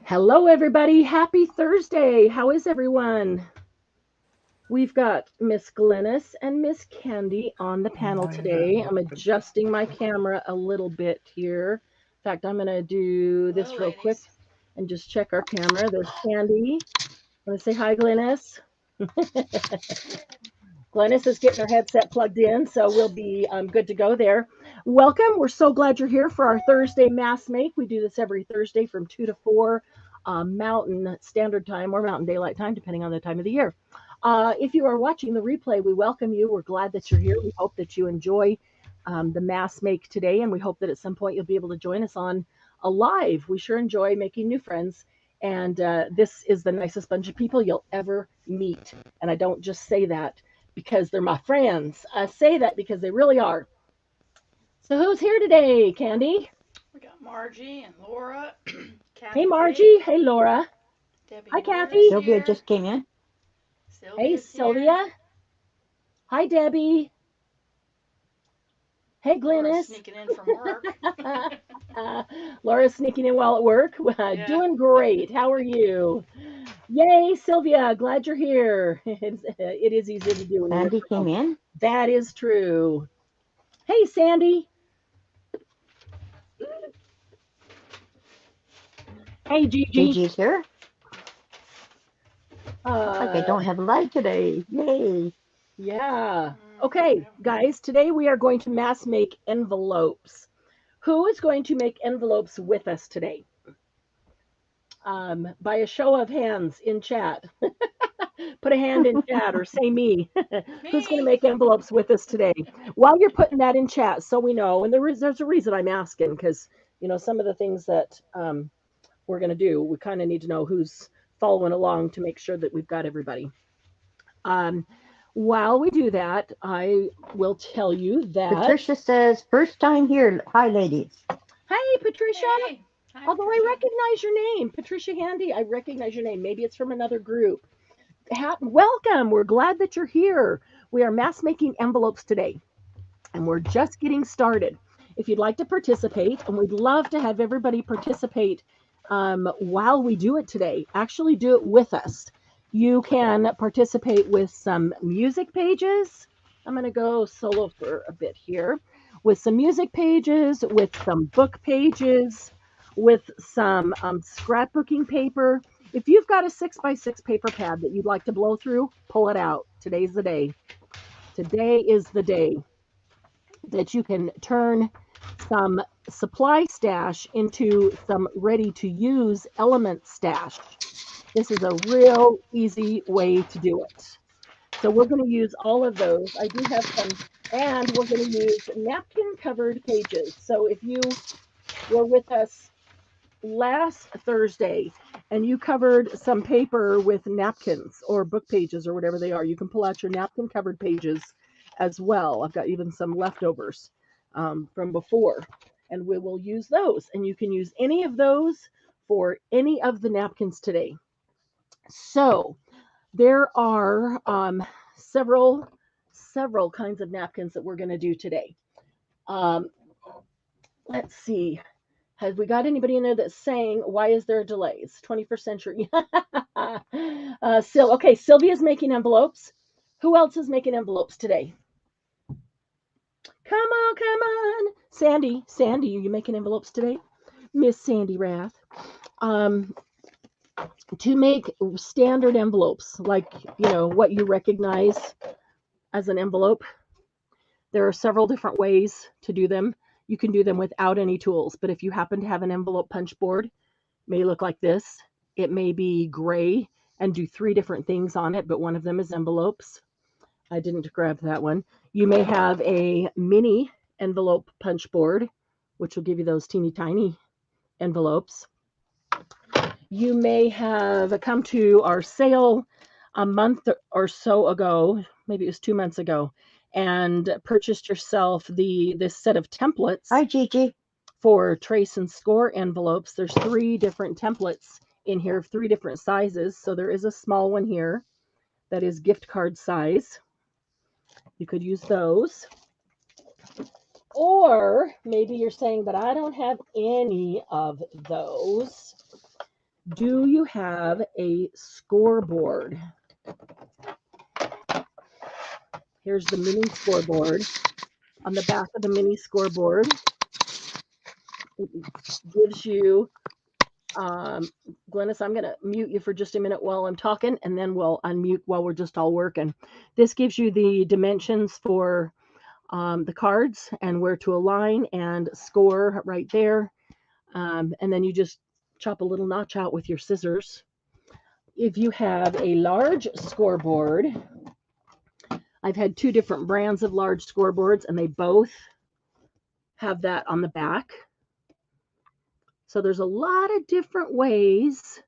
Hello, everybody. Happy Thursday. How is everyone? We've got Miss Glennis and Miss Candy on the panel today. I'm adjusting my camera a little bit here. In fact, I'm going to do this Hello, real quick ladies. and just check our camera. There's Candy. Want to say hi, Glennis? Glennis is getting her headset plugged in, so we'll be good to go there. Welcome. We're so glad you're here for our Thursday Mass Make. We do this every Thursday from 2 to 4 Mountain Standard Time or Mountain Daylight Time, depending on the time of the year. If you are watching the replay, we welcome you. We're glad that you're here. We hope that you enjoy the Mass Make today, and we hope that at some point you'll be able to join us on a live. We sure enjoy making new friends. And this is the nicest bunch of people you'll ever meet. And I don't just say that because they're my friends. I say that because they really are. So who's here today, Candy? We got Margie and Laura, Hey, Kathy Kate, Margie. Hey, Laura. Debbie Hi, Moore's Kathy. Sylvia here, just came in. Hey, Sylvia's here, Sylvia. Hi, Debbie. Hey, Laura's Glennis. sneaking in from work. Laura's sneaking in while at work. Yeah. Doing great. How are you? Yay, Sylvia. Glad you're here. It is easy to do when you work Sandy from came home. in. That is true. Hey, Sandy. Hey, Gigi. Gigi's here. Looks like I Uh, don't have a light today. Yay. yeah. We Okay, have guys, today we are going to mass make envelopes. Who is going to make envelopes with us today? By a show of hands in chat. Put a hand in chat or say me. Who's going to me. make envelopes with us today? While you're putting that in chat, so we know, and there's a reason I'm asking because some of the things that we're going to do, we kind of need to know who's following along to make sure that we've got everybody. Um, while we do that, I will tell you that. Patricia says, first time here. Hi, ladies. Hey, Patricia. Hey. Hi, Although I Patricia. recognize your name, Patricia Handy, I recognize your name. Maybe it's from another group. Welcome. We're glad that you're here. We are mass making envelopes today, and we're just getting started. If you'd like to participate, and we'd love to have everybody participate while we do it today, actually do it with us. You can participate with some music pages. I'm going to go solo for a bit here with some music pages, with some book pages, with some scrapbooking paper. If you've got a 6x6 paper pad that you'd like to blow through, pull it out. Today's the day. Today is the day that you can turn some supply stash into some ready to use element stash. This is a real easy way to do it. So we're going to use all of those. I do have some, and we're going to use napkin covered pages. So if you were with us last Thursday and you covered some paper with napkins or book pages or whatever they are, you can pull out your napkin covered pages as well. I've got even some leftovers from before, and we will use those. And you can use any of those for any of the napkins today. So there are several kinds of napkins that we're going to do today. Um, let's see. Have we got anybody in there that's saying, why is there delays? 21st century. Okay, Sylvia's making envelopes. Who else is making envelopes today? Come on, come on. Sandy, are you making envelopes today? Miss Sandy Rath. Um, to make standard envelopes, like, what you recognize as an envelope, there are several different ways to do them. You can do them without any tools, but if you happen to have an envelope punch board, may look like this. It may be gray and do three different things on it, but one of them is envelopes. I didn't grab that one. You may have a mini envelope punch board, which will give you those teeny tiny envelopes. You may have come to our sale a month or so ago, maybe it was 2 months ago, and purchased yourself this set of templates Hi, Gigi. for trace and score envelopes. There's 3 different templates in here, 3 different sizes. So there is a small one here that is gift card size. You could use those. Or maybe you're saying, but I don't have any of those. Do you have a scoreboard? Here's the mini scoreboard. On the back of the mini scoreboard, it gives you, Glennis, I'm going to mute you for just a minute while I'm talking, and then we'll unmute while we're just all working. This gives you the dimensions for the cards and where to align and score right there. And then you just chop a little notch out with your scissors. If you have a large scoreboard, I've had two different brands of large scoreboards, and they both have that on the back. So there's a lot of different ways.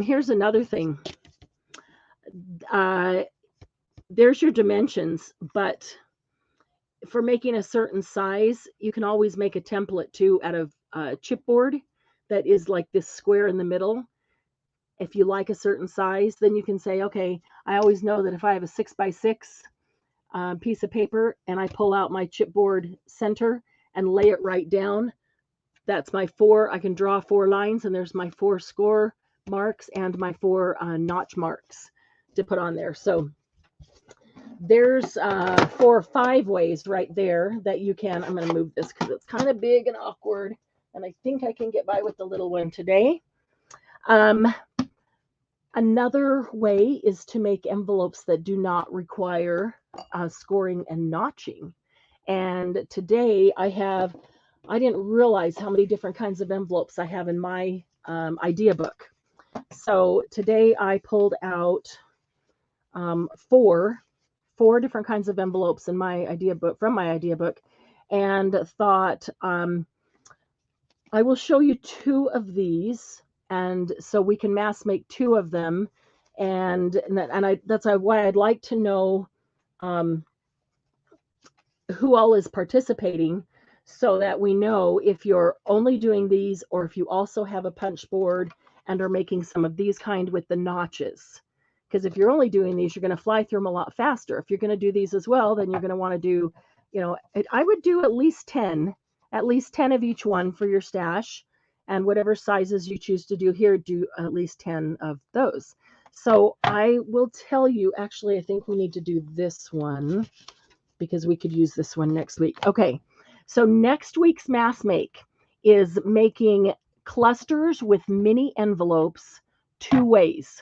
Here's another thing. There's your dimensions, but for making a certain size, you can always make a template too out of chipboard that is like this square in the middle. If you like a certain size, then you can say, okay, I always know that if I have a 6x6 piece of paper and I pull out my chipboard center and lay it right down, that's my 4. I can draw 4 lines, and there's my 4 score marks and my 4 notch marks to put on there. So there's 4 or 5 ways right there that you can. I'm going to move this because it's kind of big and awkward, and I think I can get by with the little one today. Another way is to make envelopes that do not require scoring and notching. And today I didn't realize how many different kinds of envelopes I have in my idea book. So today I pulled out 4 different kinds of envelopes in my idea book, from my idea book, and thought I will show you 2 of these, and so we can mass make 2 of them, and that's why I'd like to know who all is participating, so that we know if you're only doing these or if you also have a punch board and are making some of these kind with the notches. Because if you're only doing these, you're going to fly through them a lot faster. If you're going to do these as well, then you're going to want to do, I would do at least 10 of each one for your stash, and whatever sizes you choose to do here, do at least 10 of those. So I will tell you, actually, I think we need to do this one because we could use this one next week. Okay, so next week's mass make is making clusters with mini envelopes 2 ways.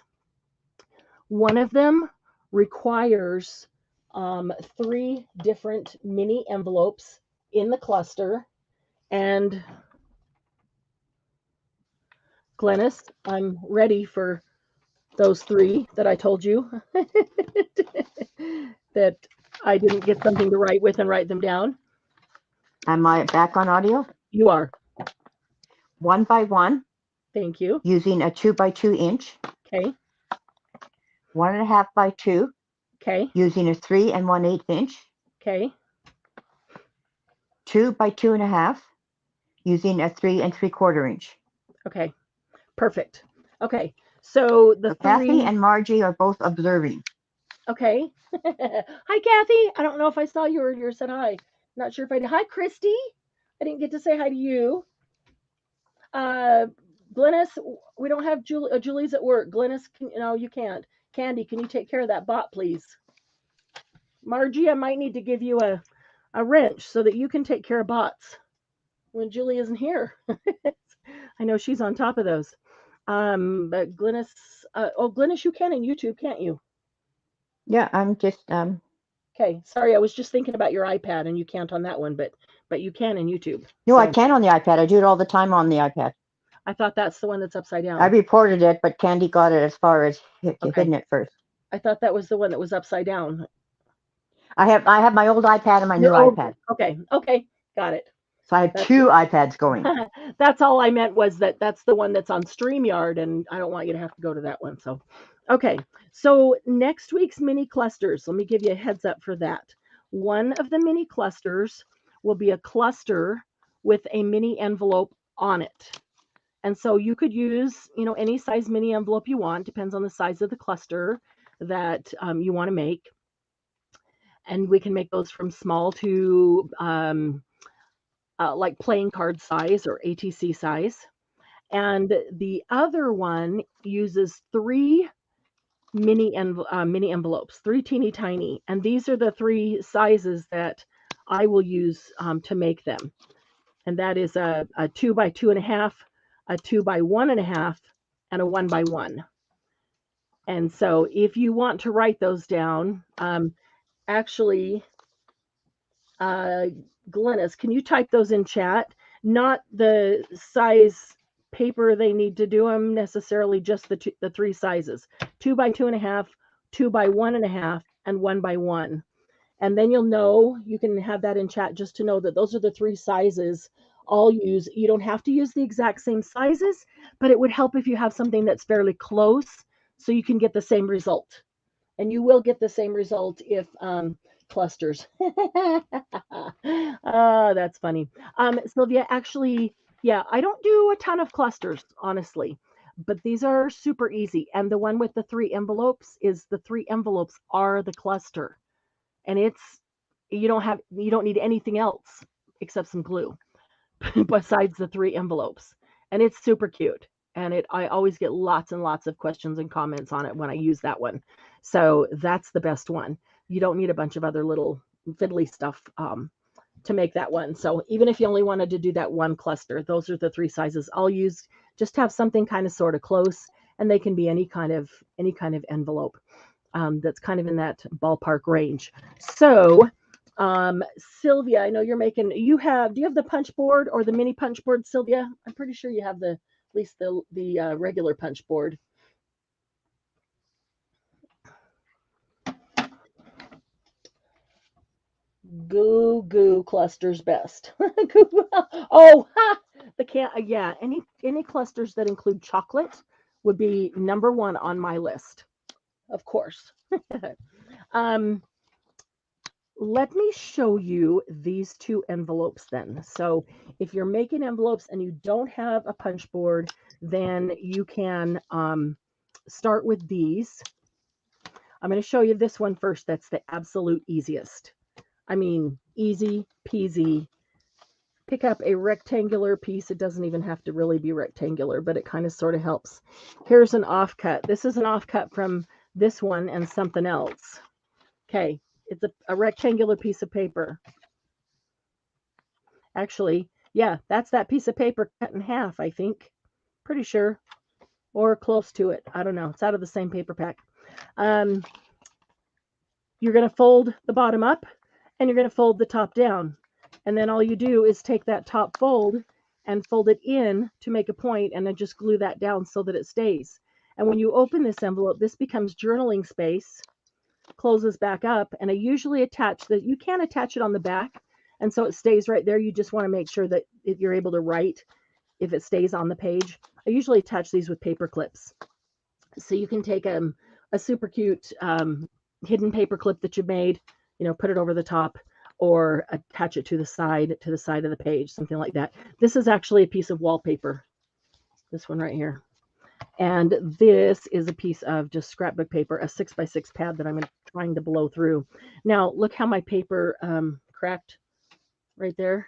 One of them requires 3 different mini envelopes in the cluster. And Glennis, I'm ready for those 3 that I told you that I didn't get something to write with and write them down. Am I back on audio? You are. 1 by 1. Thank you. Using a 2 by 2 inch. Okay. 1.5 by 2. Okay. Using a 3 1/8 inch. Okay. 2 by 2.5. Using a 3 3/4 inch. Okay. Perfect. Okay. So the 3. Kathy and Margie are both observing. Okay. Hi, Kathy. I don't know if I saw you or you said hi. Not sure if I did. Hi, Christy. I didn't get to say hi to you. Glennis, we don't have Julie. Julie's at work. Glennis, you can't. Candy, can you take care of that bot, please? Margie, I might need to give you a wrench so that you can take care of bots when Julie isn't here. I know she's on top of those. But Glennis, Glennis, you can in YouTube, can't you? Yeah, I'm just Okay, sorry, I was just thinking about your iPad, and you can't on that one, but you can in YouTube. No, so. I can on the iPad. I do it all the time on the iPad. I thought that's the one that's upside down. I reported it, but Candy got it as far as hidden it first. I thought that was the one that was upside down. I have my old iPad and my new iPad. Okay, got it. So I have 2 iPads going. That's all I meant, was that's the one that's on StreamYard, and I don't want you to have to go to that one. So, okay. So next week's mini clusters, let me give you a heads up for that. One of the mini clusters will be a cluster with a mini envelope on it. And so you could use, any size mini envelope you want, depends on the size of the cluster that you want to make. And we can make those from small to like playing card size or ATC size. And the other one uses three mini envelopes, three teeny tiny. And these are the three sizes that I will use to make them. And that is a 2 by 2.5, a 2 by 1.5, and a 1 by 1. And so if you want to write those down, actually, uh, Glennis, can you type those in chat? Not the size paper they need to do them necessarily, just the three sizes: 2 by 2.5, 2 by 1.5, and 1 by 1. And then you'll know, you can have that in chat just to know that those are the three sizes I'll use. You don't have to use the exact same sizes, but it would help if you have something that's fairly close so you can get the same result. And you will get the same result if clusters. That's funny. Sylvia, actually, yeah, I don't do a ton of clusters, honestly, but these are super easy. And the one with the three envelopes is the three envelopes are the cluster. And you don't need anything else except some glue besides the three envelopes. And it's super cute. And I always get lots and lots of questions and comments on it when I use that one. So that's the best one. You don't need a bunch of other little fiddly stuff to make that one. So even if you only wanted to do that one cluster, those are the three sizes I'll use. Just have something kind of sort of close, and they can be any kind of envelope that's kind of in that ballpark range. So Sylvia, I know do you have the punch board or the mini punch board, Sylvia? I'm pretty sure you have at least the regular punch board. Goo clusters best. Oh, ha! Yeah, any clusters that include chocolate would be number one on my list, of course. Let me show you these two envelopes then. So if you're making envelopes and you don't have a punch board, then you can start with these. I'm going to show you this one first. That's the absolute easiest. I mean, easy peasy. Pick up a rectangular piece. It doesn't even have to really be rectangular, but it kind of sort of helps. Here's an offcut. This is an offcut from this one and something else. Okay, it's a rectangular piece of paper. Actually, yeah, that's that piece of paper cut in half, I think. Pretty sure. Or close to it. I don't know. It's out of the same paper pack. You're going to fold the bottom up and you're going to fold the top down. And then all you do is take that top fold and fold it in to make a point and then just glue that down so that it stays. And when you open this envelope, this becomes journaling space, closes back up, and I usually you can attach it on the back, and so it stays right there. You just want to make sure that if you're able to write, if it stays on the page. I usually attach these with paper clips. So you can take a super cute hidden paper clip that you made, put it over the top, or attach it to the side of the page, something like that. This is actually a piece of wallpaper, this one right here. And this is a piece of just scrapbook paper, a 6x6 pad that I'm trying to blow through. Now, look how my paper cracked right there.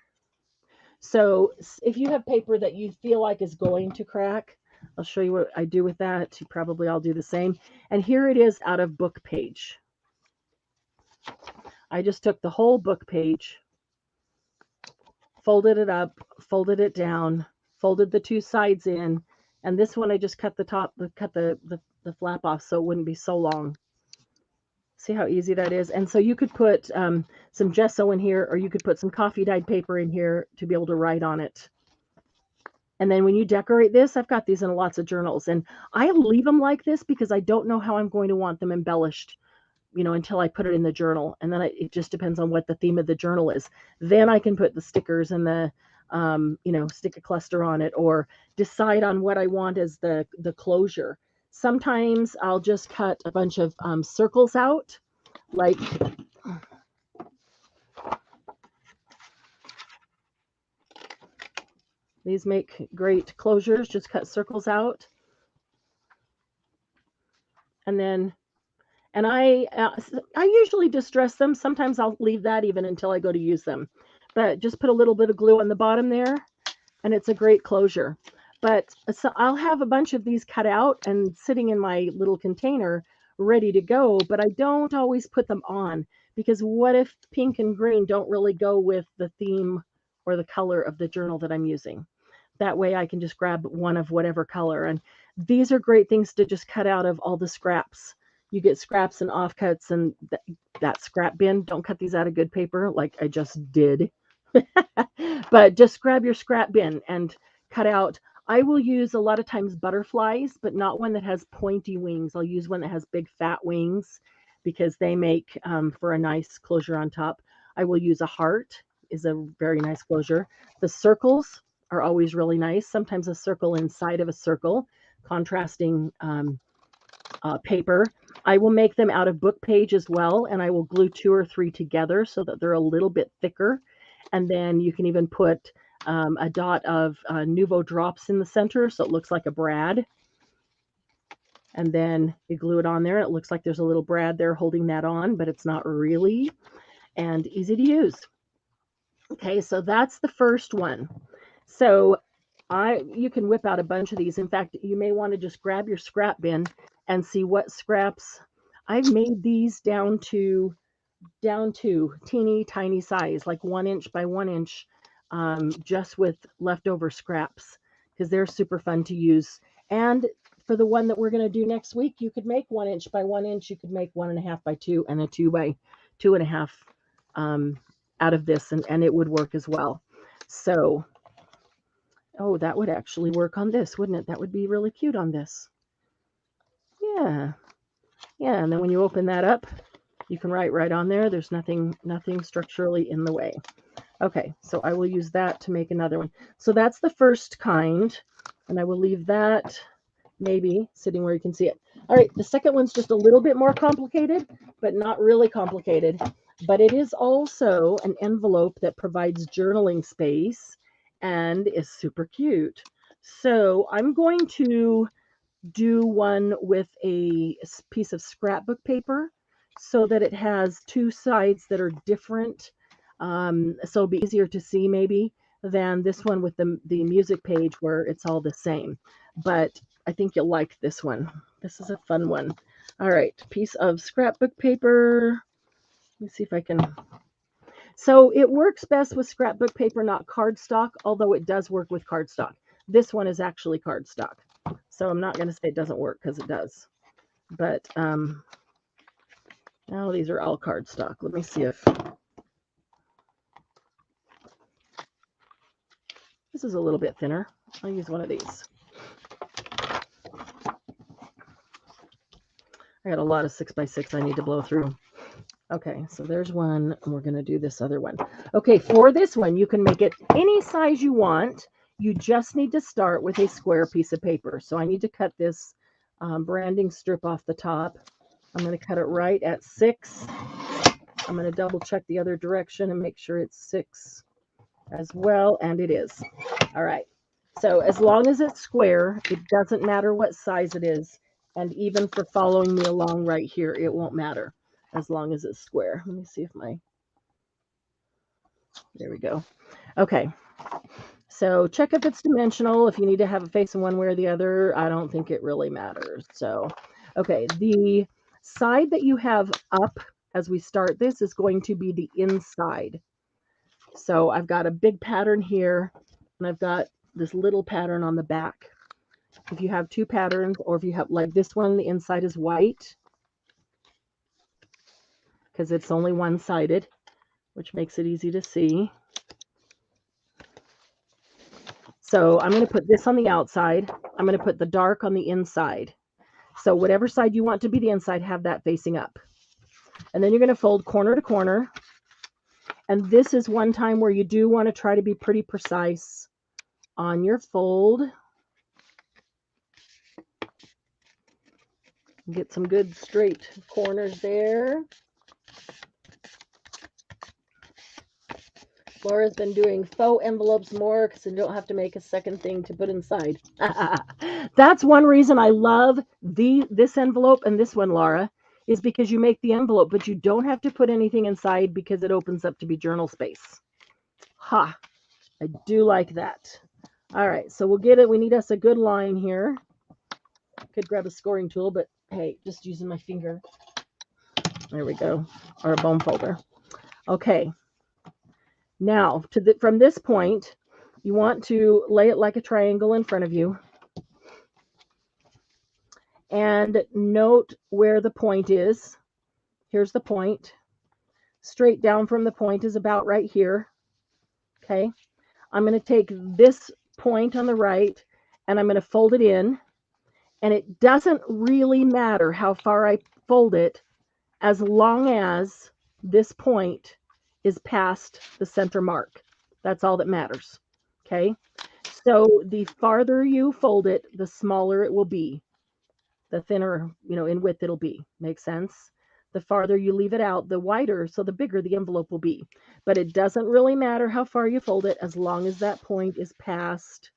So if you have paper that you feel like is going to crack, I'll show you what I do with that. Probably I'll do the same. And here it is out of book page. I just took the whole book page, folded it up, folded it down, folded the two sides in, and this one I just cut the flap off so it wouldn't be so long. See how easy that is? And so you could put some gesso in here, or you could put some coffee dyed paper in here to be able to write on it. And then when you decorate this, I've got these in lots of journals, and I leave them like this because I don't know how I'm going to want them embellished, until I put it in the journal. And then it just depends on what the theme of the journal is. Then I can put the stickers and the, stick a cluster on it, or decide on what I want as the closure. Sometimes I'll just cut a bunch of circles out, like these make great closures. Just cut circles out. And then, I usually distress them. Sometimes I'll leave that even until I go to use them. But just put a little bit of glue on the bottom there, and it's a great closure. But so I'll have a bunch of these cut out and sitting in my little container ready to go, but I don't always put them on because what if pink and green don't really go with the theme or the color of the journal that I'm using? That way I can just grab one of whatever color. And these are great things to just cut out of all the scraps. You get scraps and offcuts and that scrap bin. Don't cut these out of good paper like I just did. But just grab your scrap bin and cut out. I will use a lot of times butterflies, but not one that has pointy wings. I'll use one that has big fat wings because they make for a nice closure on top. I will use a heart, is a very nice closure. The circles are always really nice. Sometimes a circle inside of a circle, contrasting paper. I will make them out of book page as well, and I will glue 2 or 3 together so that they're a little bit thicker. And then you can even put a dot of Nuvo drops in the center so it looks like a brad. And then you glue it on there. It looks like there's a little brad there holding that on, but it's not really. And easy to use. Okay, so that's the first one. So you can whip out a bunch of these. In fact, you may want to just grab your scrap bin and see what scraps. I've made these down to teeny tiny size, like 1 inch by 1 inch, just with leftover scraps because they're super fun to use. And for the one that we're going to do next week, you could make 1 inch by 1 inch. You could make 1.5 by 2 and a 2 by 2.5 out of this, and it would work as well. So, oh, that would actually work on this, wouldn't it? That would be really cute on this. Yeah. Yeah, and then when you open that up, you can write right on there. There's nothing structurally in the way. Okay, so I will use that to make another one. So that's the first kind, and I will leave that maybe sitting where you can see it. All right, the second one's just a little bit more complicated, but not really complicated. But it is also an envelope that provides journaling space and is super cute. So I'm going to do one with a piece of scrapbook paper so that it has 2 sides that are different. So it'll be easier to see maybe than this one with the music page where it's all the same. But I think you'll like this one. This is a fun one. All right, piece of scrapbook paper. Let me see if I can. So it works best with scrapbook paper, not cardstock, although it does work with cardstock. This one is actually cardstock. So I'm not going to say it doesn't work because it does. But now these are all cardstock. Let me see if this is a little bit thinner. I'll use one of these. I got a lot of 6x6 I need to blow through. Okay, so there's one, and we're going to do this other one. Okay, for this one, you can make it any size you want. You just need to start with a square piece of paper. So I need to cut this branding strip off the top. I'm going to cut it right at 6. I'm going to double check the other direction and make sure it's 6 as well, and it is. All right, so as long as it's square, it doesn't matter what size it is. And even for following me along right here, it won't matter as long as it's square. Let me see if there we go. Okay, so check if it's dimensional. If you need to have it facing one way or the other, I don't think it really matters. So, okay, the side that you have up as we start this is going to be the inside. So I've got a big pattern here, and I've got this little pattern on the back. If you have 2 patterns, or if you have like this one, the inside is white because it's only one-sided, which makes it easy to see. So I'm going to put this on the outside. I'm going to put the dark on the inside. So whatever side you want to be the inside, have that facing up. And then you're going to fold corner to corner. And this is one time where you do want to try to be pretty precise on your fold. Get some good straight corners there. Laura's been doing faux envelopes more because you don't have to make a second thing to put inside. That's one reason I love this envelope and this one, Laura, is because you make the envelope, but you don't have to put anything inside because it opens up to be journal space. Ha! I do like that. All right, so we'll get it. We need us a good line here. Could grab a scoring tool, but hey, just using my finger. There we go, or a bone folder. Okay, now from this point, you want to lay it like a triangle in front of you. And note where the point is. Here's the point. Straight down from the point is about right here. Okay, I'm going to take this point on the right and I'm going to fold it in. And it doesn't really matter how far I fold it as long as this point is past the center mark. That's all that matters. Okay, so the farther you fold it, the smaller it will be. The thinner, in width it'll be. Makes sense? The farther you leave it out, the wider, so the bigger the envelope will be. But it doesn't really matter how far you fold it as long as that point is past,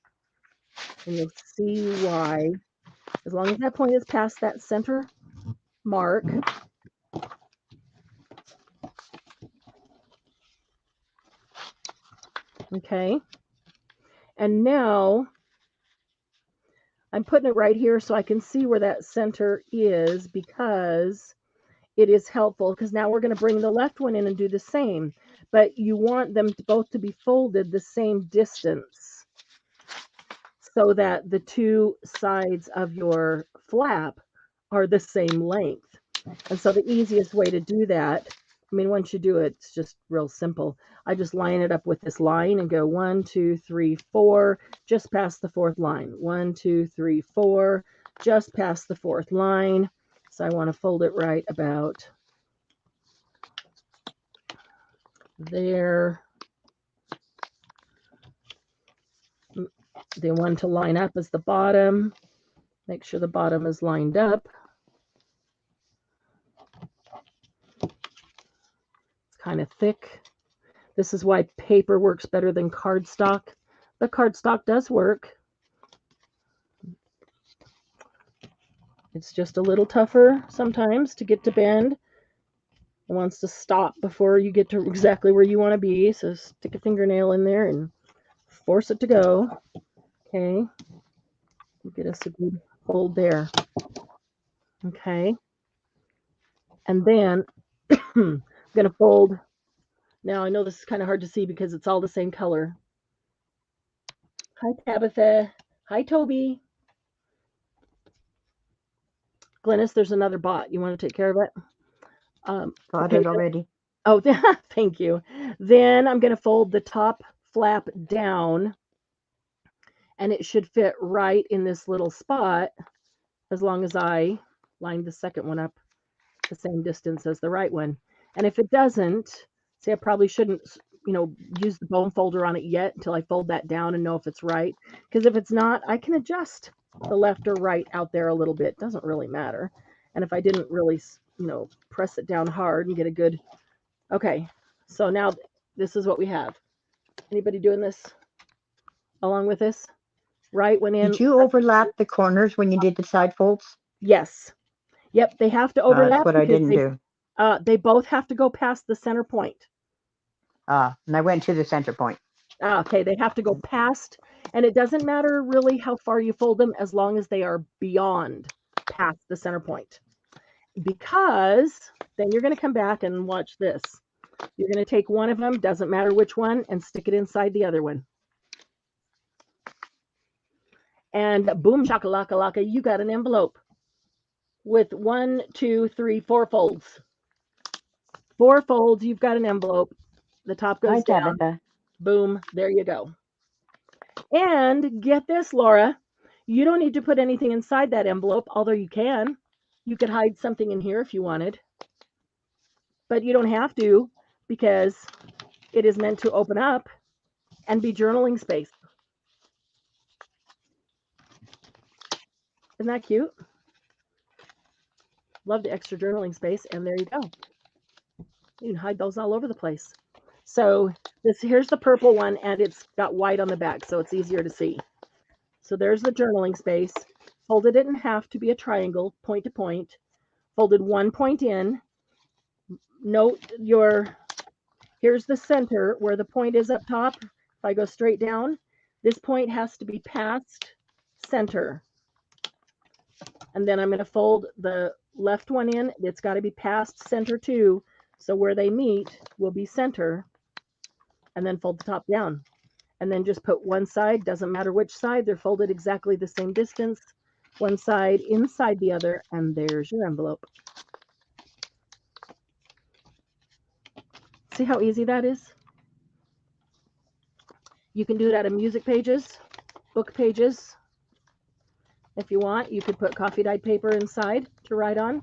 and you'll see why. As long as that point is past that center mark, okay? And now I'm putting it right here so I can see where that center is, because it is helpful, because now we're going to bring the left one in and do the same. But you want them both to be folded the same distance so that the two sides of your flap are the same length. And so the easiest way to do that, once you do it, it's just real simple. I just line it up with this line and go 1, 2, 3, 4, just past the fourth line. 1, 2, 3, 4, just past the fourth line. So I want to fold it right about there. The one to line up is the bottom. Make sure the bottom is lined up. It's kind of thick. This is why paper works better than cardstock. The cardstock does work. It's just a little tougher sometimes to get to bend. It wants to stop before you get to exactly where you want to be. So stick a fingernail in there and force it to go. Okay. Get us a good fold there. Okay. And then I'm going to fold. Now, I know this is kind of hard to see because it's all the same color. Hi, Tabitha. Hi, Toby. Glennis, there's another bot. You want to take care of it? Got Okay. it already. Oh, thank you. Then I'm going to fold the top flap down, and it should fit right in this little spot as long as I line the second one up the same distance as the right one. And if it doesn't, see, I probably shouldn't, use the bone folder on it yet until I fold that down and know if it's right. Because if it's not, I can adjust the left or right out there a little bit. Doesn't really matter. And if I didn't really, press it down hard and get a good, okay. So now this is what we have. Anybody doing this along with this? Right went in. Did you overlap the corners when you did the side folds? Yes. Yep. They have to overlap. That's what I didn't do. They both have to go past the center point. And I went to the center point. Okay, they have to go past, and it doesn't matter really how far you fold them as long as they are beyond past the center point. Because then you're going to come back and watch this. You're going to take one of them, doesn't matter which one, and stick it inside the other one. And boom, shakalaka laka, you got an envelope with 1, 2, 3, 4 folds. 4 folds, you've got an envelope. The top goes down. Tabitha. Boom, there you go. And get this, Laura, you don't need to put anything inside that envelope, although you can. You could hide something in here if you wanted. But you don't have to, because it is meant to open up and be journaling space. Isn't that cute? Love the extra journaling space, and there you go. You can hide those all over the place. So here's the purple one, and it's got white on the back, so it's easier to see. So there's the journaling space. Folded it in half to be a triangle, point to point. Folded one point in. Note here's the center where the point is up top. If I go straight down, This point has to be past center. And then I'm going to fold the left one in. It's got to be past center too. So where they meet will be center. And then fold the top down. And then just put one side, doesn't matter which side, they're folded exactly the same distance. One side inside the other, and there's your envelope. See how easy that is? You can do it out of music pages, book pages. If you want, you could put coffee dyed paper inside to write on.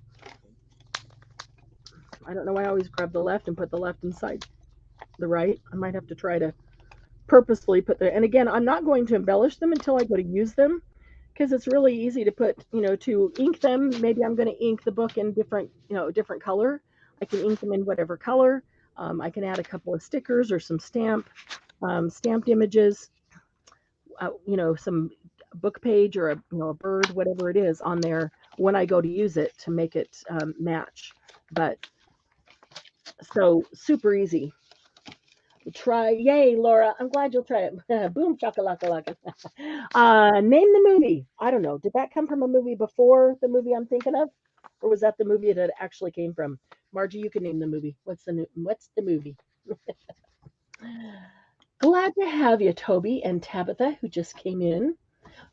I don't know why I always grab the left and put the left inside the right. I might have to try to purposefully put there. And again, I'm not going to embellish them until I go to use them, because it's really easy to put, to ink them. Maybe I'm going to ink the book in different color. I can ink them in whatever color. I can add a couple of stickers or some stamped images, some book page or a bird, whatever it is on there when I go to use it to make it match. But so super easy. Try, yay, Laura! I'm glad you'll try it. Boom, chakalaka laka. Name the movie. I don't know. Did that come from a movie before the movie I'm thinking of, or was that the movie that it actually came from? Margie, you can name the movie. What's the movie? Glad to have you, Toby and Tabitha, who just came in.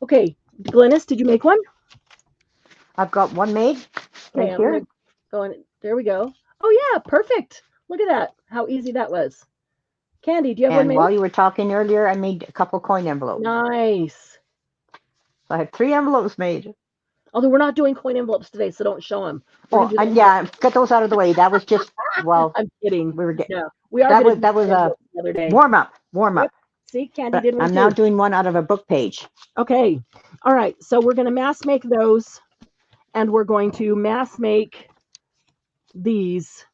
Okay, Glennis, did you make one? I've got one made right Okay, here. go on. There we go. Oh yeah, perfect. Look at that. How easy that was. Candy, do you have one And made? while you were talking earlier, I made a couple coin envelopes. Nice. So I have 3 envelopes made. Although we're not doing coin envelopes today, so don't show them. Oh, and yeah, get those out of the way. That was just, well, I'm kidding. we were getting, No, we are going to do that was a the other day. warm up. Yep. See, Candy But did one I'm too. now doing one out of a book page. Okay. All right. So we're going to mass make those, and we're going to mass make these.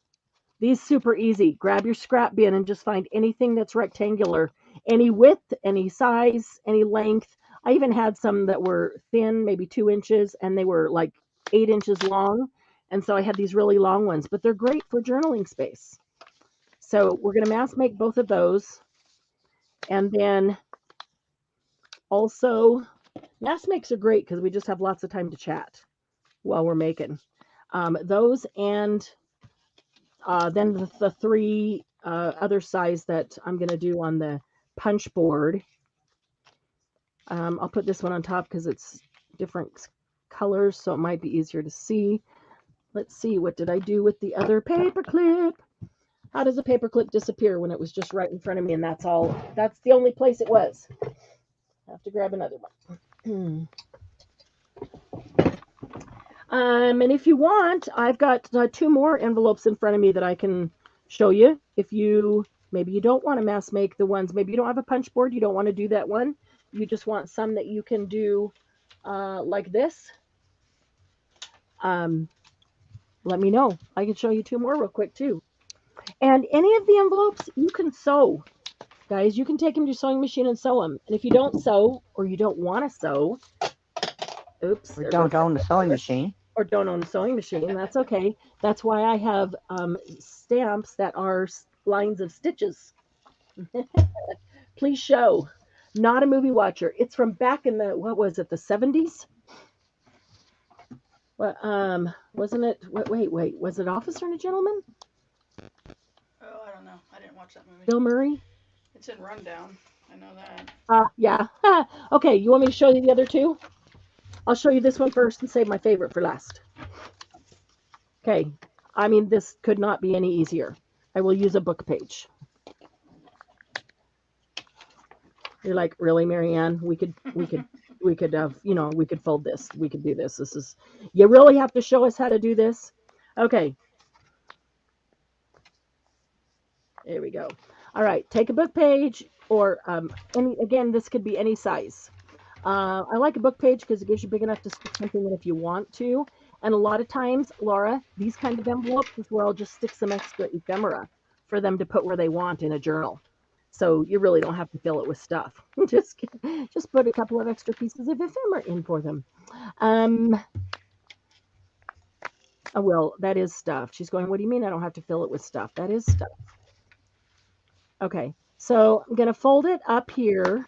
These super easy. Grab your scrap bin and just find anything that's rectangular, any width, any size, any length. I even had some that were thin, maybe 2 inches, and they were like 8 inches long. And so I had these really long ones, but they're great for journaling space. So we're going to mass make both of those. And then also, mass makes are great because we just have lots of time to chat while we're making those. And then the 3 other size that I'm going to do on the punch board. I'll put this one on top because it's different colors, so it might be easier to see. Let's see, what did I do with the other paper clip? How does a paper clip disappear when it was just right in front of me and that's all? That's the only place it was. I have to grab another one. And if you want, I've got 2 more envelopes in front of me that I can show you. If maybe you don't want to mass make the ones, maybe you don't have a punch board, you don't want to do that one. You just want some that you can do like this. Let me know. I can show you 2 more real quick too. And any of the envelopes you can sew. Guys, you can take them to your sewing machine and sew them. And if you don't sew or you don't want to sew, oops. Or don't own the sewing machine. Or don't own a sewing machine, that's okay. That's why I have stamps that are lines of stitches. Please show. Not a movie watcher. It's from back in the, what was it, the 70s? Well, wasn't it, wait, was it Officer and a Gentleman? Oh, I don't know. I didn't watch that movie. Bill Murray? It's in Rundown. I know that. Yeah. Okay, you want me to show you the other 2? I'll show you this one first and save my favorite for last. Okay, I mean, this could not be any easier. I will use a book page. You're like, really, Marianne? We could have, we could fold this. We could do this. You really have to show us how to do this? Okay. There we go. All right, take a book page or, again, this could be any size. I like a book page because it gives you big enough to stick something in if you want to. And a lot of times, Laura, these kind of envelopes is where I'll just stick some extra ephemera for them to put where they want in a journal. So you really don't have to fill it with stuff. Just put a couple of extra pieces of ephemera in for them. Oh, well, that is stuff. She's going, what do you mean I don't have to fill it with stuff? That is stuff. Okay, so I'm going to fold it up here.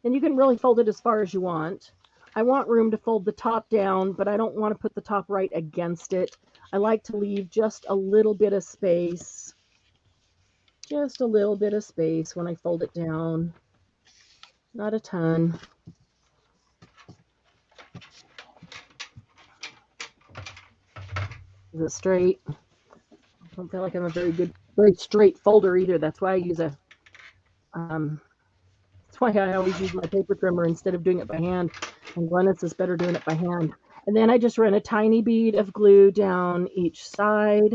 And you can really fold it as far as you want. I want room to fold the top down, but I don't want to put the top right against it. I like to leave just a little bit of space. Just a little bit of space when I fold it down. Not a ton. Is it straight? I don't feel like I'm a very straight folder either. That's why I use a that's why I always use my paper trimmer instead of doing it by hand. And Glennis is better doing it by hand. And then I just run a tiny bead of glue down each side.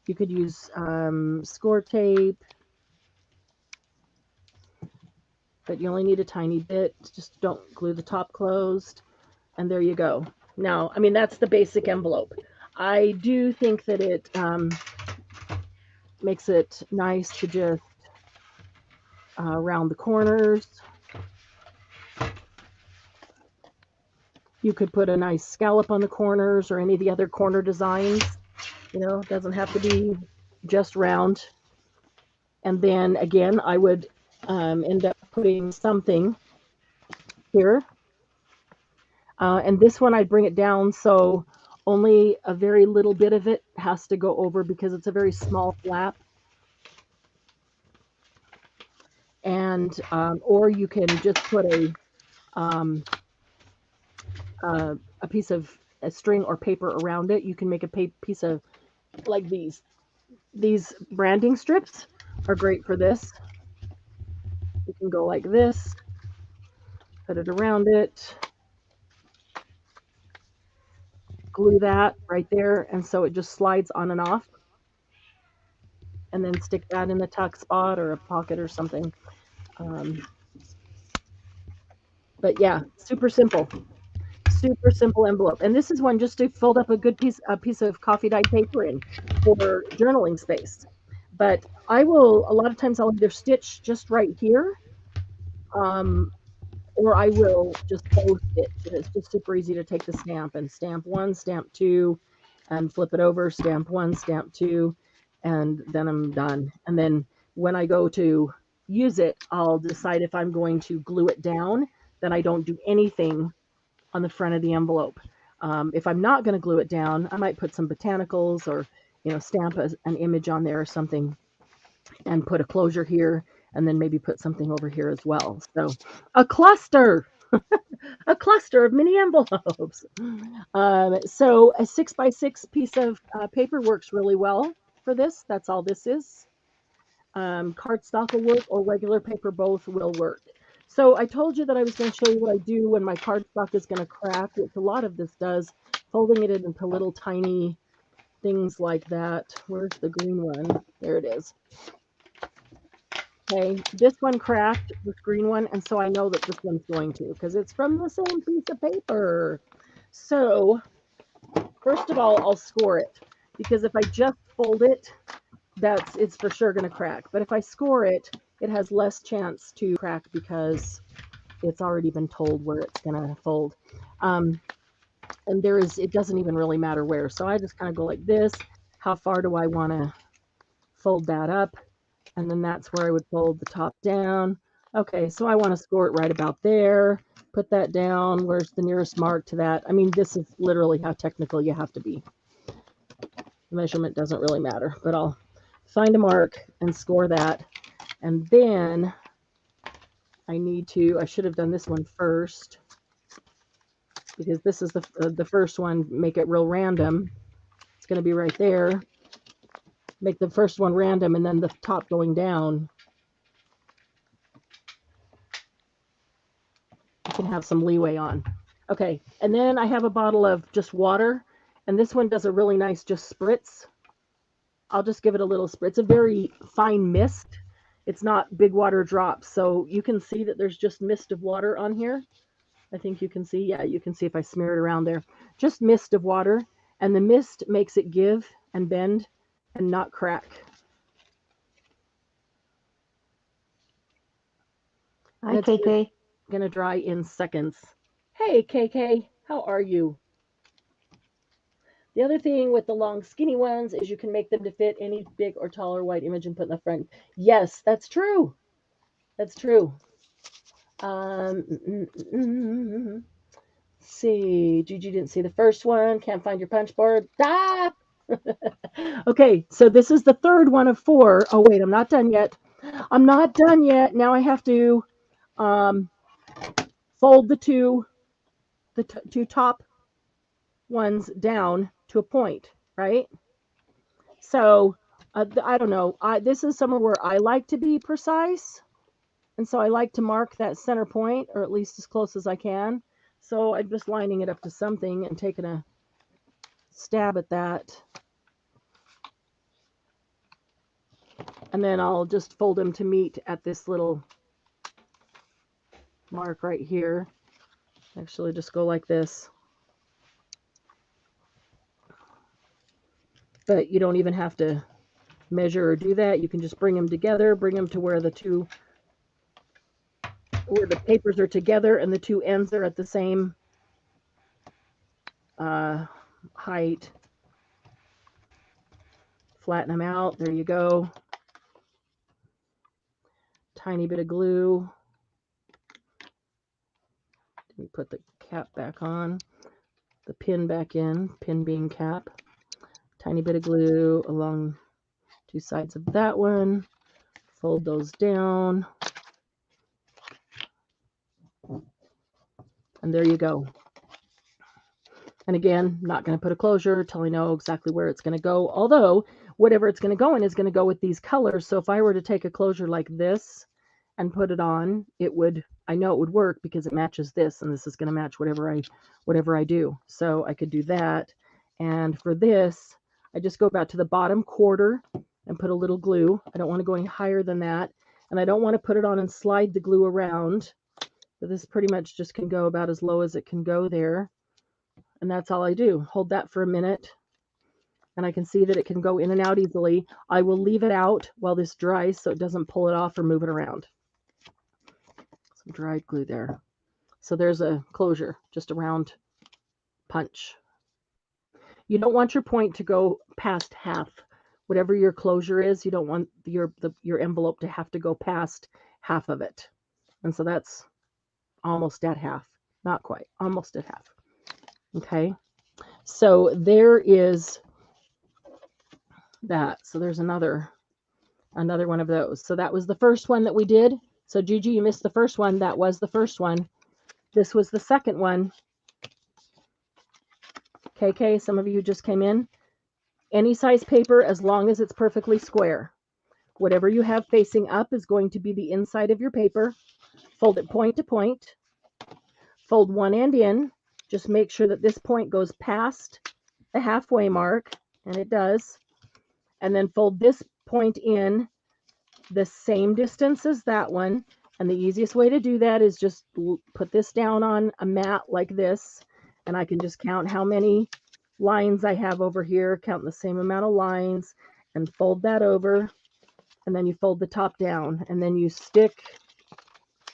You could use score tape, but you only need a tiny bit. Just don't glue the top closed. And there you go. Now, I mean, that's the basic envelope. I do think that it makes it nice to just round the corners. You could put a nice scallop on the corners or any of the other corner designs. You know, it doesn't have to be just round. And then again, I would end up putting something here. And this one, I'd bring it down so only a very little bit of it has to go over because it's a very small flap. And or you can just put a piece of a string or paper around it. You can make a piece of like these. These branding strips are great for this. You can go like this, put it around it, glue that right there, and so it just slides on and off. And then stick that in the tuck spot or a pocket or something. But yeah, super simple envelope. And this is one just to fold up a piece of coffee dyed paper in for journaling space. But I will, a lot of times I'll either stitch just right here, or I will just bow stitch. And it's just super easy to take the stamp and stamp one, stamp two, and flip it over, stamp one, stamp two, and then I'm done. And then when I go to use it, I'll decide if I'm going to glue it down, then I don't do anything on the front of the envelope. If I'm not going to glue it down, I might put some botanicals or, stamp an image on there or something and put a closure here and then maybe put something over here as well. So a cluster, a cluster of mini envelopes. So a 6x6 piece of paper works really well for this. That's all this is. Cardstock will work or regular paper, both will work. So I told you that I was going to show you what I do when my cardstock is going to crack, which a lot of this does, folding it into little tiny things like that. Where's the green one? There it is. Okay, this one cracked, this green one, and so I know that this one's going to because it's from the same piece of paper. So first of all, I'll score it because if I just fold it, it's for sure going to crack. But if I score it, it has less chance to crack because it's already been told where it's going to fold. And it doesn't even really matter where. So I just kind of go like this. How far do I want to fold that up? And then that's where I would fold the top down. Okay, so I want to score it right about there. Put that down. Where's the nearest mark to that? I mean, this is literally how technical you have to be. The measurement doesn't really matter, but I'll find a mark and score that. And then I should have done this one first because this is the first one. Make it real random. It's going to be right there. Make the first one random and then the top going down. You can have some leeway on. Okay, and then I have a bottle of just water, and this one does a really nice just spritz. I'll just give it a little spritz. It's a very fine mist. It's not big water drops, so you can see that there's just mist of water on here. I think you can see. Yeah, you can see if I smear it around there. Just mist of water, and the mist makes it give and bend and not crack. Hi, KK. Going to dry in seconds. Hey, KK, how are you? The other thing with the long skinny ones is you can make them to fit any big or taller white image and put in the front. Yes, that's true. That's true. See, Gigi didn't see the first one. Can't find your punch board. Ah! Okay, so this is the third one of four. Oh, wait, I'm not done yet. I'm not done yet. Now I have to um, fold the two top ones down to a point, right? So I don't know. This is somewhere where I like to be precise, and so I like to mark that center point, or at least as close as I can. So I'm just lining it up to something and taking a stab at that. And then I'll just fold them to meet at this little mark right here. Actually, just go like this. But you don't even have to measure or do that. You can just bring them together, bring them to where the papers are together and the two ends are at the same height. Flatten them out. There you go. Tiny bit of glue. Let me put the cap back on, the pin back in, pin being cap. Tiny bit of glue along two sides of that one. Fold those down. And there you go. And again, not going to put a closure till I know exactly where it's going to go. Although, whatever it's going to go in is going to go with these colors. So if I were to take a closure like this and put it on, I know it would work because it matches this, and this is going to match whatever I do. So I could do that. And for this, I just go back to the bottom quarter and put a little glue. I don't want to go any higher than that. And I don't want to put it on and slide the glue around. So this pretty much just can go about as low as it can go there. And that's all I do. Hold that for a minute. And I can see that it can go in and out easily. I will leave it out while this dries so it doesn't pull it off or move it around. Some dried glue there. So there's a closure, just a round punch. You don't want your point to go past half. Whatever your closure is, you don't want your envelope to have to go past half of it. And so that's almost at half. Not quite, almost at half. Okay, so there is that. So there's another one of those. So that was the first one that we did. So Gigi, you missed the first one. That was the first one. This was the second one. KK, some of you just came in. Any size paper as long as it's perfectly square. Whatever you have facing up is going to be the inside of your paper. Fold it point to point. Fold one end in. Just make sure that this point goes past the halfway mark, and it does. And then fold this point in the same distance as that one. And the easiest way to do that is just put this down on a mat like this, and I can just count how many lines I have over here, count the same amount of lines, and fold that over, and then you fold the top down, and then you stick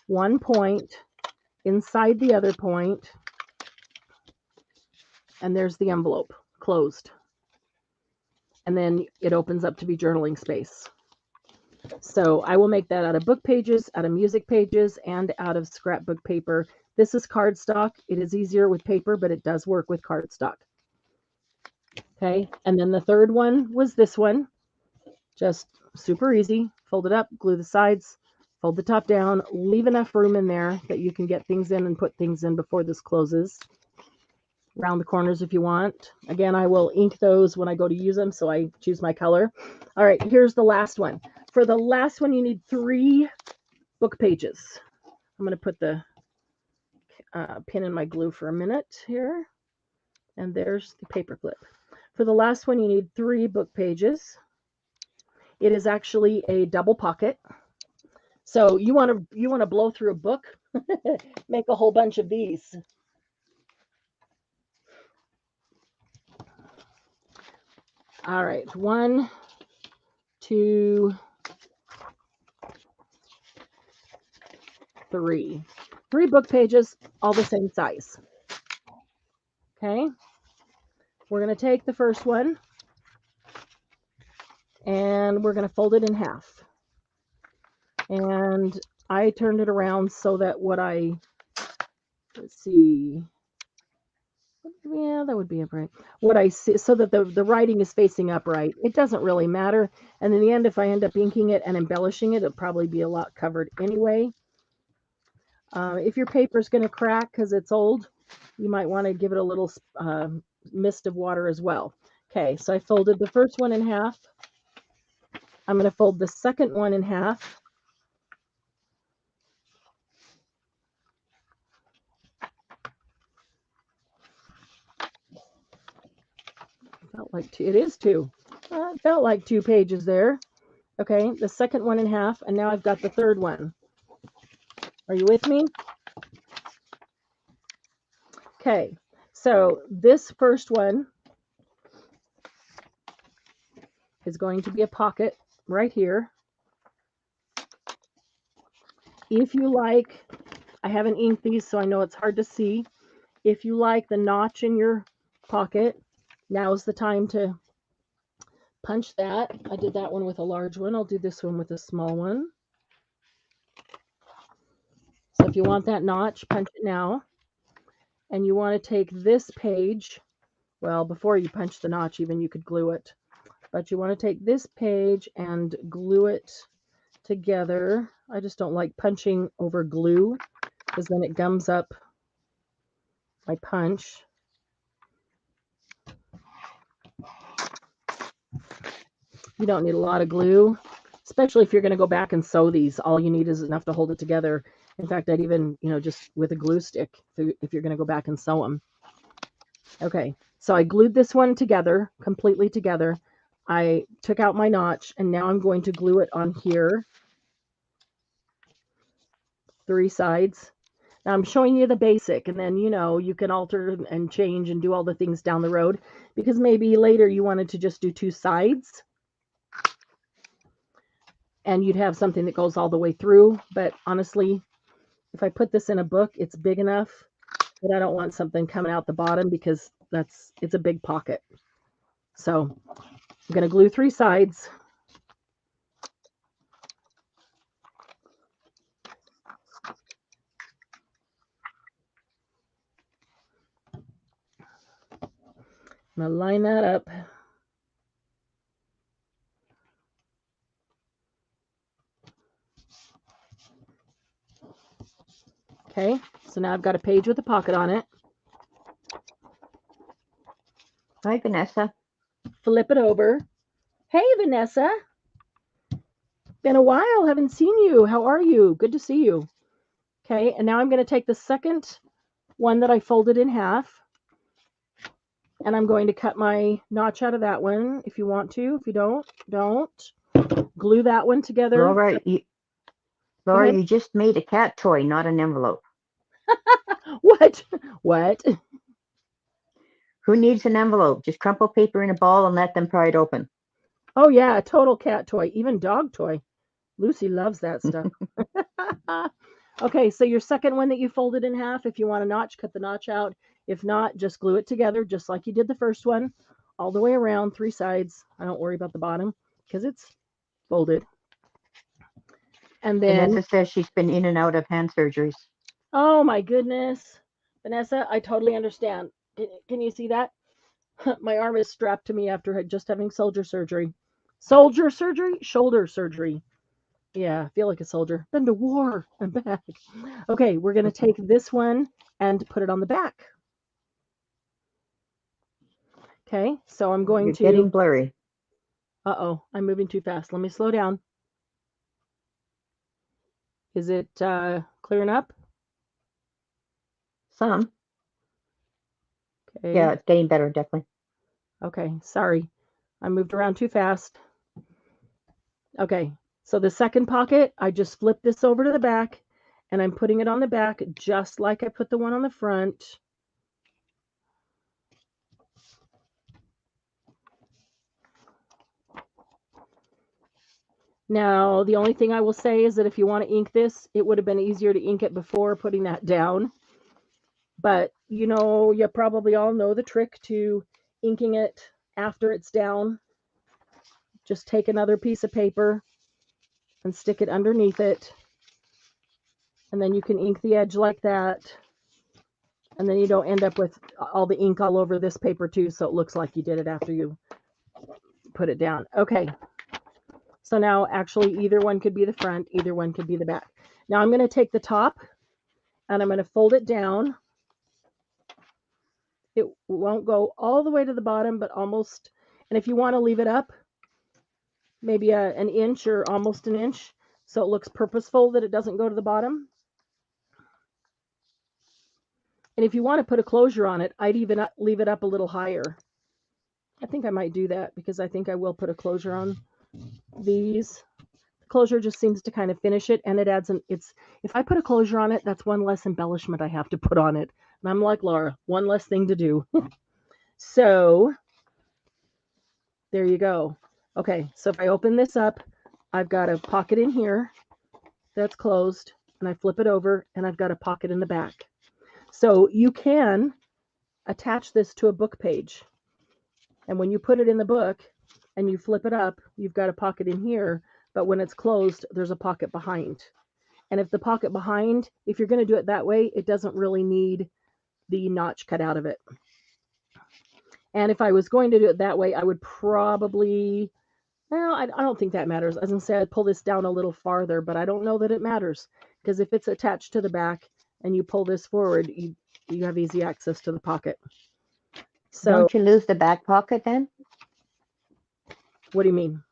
one point inside the other point, and there's the envelope closed. And then it opens up to be journaling space. So I will make that out of book pages, out of music pages, and out of scrapbook paper. This is cardstock. It is easier with paper, but it does work with cardstock. Okay, and then the third one was this one. Just super easy. Fold it up, glue the sides, fold the top down, leave enough room in there that you can get things in and put things in before this closes. Round the corners if you want. Again, I will ink those when I go to use them, so I choose my color. All right, here's the last one. For the last one, you need 3 book pages. I'm going to put the pin in my glue for a minute here. And there's the paper clip. For the last one, you need 3 book pages. It is actually a double pocket. So you want to blow through a book, make a whole bunch of these. All right, 1, 2, 3. 3 book pages, all the same size. Okay, we're going to take the first one and we're going to fold it in half. And I turned it around so that let's see, yeah, that would be upright. What I see, so that the writing is facing upright. It doesn't really matter. And in the end, if I end up inking it and embellishing it, it'll probably be a lot covered anyway. If your paper is going to crack because it's old, you might want to give it a little mist of water as well. Okay, so I folded the first one in half. I'm going to fold the second one in half. Felt like two. It is two. It felt like 2 pages there. Okay, the second one in half, and now I've got the third one. Are you with me? Okay, so this first one is going to be a pocket right here. If you like, I haven't inked these, so I know it's hard to see. If you like the notch in your pocket, now's the time to punch that. I did that one with a large one. I'll do this one with a small one. So if you want that notch, punch it now. And you want to take this page, well, before you punch the notch even, you could glue it. But you want to take this page and glue it together. I just don't like punching over glue because then it gums up my punch. You don't need a lot of glue, especially if you're going to go back and sew these. All you need is enough to hold it together. In fact, I'd even, just with a glue stick if you're going to go back and sew them. Okay, so I glued this one together, completely together. I took out my notch, and now I'm going to glue it on here. 3 sides. Now I'm showing you the basic, and then, you can alter and change and do all the things down the road, because maybe later you wanted to just do 2 sides. And you'd have something that goes all the way through. But honestly, if I put this in a book, it's big enough that I don't want something coming out the bottom because it's a big pocket. So I'm going to glue 3 sides. I'm going to line that up. Okay, so now I've got a page with a pocket on it. Hi, Vanessa. Flip it over. Hey, Vanessa. Been a while. Haven't seen you. How are you? Good to see you. Okay, and now I'm going to take the second one that I folded in half, and I'm going to cut my notch out of that one if you want to. If you don't. Glue that one together. Laura, you just made a cat toy, not an envelope. What? Who needs an envelope? Just crumple paper in a ball and let them pry it open. Oh, yeah, a total cat toy, even dog toy. Lucy loves that stuff. Okay, so your second one that you folded in half, if you want a notch, cut the notch out. If not, just glue it together just like you did the first one, all the way around, 3 sides. I don't worry about the bottom because it's folded. And then Vanessa says she's been in and out of hand surgeries. Oh my goodness. Vanessa, I totally understand. Can you see that? My arm is strapped to me after just having soldier surgery. Soldier surgery? Shoulder surgery. Yeah, I feel like a soldier. Been to war and back. Okay, we're going to take this one and put it on the back. Okay, so I'm going to... You're getting blurry. Uh-oh, I'm moving too fast. Let me slow down. Is it clearing up? Some. Okay. Yeah, it's getting better, definitely. Okay, sorry. I moved around too fast. Okay, so the second pocket, I just flip this over to the back, and I'm putting it on the back just like I put the one on the front. Now, the only thing I will say is that if you want to ink this, it would have been easier to ink it before putting that down. But, you probably all know the trick to inking it after it's down. Just take another piece of paper and stick it underneath it. And then you can ink the edge like that. And then you don't end up with all the ink all over this paper too, so it looks like you did it after you put it down. Okay. So now actually either one could be the front, either one could be the back. Now I'm going to take the top and I'm going to fold it down. It won't go all the way to the bottom, but almost. And if you want to leave it up, maybe an inch or almost an inch, so it looks purposeful that it doesn't go to the bottom. And if you want to put a closure on it, I'd even leave it up a little higher. I think I might do that because I think I will put a closure on these. The closure just seems to kind of finish it, and it adds if I put a closure on it, that's one less embellishment I have to put on it. And I'm like Laura, one less thing to do. So there you go. Okay, so if I open this up, I've got a pocket in here that's closed, and I flip it over, and I've got a pocket in the back. So you can attach this to a book page. And when you put it in the book and you flip it up, you've got a pocket in here, but when it's closed, there's a pocket behind. And if the pocket behind, if you're going to do it that way, it doesn't really need the notch cut out of it. And if I was going to do it that way, I would probably, well, I don't think that matters. I was going to say I'd pull this down a little farther, but I don't know that it matters, because if it's attached to the back and you pull this forward, you have easy access to the pocket. So don't you lose the back pocket then? What do you mean?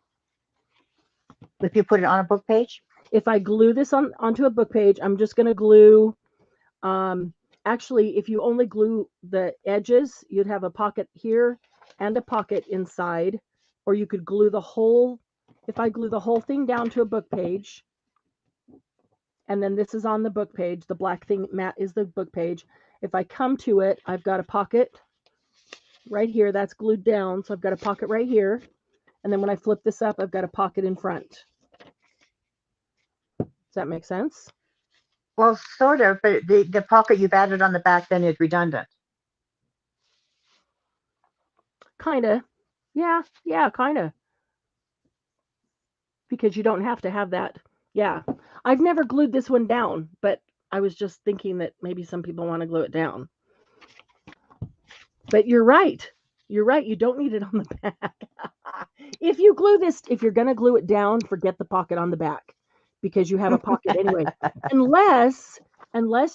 If you put it on a book page? If I glue this onto a book page, I'm just going to glue, actually, if you only glue the edges, you'd have a pocket here and a pocket inside, or you could glue the whole, if I glue the whole thing down to a book page, and then this is on the book page, the black thing mat is the book page. If I come to it, I've got a pocket right here that's glued down, so I've got a pocket right here, and then when I flip this up, I've got a pocket in front. Does that make sense? Well, sort of, but the pocket you've added on the back then is redundant. Kind of. Yeah, kind of. Because you don't have to have that. Yeah. I've never glued this one down, but I was just thinking that maybe some people want to glue it down. But you're right. You're right. You don't need it on the back. If you glue this, if you're going to glue it down, forget the pocket on the back, because you have a pocket anyway. Unless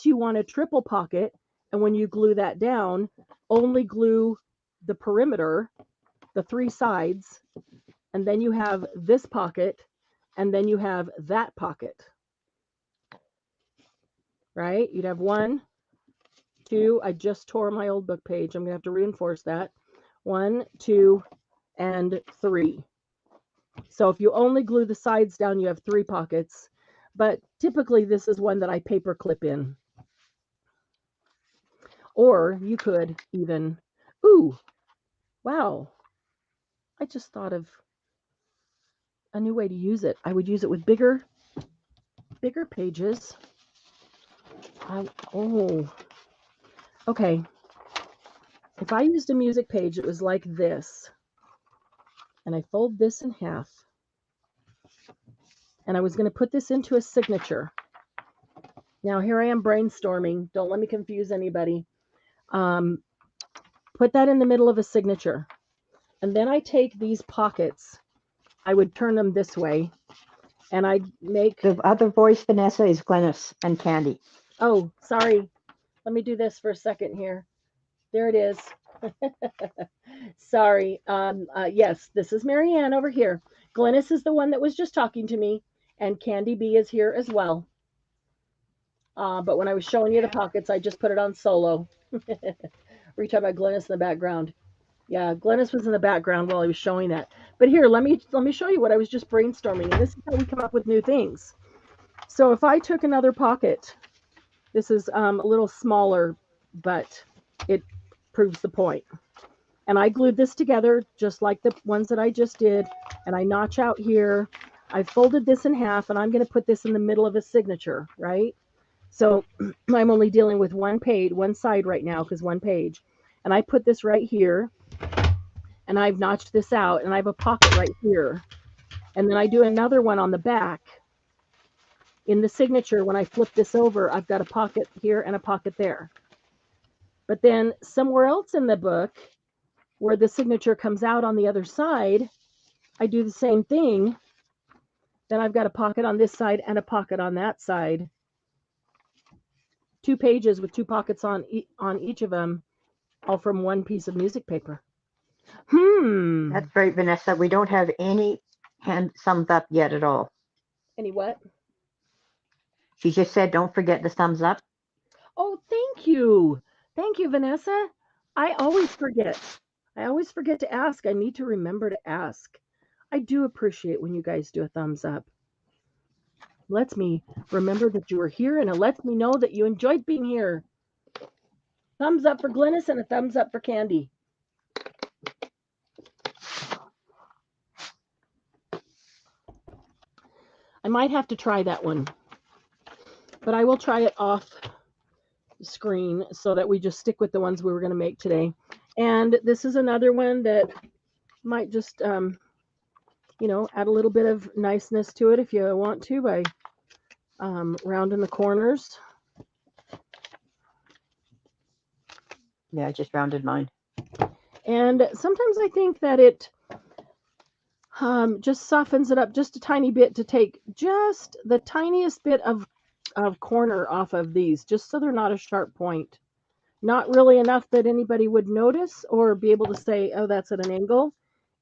you want a triple pocket, and when you glue that down, only glue the perimeter, the three sides, and then you have this pocket, and then you have that pocket. Right? You'd have 1, 2. I just tore my old book page. I'm going to have to reinforce that. 1, 2, and 3. So if you only glue the sides down, you have 3 pockets. But typically this is one that I paper clip in. Or you could even, ooh, wow. I just thought of a new way to use it. I would use it with bigger pages. Okay. If I used a music page, it was like this. And I fold this in half. And I was going to put this into a signature. Now here I am brainstorming. Don't let me confuse anybody. Put that in the middle of a signature. And then I take these pockets. I would turn them this way. And I'd make... The other voice, Vanessa, is Glennis and Candy. Oh, sorry. Let me do this for a second here. There it is. Sorry. Yes, this is Marianne over here. Glennis is the one that was just talking to me, and Candy B is here as well. But when I was showing you the pockets, I just put it on solo. Were you talking about Glennis in the background? Yeah, Glennis was in the background while I was showing that. But here, let me show you what I was just brainstorming, and this is how we come up with new things. So if I took another pocket, this is a little smaller, but it proves the point. And I glued this together just like the ones that I just did, and I notch out here. I folded this in half, and I'm going to put this in the middle of a signature, right? So I'm only dealing with one page, one side right now, because one page. And I put this right here, and I've notched this out, and I have a pocket right here. And then I do another one on the back. In the signature, when I flip this over, I've got a pocket here and a pocket there. But then somewhere else in the book, where the signature comes out on the other side, I do the same thing. Then I've got a pocket on this side and a pocket on that side. 2 pages with 2 pockets on each of them, all from one piece of music paper. That's right, Vanessa. We don't have any thumbs up yet at all. Any what? She just said, don't forget the thumbs up. Oh, thank you. Thank you, Vanessa. I always forget. I always forget to ask. I need to remember to ask. I do appreciate when you guys do a thumbs up. Lets me remember that you were here, and it lets me know that you enjoyed being here. Thumbs up for Glynis and a thumbs up for Candy. I might have to try that one, but I will try it off screen so that we just stick with the ones we were going to make today. And this is another one that might just, you know, add a little bit of niceness to it if you want to by rounding the corners. Yeah, I just rounded mine. And sometimes I think that it just softens it up just a tiny bit to take just the tiniest bit of corner off of these, just so they're not a sharp point. Not really enough that anybody would notice or be able to say, oh, that's at an angle.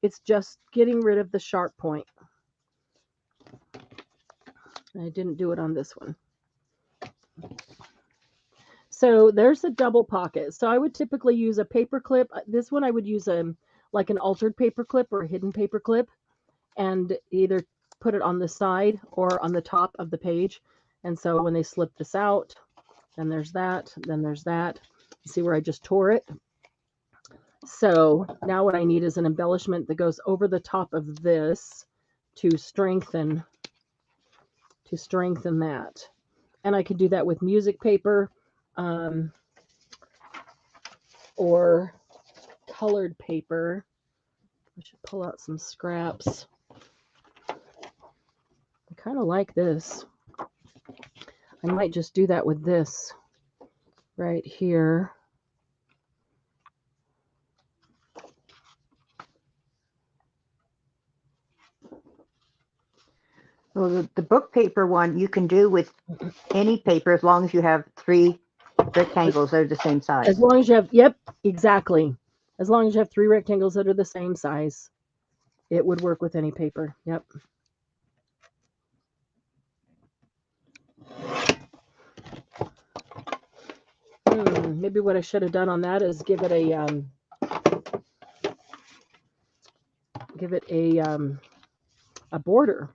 It's just getting rid of the sharp point. I didn't do it on this one. So there's a double pocket. So I would typically use a paper clip. This one I would use like an altered paper clip or a hidden paper clip, and either put it on the side or on the top of the page. And so when they slip this out, then there's that, then there's that. See where I just tore it? So now what I need is an embellishment that goes over the top of this to strengthen that. And I could do that with music paper or colored paper. I should pull out some scraps. I kind of like this. I might just do that with this right here. Well, the book paper one you can do with any paper as long as you have 3 rectangles that are the same size. As long as you have, yep, exactly. As long as you have 3 rectangles that are the same size, it would work with any paper. Yep. Maybe what I should have done on that is give it a border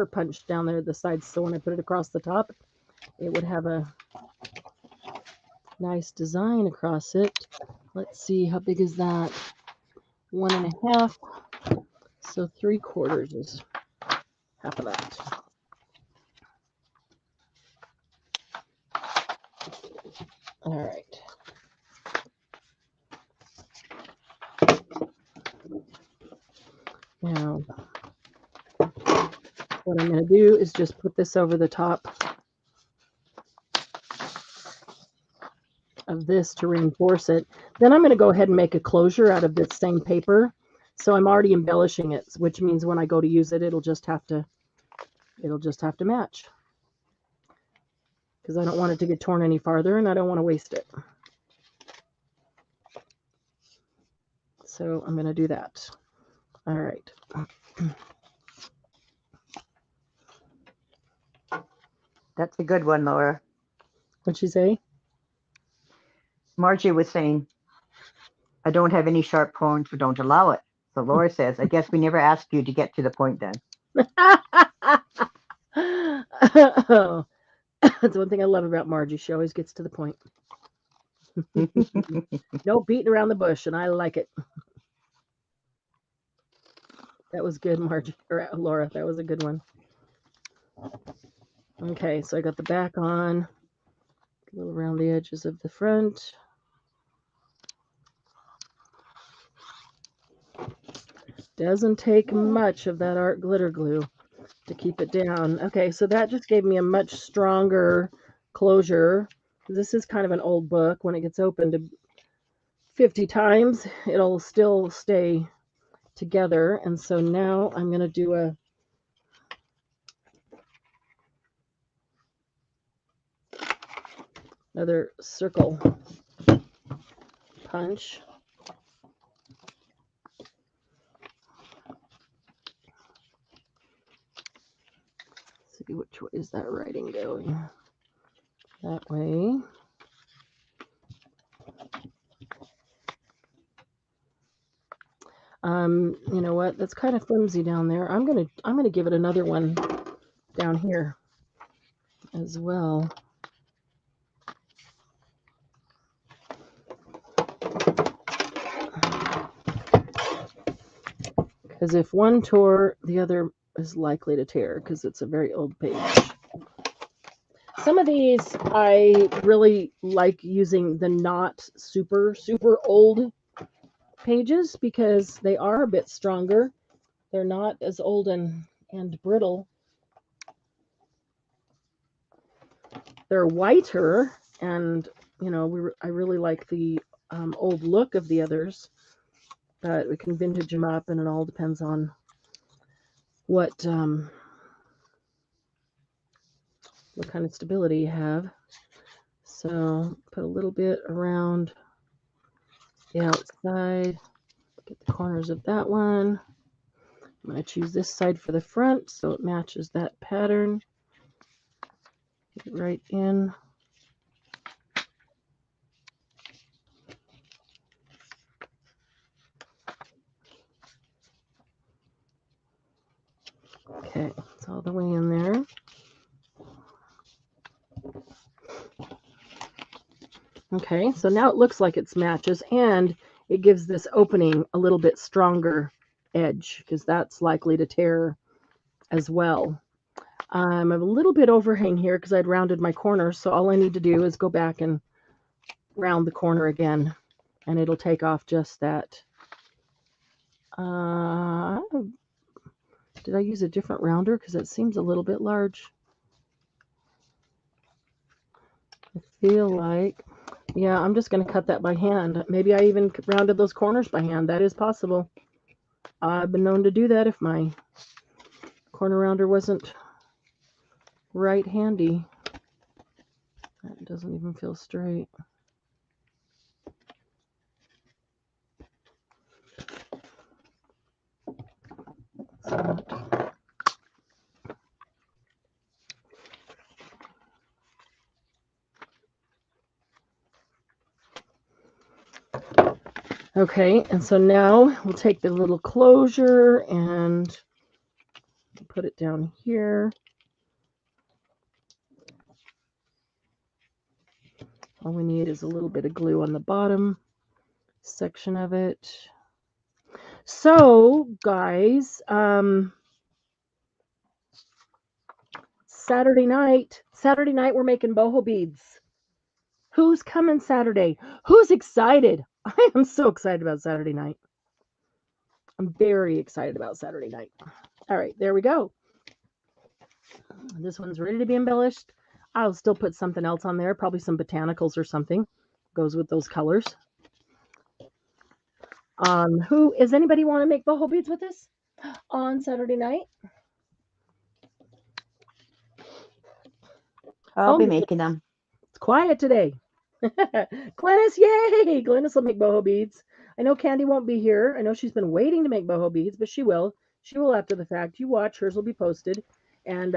punch down there at the sides, so when I put it across the top, it would have a nice design across it. Let's see, how big is that? 1.5. So 3/4 is half of that. All right. Now, what I'm going to do is just put this over the top of this to reinforce it. Then I'm going to go ahead and make a closure out of this same paper. So I'm already embellishing it, which means when I go to use it, it'll just have to match. Because I don't want it to get torn any farther and I don't want to waste it. So I'm going to do that. All right. That's a good one, Laura. What'd she say? Margie was saying, I don't have any sharp corners, so don't allow it. So Laura says, I guess we never asked you to get to the point then. Oh, that's one thing I love about Margie. She always gets to the point. No beating around the bush, and I like it. That was good, Margie, or Laura. That was a good one. Okay, so I got the back on, a little around the edges of the front. Doesn't take much of that art glitter glue. to keep it down. Okay, so that just gave me a much stronger closure. This is kind of an old book. When it gets opened 50 times, it'll still stay together. And so now I'm going to do another circle punch. Let's see, which way is that writing going? That way. You know what? That's kind of flimsy down there. I'm gonna give it another one down here as well. Because if one tore, the other is likely to tear because it's a very old page. Some of these I really like using the not super old pages because they are a bit stronger. They're not as old and brittle. They're whiter, and you know, I really like the old look of the others, but we can vintage them up, and it all depends on what kind of stability you have. So put a little bit around the outside, get the corners of that one. I'm going to choose this side for the front so it matches that pattern. Get it right in. Okay, it's all the way in there. Okay, so now it looks like it matches, and it gives this opening a little bit stronger edge because that's likely to tear as well. I'm a little bit overhang here because I'd rounded my corner, so all I need to do is go back and round the corner again, and it'll take off just that. Did I use a different rounder? Because it seems a little bit large. I feel like, yeah, I'm just going to cut that by hand. Maybe I even rounded those corners by hand. That is possible. I've been known to do that if my corner rounder wasn't right handy. That doesn't even feel straight. Okay, and so now we'll take the little closure and put it down here. All we need is a little bit of glue on the bottom section of it. So, guys, Saturday night we're making boho beads. Who's coming Saturday? Who's excited? I am so excited about Saturday night. I'm very excited about Saturday night. All right, there we go. This one's ready to be embellished. I'll still put something else on there, probably some botanicals or something. Goes with those colors. Who is anybody want to make boho beads with us on Saturday night? I'll be making them. It's quiet today. Glennis, yay! Glennis will make boho beads. I know Candy won't be here. I know she's been waiting to make boho beads, but she will. She will after the fact. You watch, hers will be posted, and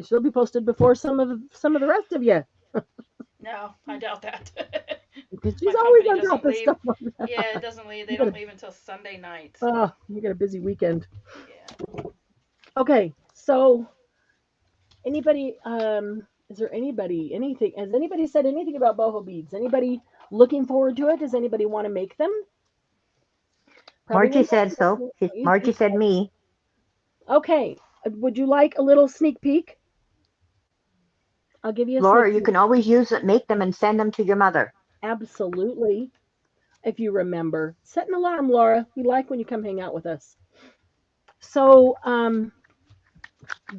she'll be posted before some of the rest of you. No, I doubt that. Because she's My always company on doesn't top of leave. stuff like that. Yeah, it doesn't leave. They don't leave until Sunday night. So. Oh, you got a busy weekend. Yeah. Okay, so anybody, is there anything, has anybody said anything about boho beads? Anybody looking forward to it? Does anybody want to make them? Probably Margie said so. Margie said me. Okay, would you like a little sneak peek? I'll give you a Laura, sneak you peek. can always make them and send them to your mother. Absolutely. If you remember. Set an alarm, Laura. We like when you come hang out with us. So,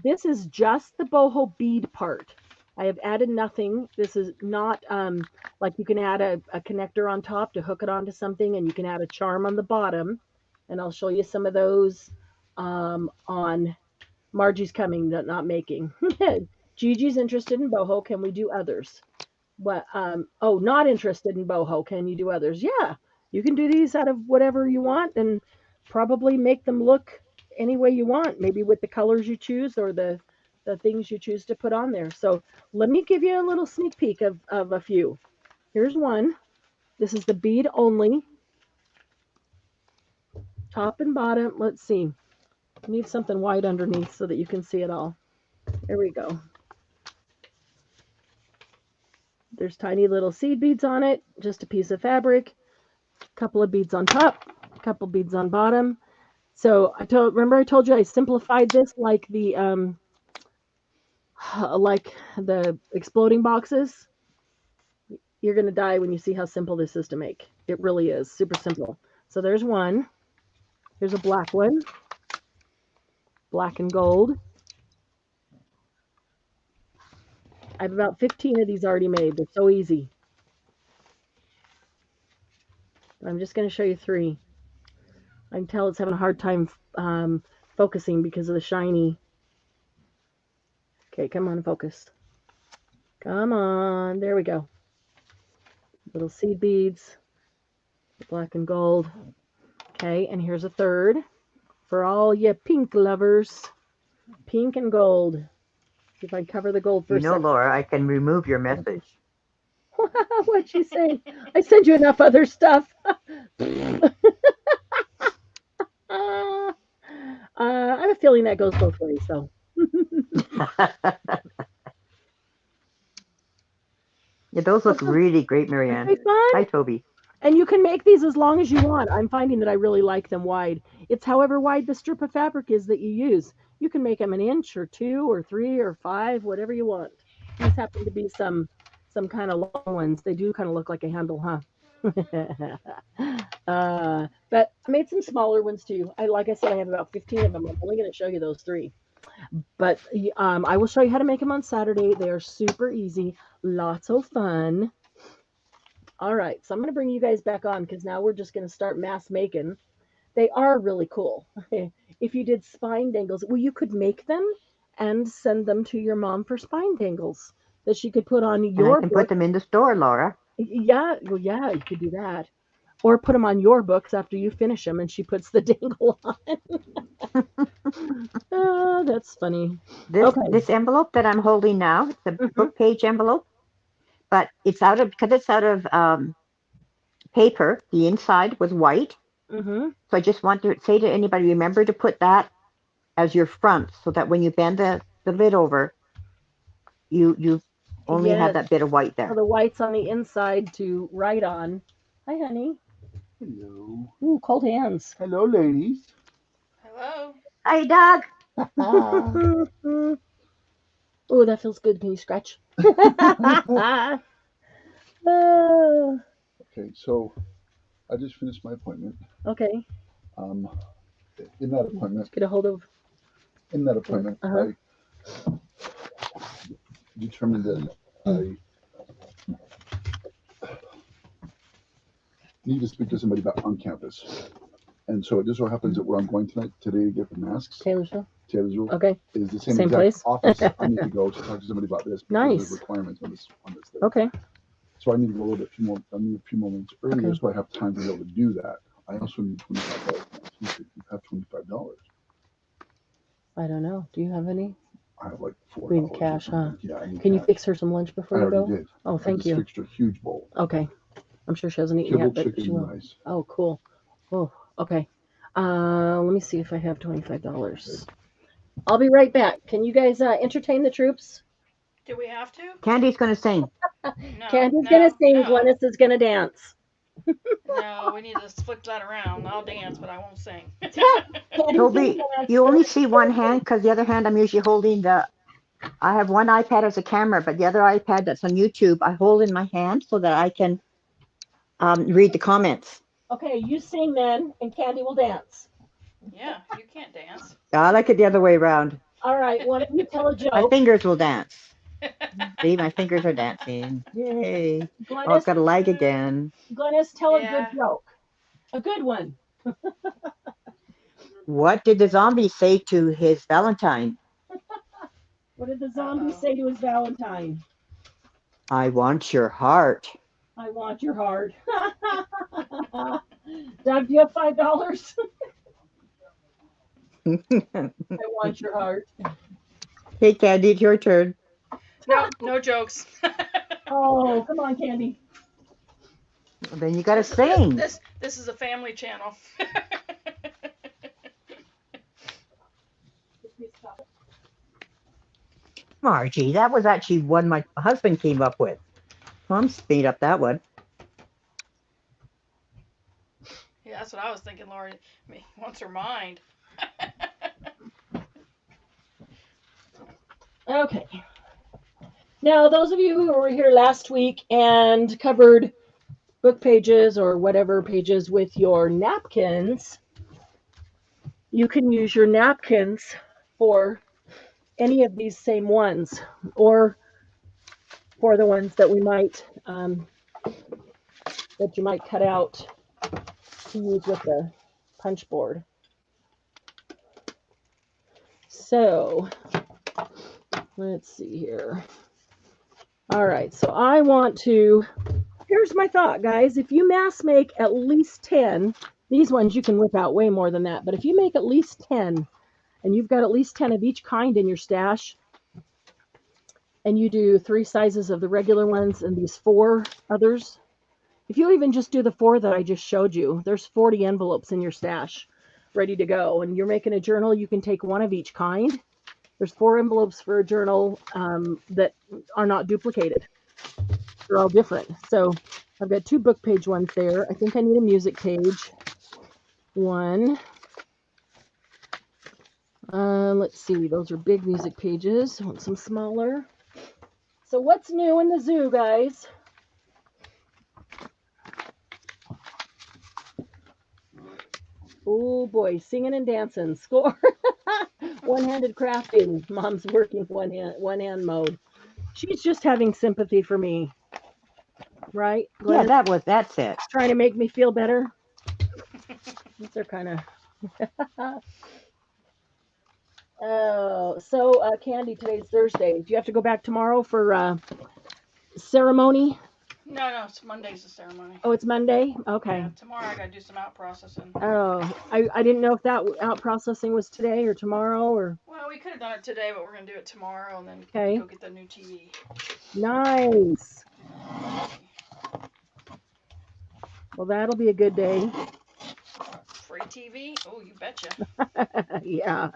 This is just the boho bead part. I have added nothing. This is not like you can add a connector on top to hook it onto something, and you can add a charm on the bottom. And I'll show you some of those on Margie's coming, not making. Gigi's interested in boho. Can we do others? What? Oh, not interested in boho. Can you do others? Yeah, you can do these out of whatever you want, and probably make them look any way you want. Maybe with the colors you choose or the things you choose to put on there. So let me give you a little sneak peek of a few. Here's one. This is the bead only, top and bottom. Let's see. I need something white underneath so that you can see it all. There we go. There's tiny little seed beads on it, just a piece of fabric, a couple of beads on top, a couple beads on bottom. So remember I told you I simplified this like the exploding boxes. You're going to die when you see how simple this is to make. It really is super simple. So there's one. Here's a black one. Black and gold. I have about 15 of these already made. They're so easy. I'm just going to show you 3. I can tell it's having a hard time focusing because of the shiny. Okay, come on, focus. Come on. There we go. Little seed beads. Black and gold. Okay, and here's a third for all you pink lovers. Pink and gold. See if I cover the gold for You a know, second. Laura, I can remove your message. What'd you say? I send you enough other stuff. I have a feeling that goes both ways, though. Yeah, those look really great, Aren't Marianne. they fun? Hi, Toby. And you can make these as long as you want. I'm finding that I really like them wide. It's however wide the strip of fabric is that you use. You can make them an inch or 2 or 3 or 5, whatever you want. These happen to be some kind of long ones. They do kind of look like a handle, huh? But I made some smaller ones too. Like I said, I have about 15 of them. I'm only going to show you those 3. But I will show you how to make them on Saturday. They are super easy, lots of fun. All right, so I'm going to bring you guys back on because now we're just going to start mass making. They are really cool. If you did spine dangles, well, you could make them and send them to your mom for spine dangles that she could put on And I your can book. put them in the store, Laura. Yeah, well, yeah, you could do that. Or put them on your books after you finish them and she puts the dangle on. Oh, that's funny. Okay. This envelope that I'm holding now, it's a Mhm. book page envelope, but because it's out of paper. The inside was white, Mm-hmm. so I just want to say to anybody, remember to put that as your front, so that when you bend the lid over, you only have Yes. that bit of white So there. the white's on the inside to write on. Hi, honey. Hello. Ooh, cold hands. Hello, ladies. Hello. Hi, Doug. Oh, that feels good. Can you scratch? Okay, so I just finished my appointment. Okay. Um, in that appointment, Get a hold of. Uh-huh. I determined that I need to speak to somebody about on campus. And so it just so happens that where I'm going today to get the masks, Taylorsville. Taylorsville, Okay. is the same Same exact place? office I need to go to talk to somebody about this because Nice. there's requirements on this thing. Okay. So I need to go a little bit I need a few moments earlier Okay. so I have time to be able to do that. I also need $25. He said, you have $25. I don't know. Do you have any? I have like $4. We need cash, huh? Yeah, I need Can you cash. fix her some lunch I before you already go? did. Oh, I thank just you. fixed her a huge bowl. Okay. I'm sure she hasn't eaten Kibble yet, but chicken she will. rice. Oh, cool. Oh, okay. Let me see if I have $25. I'll be right back. Can you guys entertain the troops? Do we have to? Candy's going to sing. No. Candy's gonna sing. No. Glennis is gonna dance. No, we need to flip that around. I'll dance, but I won't sing. Candy's Toby, gonna dance. you only see one hand because the other hand I'm usually holding the. I have one iPad as a camera, but the other iPad that's on YouTube I hold in my hand so that I can read the comments. Okay, you sing then, and Candy will dance. Yeah, you can't dance. I like it the other way around. All right, one of you tell a My joke. fingers will dance. See, my fingers are dancing. Yay. Oh, it's Glennis, got a lag again. Glennis, tell a good Yeah. joke. A good one. What did the zombie say to his Valentine? What did the zombie Uh-oh. say to his Valentine? I want your heart. I want your heart. Doug, do you have $5? I want your heart. Hey, Candy, it's your turn. No, no jokes. Oh, come on, Candy. Then you got to This is this sing. this this is a family channel. Margie, that was actually one my husband came up with. Mom made up that one. Yeah, that's what I was thinking, Lori. I mean, wants her mind. Okay. Now, those of you who were here last week and covered book pages or whatever pages with your napkins, you can use your napkins for any of these same ones or for the ones that we might that you might cut out to use with the punch board. So let's see here. All right, so I want to, here's my thought, guys. If you mass make at least 10, these ones you can whip out way more than that, but if you make at least 10 and you've got at least 10 of each kind in your stash, and you do 3 sizes of the regular ones and these 4 others, if you even just do the 4 that I just showed you, there's 40 envelopes in your stash ready to go. And you're making a journal, you can take 1 of each kind. There's 4 envelopes for a journal that are not duplicated. They're all different. So I've got 2 book page ones there. I think I need a music page one. Let's see, those are big music pages. I want some smaller. So what's new in the zoo, guys? Oh boy, singing and dancing. Score. One-handed crafting. Mom's working one hand mode. She's just having sympathy for me, right? Yeah, Glenn that's it. trying to make me feel better. These are kind of. Oh, so Candy, today's Thursday. Do you have to go back tomorrow for ceremony? No, it's Monday's the ceremony. Oh, it's Monday. Okay. Yeah, tomorrow I gotta do some out processing. Oh, I didn't know if that out processing was today or tomorrow or. Well, we could have done it today, but we're gonna do it tomorrow and then Okay. go get the new TV. Nice. Well, that'll be a good day. Free TV? Oh, you betcha. Yeah.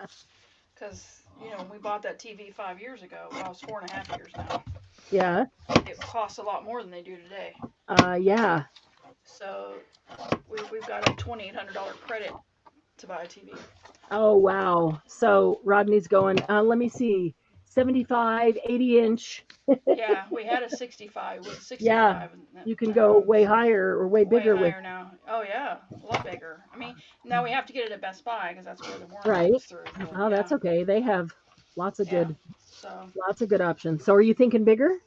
Because, when we bought that TV 5 years ago, well, it's 4.5 years now, Yeah. it costs a lot more than they do today. Yeah. So we've got a $2,800 credit to buy a TV. Oh, wow. So Rodney's going, let me see, 75, 80-inch. Yeah, we had a 65. It was a 65. Yeah. And You can go way higher or way way bigger higher with. now. Oh, yeah, a lot bigger. I mean, now we have to get it at Best Buy because that's where the warranty Right. goes through. But, Oh, that's okay. They have lots of yeah. good So, options. So are you thinking bigger?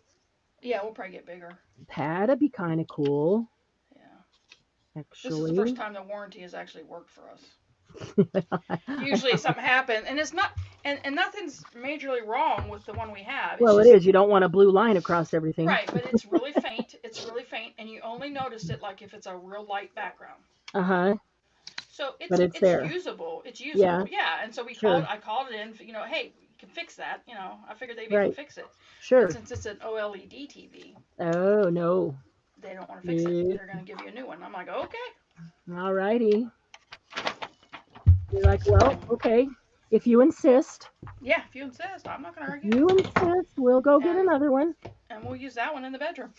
yeah, we'll probably get bigger. That'd be kind of cool, Yeah. This is the actually. first time the warranty has actually worked for us. Usually something happens, and it's not, and nothing's majorly wrong with the one we have. It's Well, just, it is. You don't want a blue line across everything. right, but it's really faint. It's really faint, and you only notice it like if it's a real light background. Uh-huh. So But it's there. usable. It's usable. Yeah. And so Sure. I called it in. Hey, you can fix that. I figured they'd be Right. able to fix it. Sure. But since it's an OLED TV, Oh, no. they don't want to fix it. They're going to give you a new one. I'm like, okay. All righty. You're like, well, okay. If you insist. Yeah, if you insist, I'm not going to argue. You insist, we'll go get another one. And we'll use that one in the bedroom.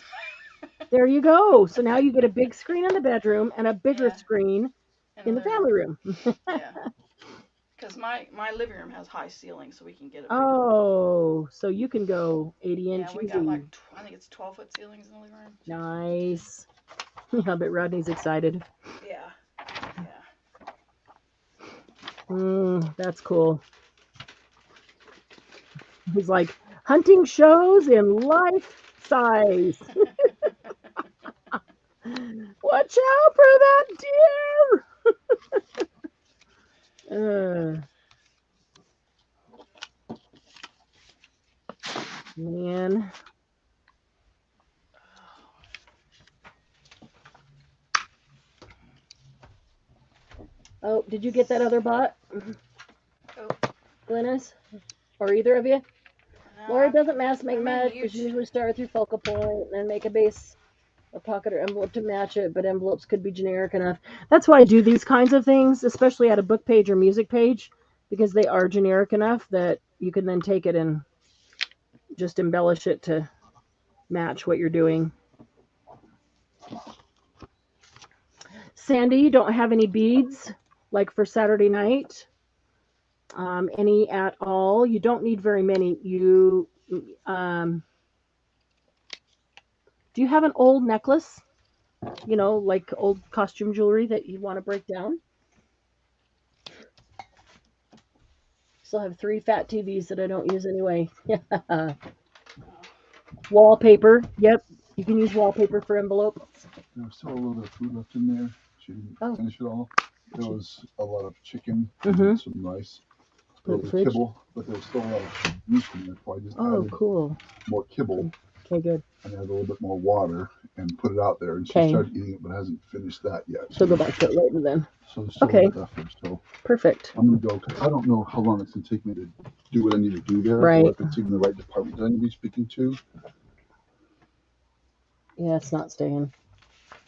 There you go. So now you get a big screen in the bedroom and a bigger screen in the family room. Yeah. Because my living room has high ceilings, so we can get a bigger. Oh, so you can go 80-inch. Yeah, we got like, I think it's 12-foot ceilings in the living room. Nice. I bet Rodney's excited. Yeah. That's cool. He's like, hunting shows in life size. Watch out for that deer. Man. Oh, did you get that other bot, Oh, Glennis? Or either of you? no, Laura doesn't mask make I'm in much because you usually start with your focal point and then make a base, a pocket or envelope to match it, but envelopes could be generic enough. That's why I do these kinds of things, especially at a book page or music page, because they are generic enough that you can then take it and just embellish it to match what you're doing. Sandy, you don't have any beads like for Saturday night? Any at all? You don't need very many. Um, do you have an old necklace? You know, like old costume jewelry that you want to break down? Still have 3 fat TVs that I don't use anyway. Wallpaper. Yep, you can use wallpaper for envelopes. There was still a little bit of food left in there. She didn't Oh. finish it all. There was a lot of chicken Mhm. and some rice, a Put it in little the bit of fridge. kibble, but there was still a lot of meat in there. So I just Oh, added cool. more kibble Okay, good. and added a little bit more water and put it out there. And she Okay. started eating it, but hasn't finished that yet. She'll go back to it later then. So there's still Okay. a bit left there. So Perfect. I'm gonna go because I don't know how long it's gonna take me to do what I need to do there, Right. or if it's even the right department that I need to be speaking to. Yeah, it's not staying.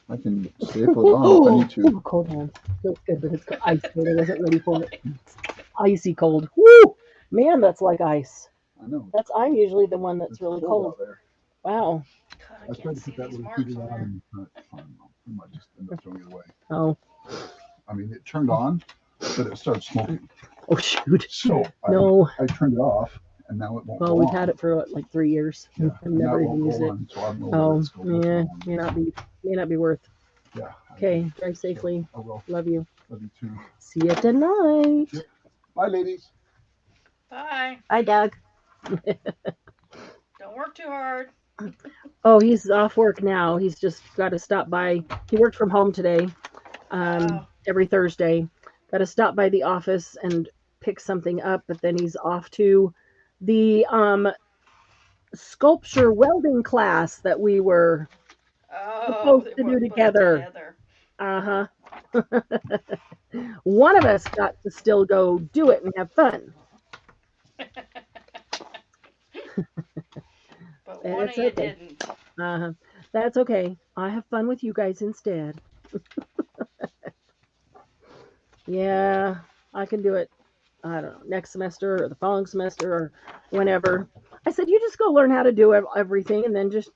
I can staple it on if I need to. Ooh, cold hand. Feels good, but it's ice cold. I wasn't ready for it. Icy cold. Woo! Man, that's like ice. I know. I'm usually the one that's It's really cold cold. out there. Wow. God, I I tried can't to see put that these little marks heater on on there. and I don't know. We might just end up throwing it away. Oh. I mean, it turned on, but it started smoking. Oh shoot. So No. I turned it off, and now it won't Well, go we've on. had it for like 3 years. Yeah, I've and now never it even won't used go it. on, so I don't know whether Oh, it's going yeah. on. May not be worth. Yeah. Okay, drive safely. I will. Love you. Love you too. See you tonight. Yep. Bye, ladies. Bye. Hi, Doug. Don't work too hard. Oh, he's off work now. He's just got to stop by. He worked from home today, Oh. every Thursday. Got to stop by the office and pick something up, but then he's off to the sculpture welding class that we were Oh, supposed they to do were putting together. together. Uh huh. One of us got to still go do it and have fun. But one of That's you okay. didn't. That's okay. I have fun with you guys instead. Yeah, I can do it. I don't know, next semester or the following semester or whenever. I said, you just go learn how to do everything and then just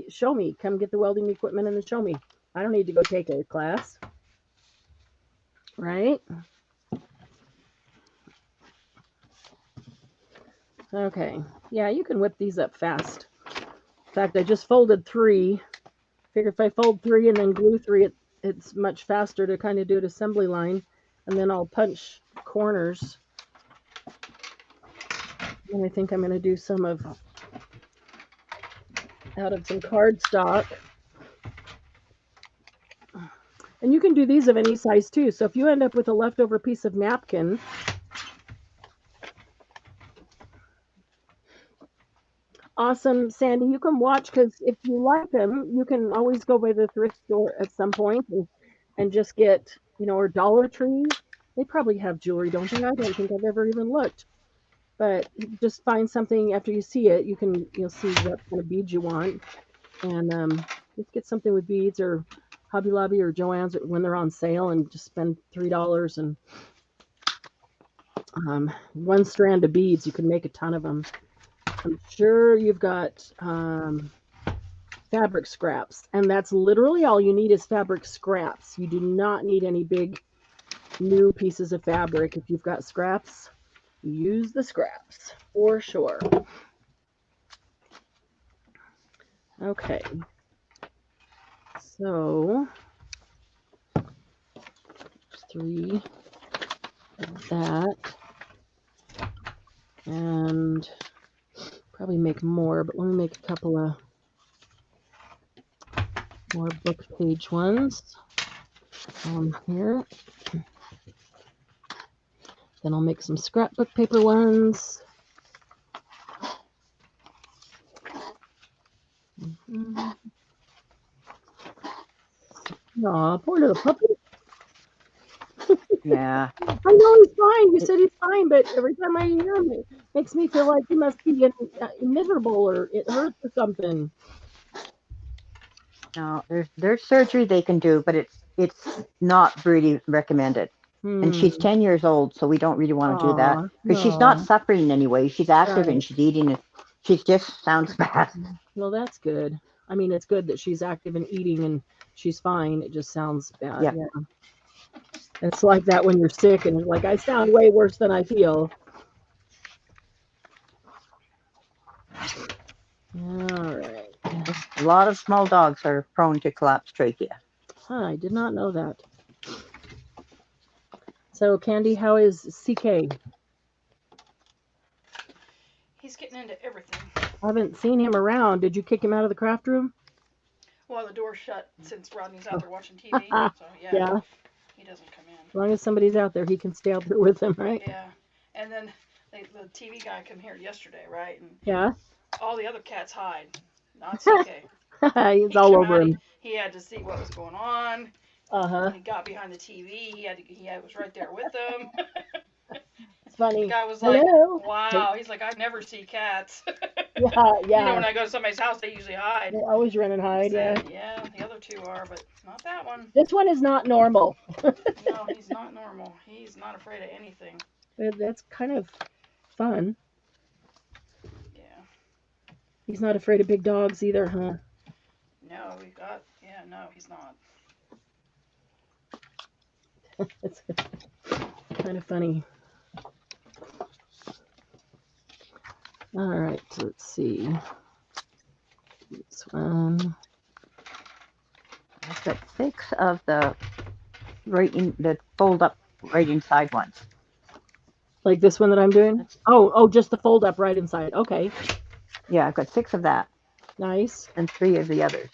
show me. Come get the welding equipment and then show me. I don't need to go take a class. Right? Okay. Yeah, you can whip these up fast. In fact, I just folded 3. Figure if I fold 3 and then glue 3, it's much faster to kind of do an assembly line. And then I'll punch corners. And I think I'm going to do some out of some cardstock. And you can do these of any size too. So if you end up with a leftover piece of napkin, awesome, Sandy, you can watch because if you like them, you can always go by the thrift store at some point and just get, or Dollar Tree. They probably have jewelry, don't they? I don't think I've ever even looked. But just find something after you see it. You'll see what kind of beads you want, and just get something with beads or Hobby Lobby or Joann's when they're on sale, and just spend $3 and 1 strand of beads. You can make a ton of them. I'm sure you've got fabric scraps, and that's literally all you need is fabric scraps. You do not need any big new pieces of fabric. If you've got scraps, use the scraps for sure. Okay, so 3 of that, and probably make more, but let me make a couple of more book page ones here. Then I'll make some scrapbook paper ones. Aw, poor little puppy. Yeah. I know he's fine. You said he's fine, but every time I hear him, it makes me feel like he must be miserable or it hurts or something. No, there's surgery they can do, but it's not really recommended. And she's 10 years old, so we don't really want to do that. Aw, Because she's not no. suffering in any way. She's active Right. and she's eating. She just sounds bad. Well, that's good. I mean, it's good that she's active and eating and she's fine. It just sounds bad. Yeah. Yeah. It's like that when you're sick and like I sound way worse than I feel. All right. A lot of small dogs are prone to collapsed trachea. Huh, I did not know that. So, Candy, how is CK? He's getting into everything. I haven't seen him around. Did you kick him out of the craft room? Well, the door's shut since Rodney's out there watching TV. So Yeah. he doesn't come in. As long as somebody's out there, he can stay out there with him, right? Yeah, and then the TV guy come here yesterday, right? And Yeah. all the other cats hide, not CK. He's He all come over out, him. He had to see what was going on. Uh-huh. When he got behind the TV, he was right there with them. It's funny. The guy was like, Hello. "Wow." He's like, "I never see cats." Yeah, yeah. You know, when I go to somebody's house, they usually hide. They always run and hide, yeah. So, yeah, the other two are, but not that one. This one is not normal. No, he's not normal. He's not afraid of anything. That's kind of fun. Yeah. He's not afraid of big dogs either, huh? No, no, he's not. It's kind of funny. All right, let's see. This one. I've got 6 of the fold up right inside ones. Like this one that I'm doing? Oh, just the fold up right inside. Okay, Yeah, I've got 6 of that nice. and 3 of the others.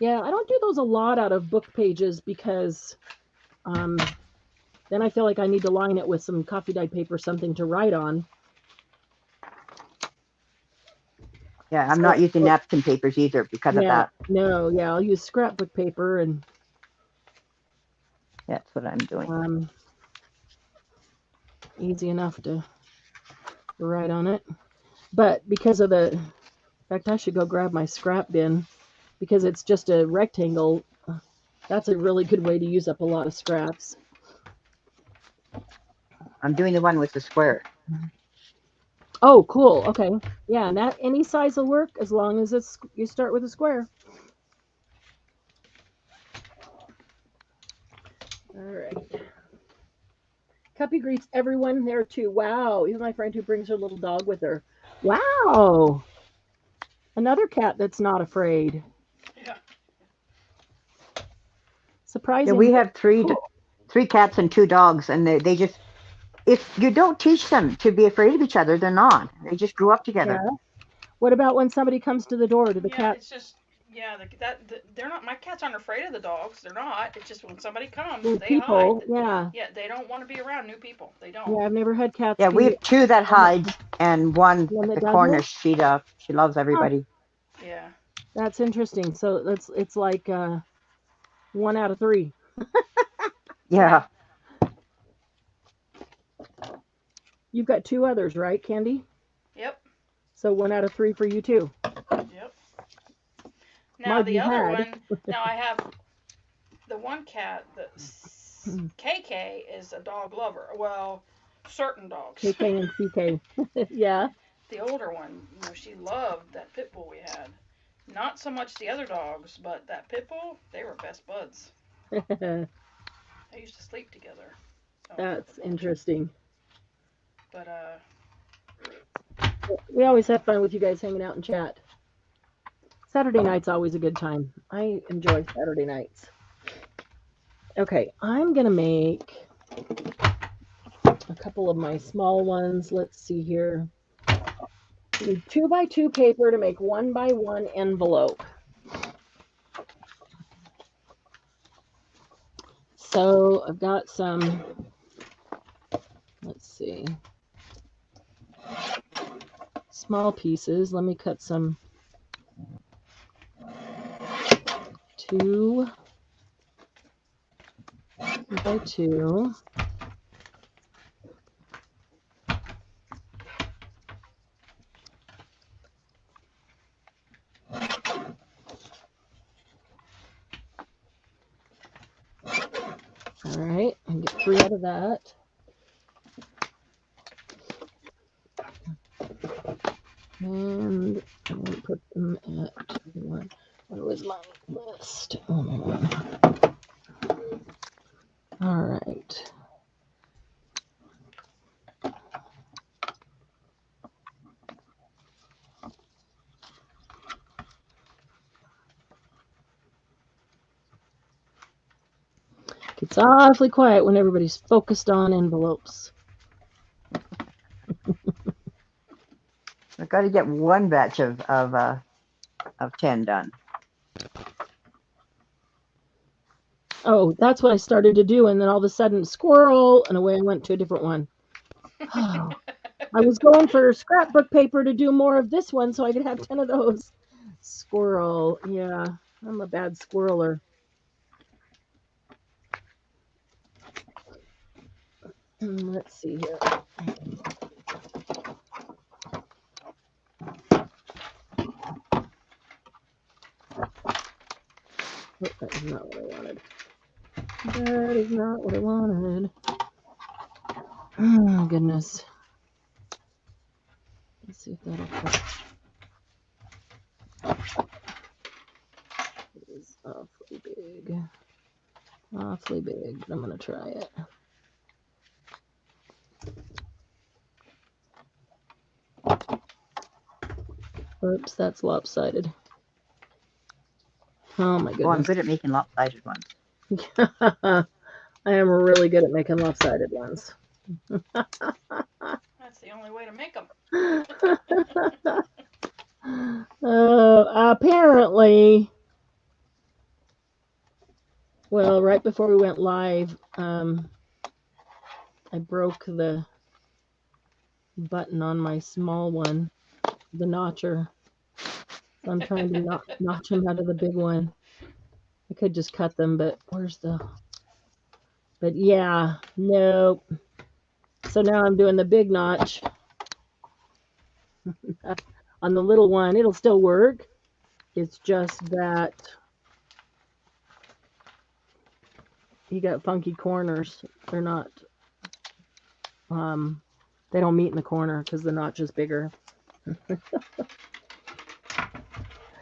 Yeah, I don't do those a lot out of book pages because then I feel like I need to line it with some coffee dyed paper, something to write on. Yeah, I'm not using napkin papers either because of that. No, yeah, I'll use scrapbook paper and That's what I'm doing. Easy enough to write on it. But because of in fact, I should go grab my scrap bin because it's just a rectangle. That's a really good way to use up a lot of scraps. I'm doing the one with the square. Oh, cool. Okay. Yeah, and that any size will work as long as you start with a square. All right. Cuppy greets everyone there too. Wow, even my friend who brings her little dog with her. Wow. Another cat that's not afraid. Yeah. Surprising. Yeah, we have 3 cats and 2 dogs, and they just, if you don't teach them to be afraid of each other, they're not. They just grew up together. Yeah. What about when somebody comes to the door? Do the cat? It's just they're not. My cats aren't afraid of the dogs. They're not. It's just when somebody comes, Well, they people, hide. yeah. Yeah, they don't want to be around new people. They don't. Yeah, I've never had cats. Yeah, we have 2 that hide and one One at that the doesn't? corner. She loves everybody. Yeah. That's interesting. So it's like 1 out of 3. Yeah. You've got 2 others, right, Candy? Yep. So 1 out of 3 for you too. Yep. Now Mark, the you other had. one. Now I have the one cat. The KK is a dog lover. Well, certain dogs. KK and CK. Yeah. The older one, she loved that pit bull we had. Not so much the other dogs, but that pit bull, they were best buds. They used to sleep together. So, That's interesting. but We always have fun with you guys hanging out and chat. Saturday night's always a good time. I enjoy Saturday nights. Okay, I'm gonna make a couple of my small ones. Let's see here. I need 2x2 paper to make 1x1 envelope. So I've got some, let's see, small pieces. Let me cut some 2x2. All right, and get 3 out of that. And I'm going to put them at one. Where was my list? Oh, all right. It's awfully quiet when everybody's focused on envelopes. I've got to get one batch of 10 done. Oh, that's what I started to do, and then all of a sudden, squirrel, and away I went to a different one. Oh, I was going for scrapbook paper to do more of this one so I could have 10 of those. Squirrel, yeah, I'm a bad squirreler. Let's see here. Oh, that is not what I wanted. That is not what I wanted. Oh, goodness. Let's see if that'll fit. It is awfully big. Awfully big, but I'm going to try it. Oops, that's lopsided. Oh, my goodness. Oh, I'm good at making lopsided ones. I am really good at making lopsided ones. That's the only way to make them. Apparently, well, right before we went live, I broke the button on my small one, the notcher. So I'm trying to notch them out of the big one. I could just cut them, but where's the... But yeah, nope. So now I'm doing the big notch on the little one. It'll still work. It's just that you got funky corners. They're not, they don't meet in the corner because the notch is bigger.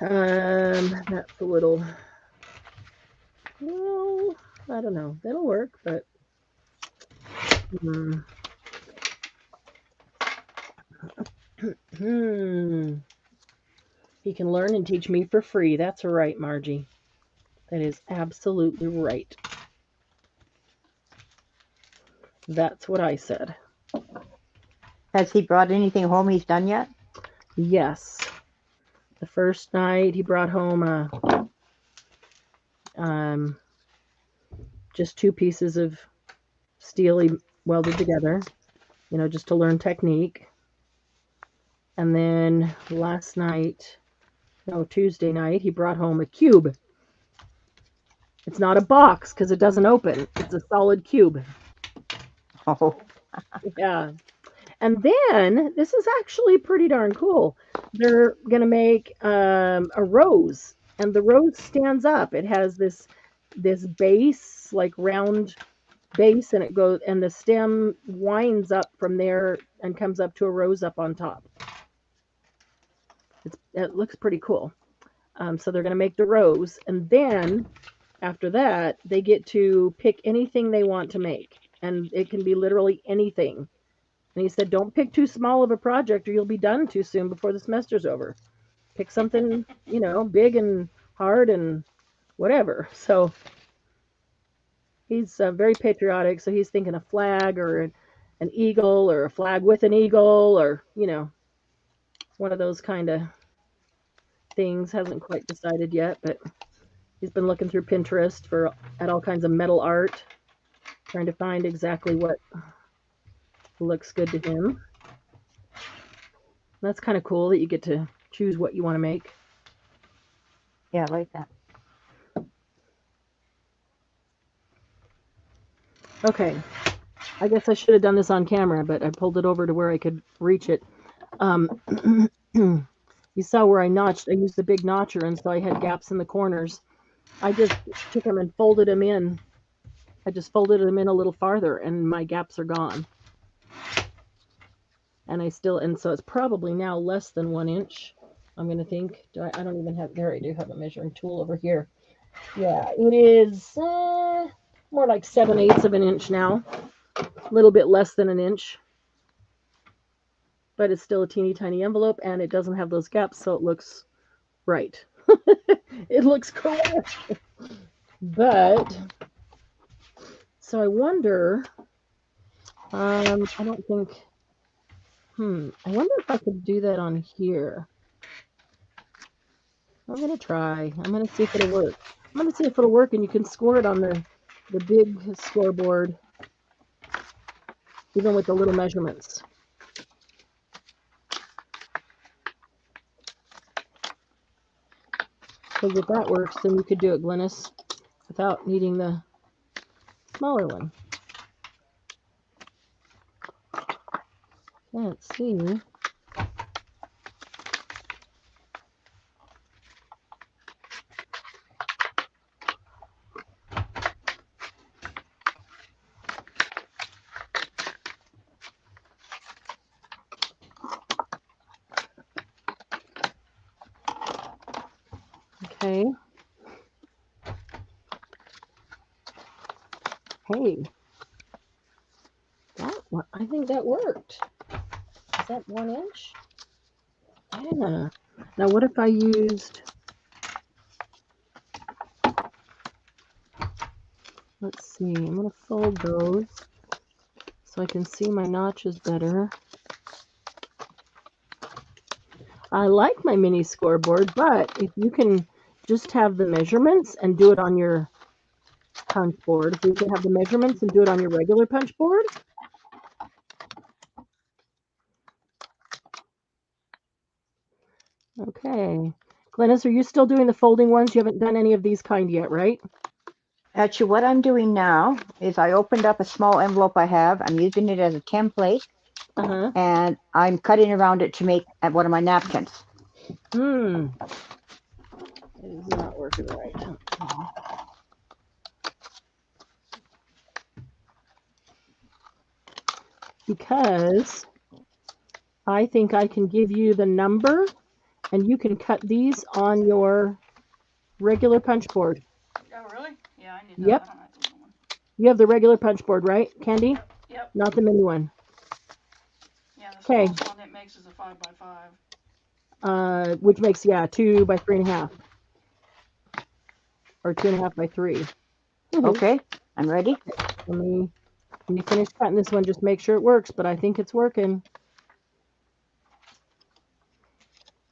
That's a little, well, I don't know. That'll work, but He can learn and teach me for free. That's right, Margie. That is absolutely right. That's what I said. Has he brought anything home he's done yet? Yes. The first night he brought home just 2 pieces of steel he welded together, just to learn technique. And then Tuesday night, he brought home a cube. It's not a box because it doesn't open. It's a solid cube. Oh. Yeah. And then, this is actually pretty darn cool. They're going to make a rose, and the rose stands up. It has this base, like round base, and and the stem winds up from there and comes up to a rose up on top. It looks pretty cool. So they're going to make the rose, and then after that, they get to pick anything they want to make, and it can be literally anything. And he said, don't pick too small of a project or you'll be done too soon before the semester's over. Pick something, big and hard and whatever. So he's very patriotic. So he's thinking a flag or an eagle or a flag with an eagle, or, one of those kind of things. Hasn't quite decided yet, but he's been looking through Pinterest at all kinds of metal art, trying to find exactly what looks good to him. That's kind of cool that you get to choose what you want to make. Yeah, I like that. Okay, I guess I should have done this on camera, but I pulled it over to where I could reach it. You saw where I notched. I used the big notcher, and so I had gaps in the corners. I just took them and folded them in. I just folded them in a little farther, and my gaps are gone. And so it's probably now less than 1 inch. I'm going to think. I don't even have, there I do have a measuring tool over here. Yeah, it is more like 7/8 of an inch now. A little bit less than an inch. But it's still a teeny tiny envelope, and it doesn't have those gaps, so it looks right. It looks correct. But, so I wonder, I don't think, I wonder if I could do that on here. I'm going to try. I'm going to see if it'll work. I'm going to see if it'll work, and you can score it on the big scoreboard, even with the little measurements. Because if that works, then you could do it, Glynis, without needing the smaller one. Let's see. Okay. Hey, I think that worked. Is that 1 inch? Yeah. Now what if I used, let's see, I'm going to fold those so I can see my notches better. I like my mini scoreboard, but if you can just have the measurements and do it on your punch board, if you can have the measurements and do it on your regular punch board. Okay. Glynis, are you still doing the folding ones? You haven't done any of these kind yet, right? Actually, what I'm doing now is I opened up a small envelope I have. I'm using it as a template, and I'm cutting around it to make one of my napkins. It is not working right. Because I think I can give you the number, and you can cut these on your regular punch board. Oh, really? Yeah, I need Yep. that. I don't have the little one. You have the regular punch board, right, Candy? Yep. Not the mini one. Yeah, the Okay. smallest one it makes is a 5x5. Which makes, 2 by 3.5. Or 2.5 by 3. Okay, I'm ready. When you finish cutting this one, just make sure it works, but I think it's working.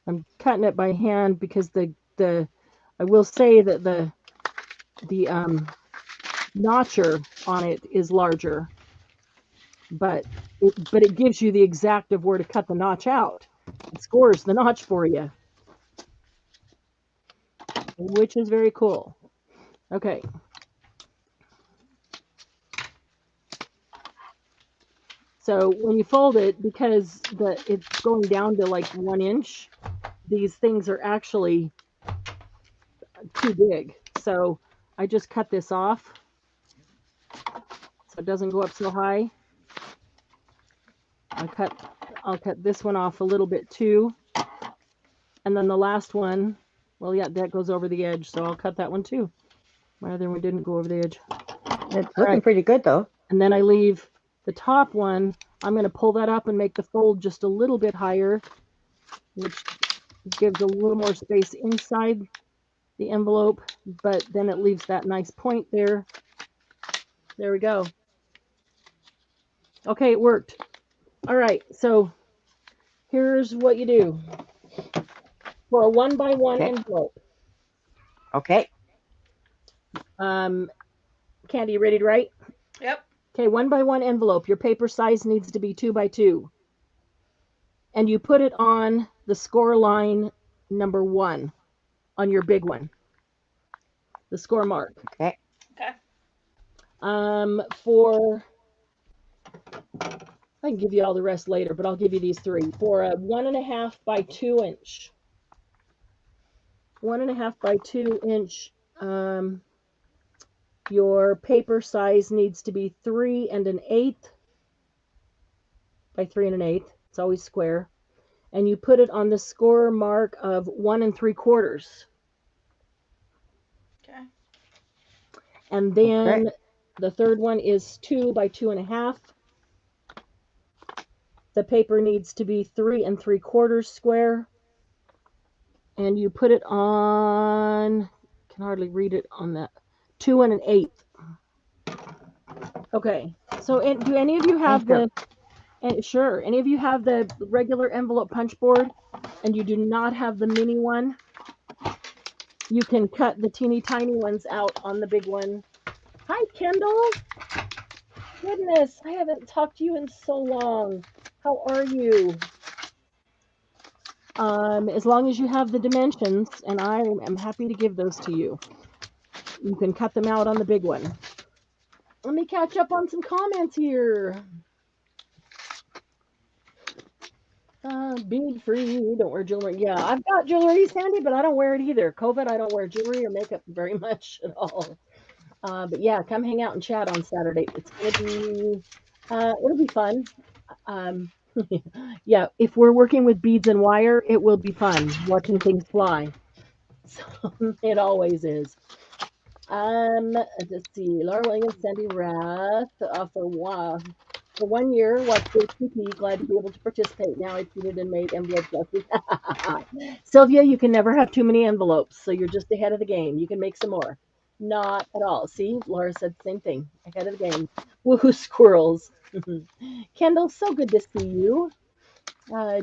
I'm cutting it by hand because I will say that the notcher on it is larger, but it gives you the exact of where to cut the notch out. It scores the notch for you, which is very cool. Okay. So when you fold it, because it's going down to like 1 inch, these things are actually too big. So I just cut this off so it doesn't go up so high. I'll cut this one off a little bit too. And then the last one, well, yeah, that goes over the edge, so I'll cut that one too. My other one didn't go over the edge. It's looking pretty good though. And then I leave the top one. I'm going to pull that up and make the fold just a little bit higher, which gives a little more space inside the envelope, but then it leaves that nice point there. There we go. Okay, it worked. All right, so here's what you do for a 1x1 Okay. envelope. Okay. Candy, you ready to write? Yep. Okay, 1x1 envelope. Your paper size needs to be 2x2. And you put it on the score line number 1 on your big one, the score mark. Okay. Okay. For I can give you all the rest later, but I'll give you these three. For a 1.5 by 2 inch, 1.5 by 2 inch, your paper size needs to be 3 1/8 by 3 1/8. It's always square. And you put it on the score mark of 1 3/4. Okay. And Okay. then the third one is 2 by 2.5. The paper needs to be 3 3/4 square. And you put it on, can hardly read it on that, 2 1/8. Okay. So do any of you have Thank you. sure, any of you have the regular envelope punch board and you do not have the mini one? You can cut the teeny tiny ones out on the big one. Hi, Kendall. Goodness, I haven't talked to you in so long. How are you? As long as you have the dimensions, and I am happy to give those to you. You can cut them out on the big one. Let me catch up on some comments here. Bead free, don't wear jewelry. Yeah, I've got jewelry, Sandy, but I don't wear it either. COVID, I don't wear jewelry or makeup very much at all. But yeah, come hang out and chat on Saturday. It's gonna be, it'll be fun. Um, yeah, if we're working with beads and wire, it will be fun watching things fly. So it always is. Let's see. Laura Williams, Sandy Rath, for 1 year, watched HTTP. Glad to be able to participate. Now I cheated and made envelope dresses. Sylvia, you can never have too many envelopes, so you're just ahead of the game. You can make some more. Not at all. See, Laura said the same thing. Ahead of the game. Woohoo, squirrels. Kendall, so good to see you.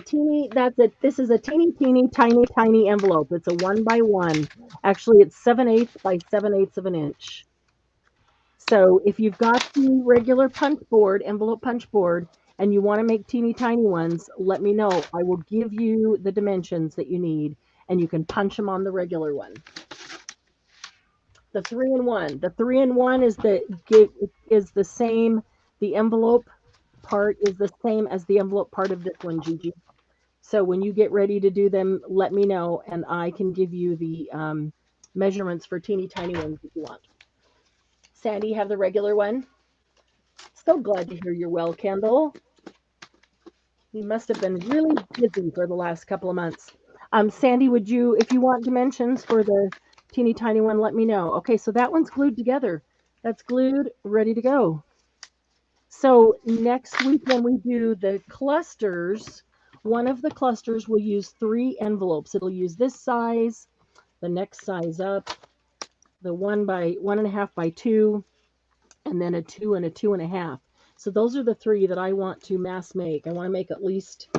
Teeny, that's it. This is a teeny, teeny, tiny, tiny envelope. It's a 1x1. Actually, it's 7/8 by 7/8 of an inch. So if you've got the regular punch board, envelope punch board, and you want to make teeny tiny ones, let me know. I will give you the dimensions that you need, and you can punch them on the regular one. The 3-in-1. The 3-in-1 is the same. The envelope part is the same as the envelope part of this one, Gigi. So when you get ready to do them, let me know, and I can give you the measurements for teeny tiny ones if you want. Sandy, you have the regular one? So glad to hear you're well, Kendall. You must have been really busy for the last couple of months. Sandy, would you, if you want dimensions for the teeny tiny one, let me know. Okay, so that one's glued together. That's glued, ready to go. So next week when we do the clusters, one of the clusters will use 3 envelopes. It'll use this size, the next size up, the 1.5 by 2, and then a 2 and a 2.5. So those are the 3 that I want to mass make. I want to make at least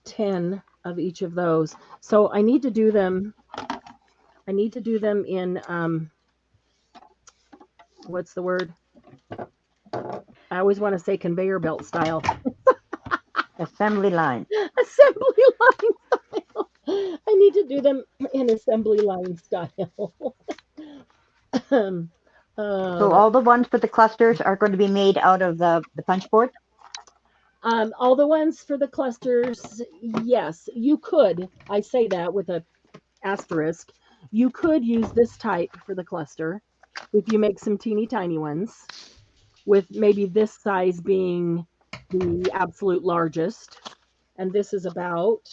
10 of each of those. So I need to do them. I need to do them in what's the word? I always want to say conveyor belt style. Assembly line. Assembly line style. I need to do them in assembly line style. So all the ones for the clusters are going to be made out of the punch board? All the ones for the clusters, yes, you could. I say that with a asterisk. You could use this type for the cluster if you make some teeny tiny ones, with maybe this size being the absolute largest. And this is about,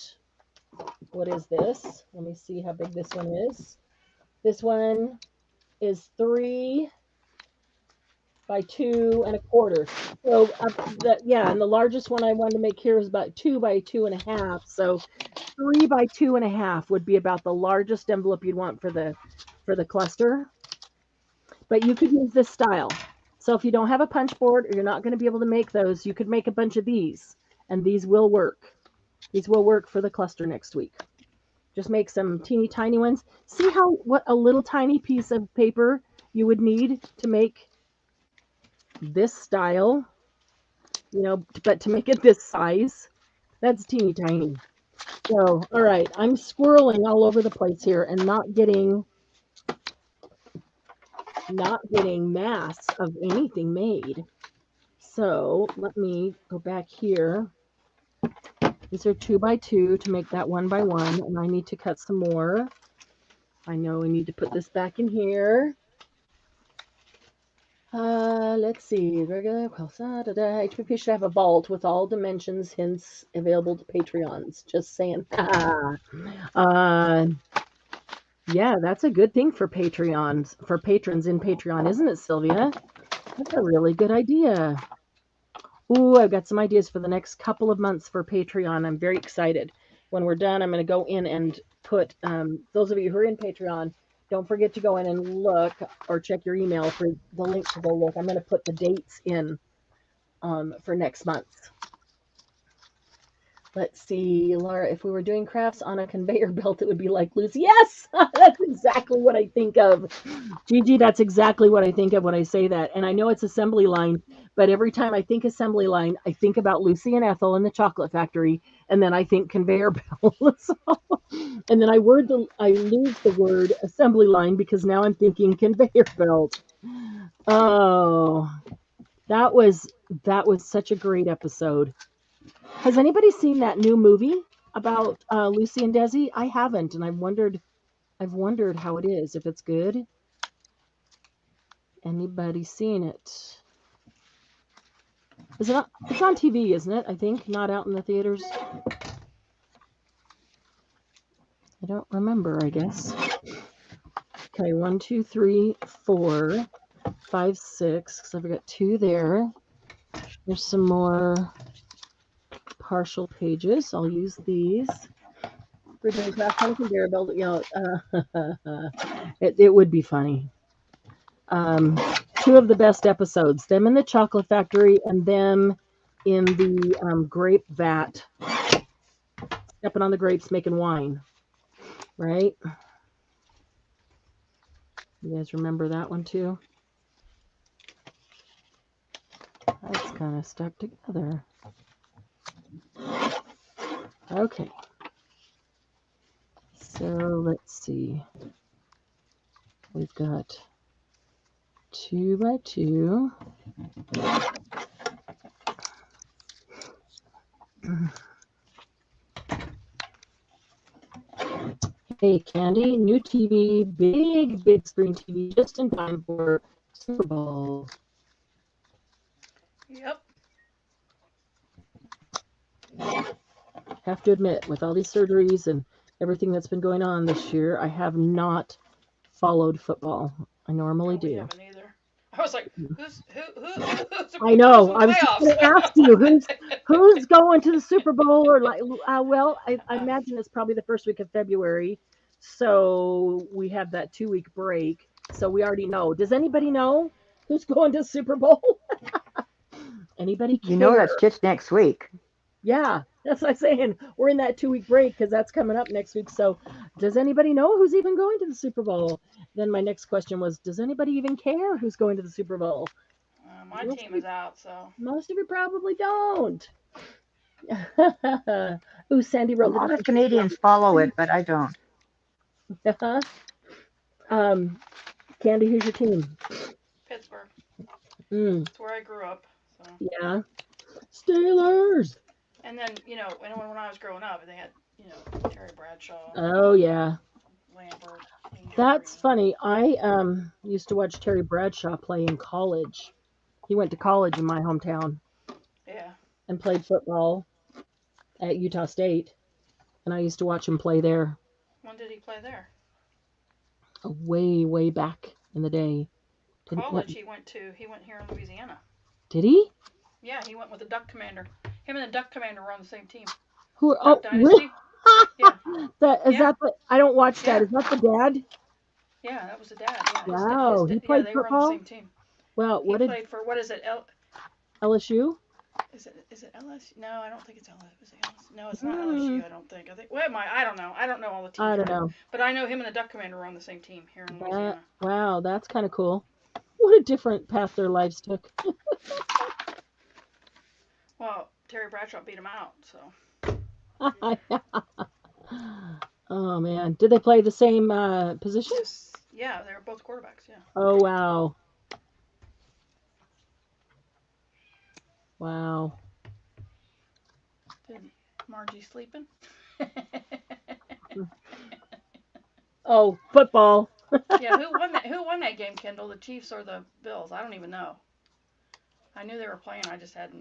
what is this? Let me see how big this one is. This one is 3 by 2.25. So and the largest one I wanted to make here is about 2 by 2.5. So 3 by 2.5 would be about the largest envelope you'd want for the cluster. But you could use this style. So if you don't have a punch board or you're not going to be able to make those, you could make a bunch of these, and these will work. These will work for the cluster next week. Just make some teeny tiny ones. See what a little tiny piece of paper you would need to make this style, but to make it this size, that's teeny tiny. So, all right, I'm swirling all over the place here and not getting mass of anything made. So let me go back here. These are 2 by 2 to make that 1 by 1, and I need to cut some more. I know we need to put this back in here. Let's see. Regular HPP should have a vault with all dimensions, hints available to Patreons. Just saying. Yeah, that's a good thing for patrons in Patreon, isn't it, Sylvia? That's a really good idea. Ooh, I've got some ideas for the next couple of months for Patreon. I'm very excited. When we're done, I'm going to go in and put, those of you who are in Patreon, don't forget to go in and look or check your email for the link to go look. I'm going to put the dates in for next month. Let's see, Laura, if we were doing crafts on a conveyor belt, it would be like Lucy. Yes, that's exactly what I think of. Gigi, that's exactly what I think of when I say that. And I know it's assembly line, but every time I think assembly line, I think about Lucy and Ethel in the chocolate factory, and then I think conveyor belt. And then I lose the word assembly line because now I'm thinking conveyor belt. Oh, that was such a great episode. Has anybody seen that new movie about Lucy and Desi? I haven't, and I've wondered how it is, if it's good. Anybody seen it? Is it on, it's on TV, isn't it? I think, not out in the theaters. I don't remember, I guess. Okay, 1, 2, 3, 4, 5, 6. So I've got 2 there. There's some more partial pages. I'll use these. We're doing craft on conveyor belt. It would be funny. 2 of the best episodes, them in the chocolate factory and them in the grape vat, stepping on the grapes, making wine, right? You guys remember that one too? That's kind of stuck together. Okay. So let's see. We've got 2 by 2. Hey, Candy, new TV, big screen TV, just in time for Super Bowl. Yep. Have to admit, with all these surgeries and everything that's been going on this year, I have not followed football. I normally do. I haven't either. I was like, who's I know. I was just going to ask you who's going to the Super Bowl, or well, I imagine it's probably the first week of February, so we have that 2-week break. So we already know. Does anybody know who's going to the Super Bowl? Anybody care? You know that's just next week. Yeah, that's what I'm saying. We're in that 2-week break because that's coming up next week. So does anybody know who's even going to the Super Bowl? Then my next question was, does anybody even care who's going to the Super Bowl? My team is out, so. Most of you probably don't. Ooh, Sandy wrote. A lot of Canadians follow it, but I don't. Candy, who's your team? Pittsburgh. That's where I grew up. So. Yeah. Steelers. And then, when I was growing up, they had, Terry Bradshaw. Oh, yeah. Lambert. That's funny. I used to watch Terry Bradshaw play in college. He went to college in my hometown. Yeah. And played football at Utah State. And I used to watch him play there. When did he play there? Way back in the day. College he went here in Louisiana. Did he? Yeah, he went with the Duck Commander. Him and the Duck Commander were on the same team. Who? Duck Dynasty? Yeah. That I don't watch that. Is that the dad? Yeah, that was the dad. Yeah, wow, he played they football? were on the same team. Well, He what did played for, what is it? LSU? Is it LSU? No, I don't think it's LSU. Is it LSU? No, it's not Mm, LSU. I don't think. I think. What am I? I don't know. I don't know all the I teams don't around here, know. but I know him and the Duck Commander were on the same team here in That Louisiana. wow, that's kind of cool. What a different path their lives took. Well, Terry Bradshaw beat him out. So Oh man, did they play the same position? yes, yeah, they were both quarterbacks. Yeah. Oh wow, wow. Did Margie sleeping? Oh, football. Yeah, who won that? Who won that game, Kendall? The Chiefs or the Bills? I don't even know. I knew they were playing. I just had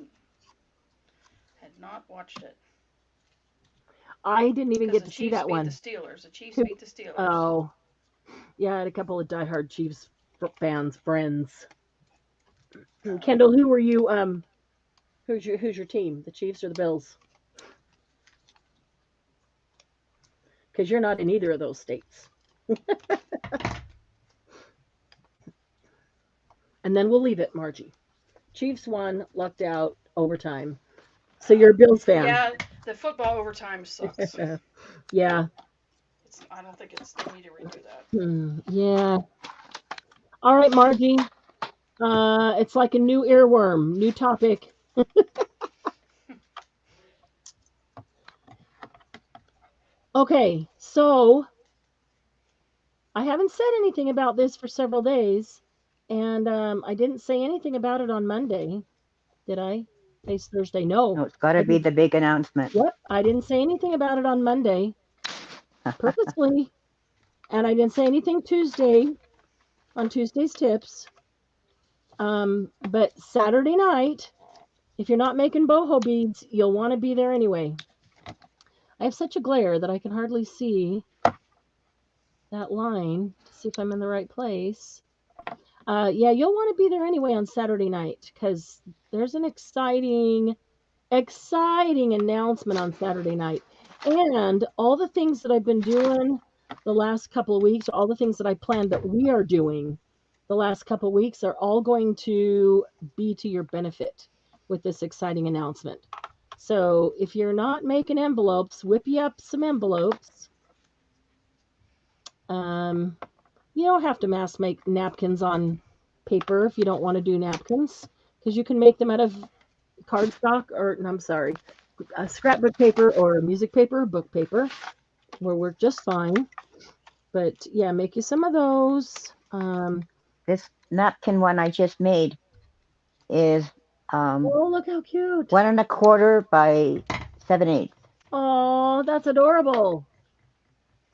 not watched it I didn't even because get the to see Chiefs that beat the one. Steelers. The Chiefs Who? beat the Steelers. Oh, yeah, I had a couple of diehard Chiefs fans, friends. Kendall, who were you? Who's your team? The Chiefs or the Bills? Because you're not in either of those states. And then we'll leave it, Margie. Chiefs won, lucked out, overtime. So you're a Bills fan. Yeah, the football overtime sucks. Yeah. I don't think it's. They need to redo that. Yeah. All right, Margie. It's like a new earworm, new topic. Okay, so I haven't said anything about this for several days, and I didn't say anything about it on Monday, did I? Today's Thursday. No, No, it's got I to be did. the big announcement. Yep, I didn't say anything about it on Monday purposely, and I didn't say anything Tuesday on Tuesday's tips. But Saturday night, if you're not making boho beads, you'll want to be there anyway. I have such a glare that I can hardly see that line to see if I'm in the right place. Yeah, you'll want to be there anyway on Saturday night because there's an exciting announcement on Saturday night. And all the things that I've been doing the last couple of weeks, all the things that I planned that we are doing the last couple of weeks are all going to be to your benefit with this exciting announcement. So if you're not making envelopes, whip you up some envelopes. Um, you don't have to mass make napkins on paper if you don't want to do napkins because you can make them out of cardstock or, no, I'm sorry, scrapbook paper or music paper, book paper will work just fine. But yeah, make you some of those. This napkin one I just made is Oh, look how cute. 1 1/4 by 7/8. Oh, that's adorable.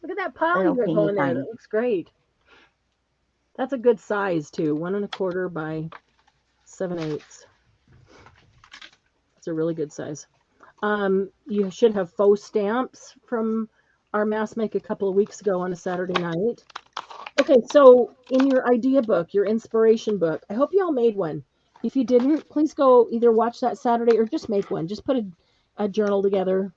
Look at that pile you Little got teeny going there. That tiny. looks great. That's a good size too. 1 1/4 by 7/8. It's a really good size. You should have faux stamps from our mass make a couple of weeks ago on a Saturday night. Okay, so in your idea book, your inspiration book, I hope you all made one. If you didn't, please go either watch that Saturday or just make one. Just put a journal together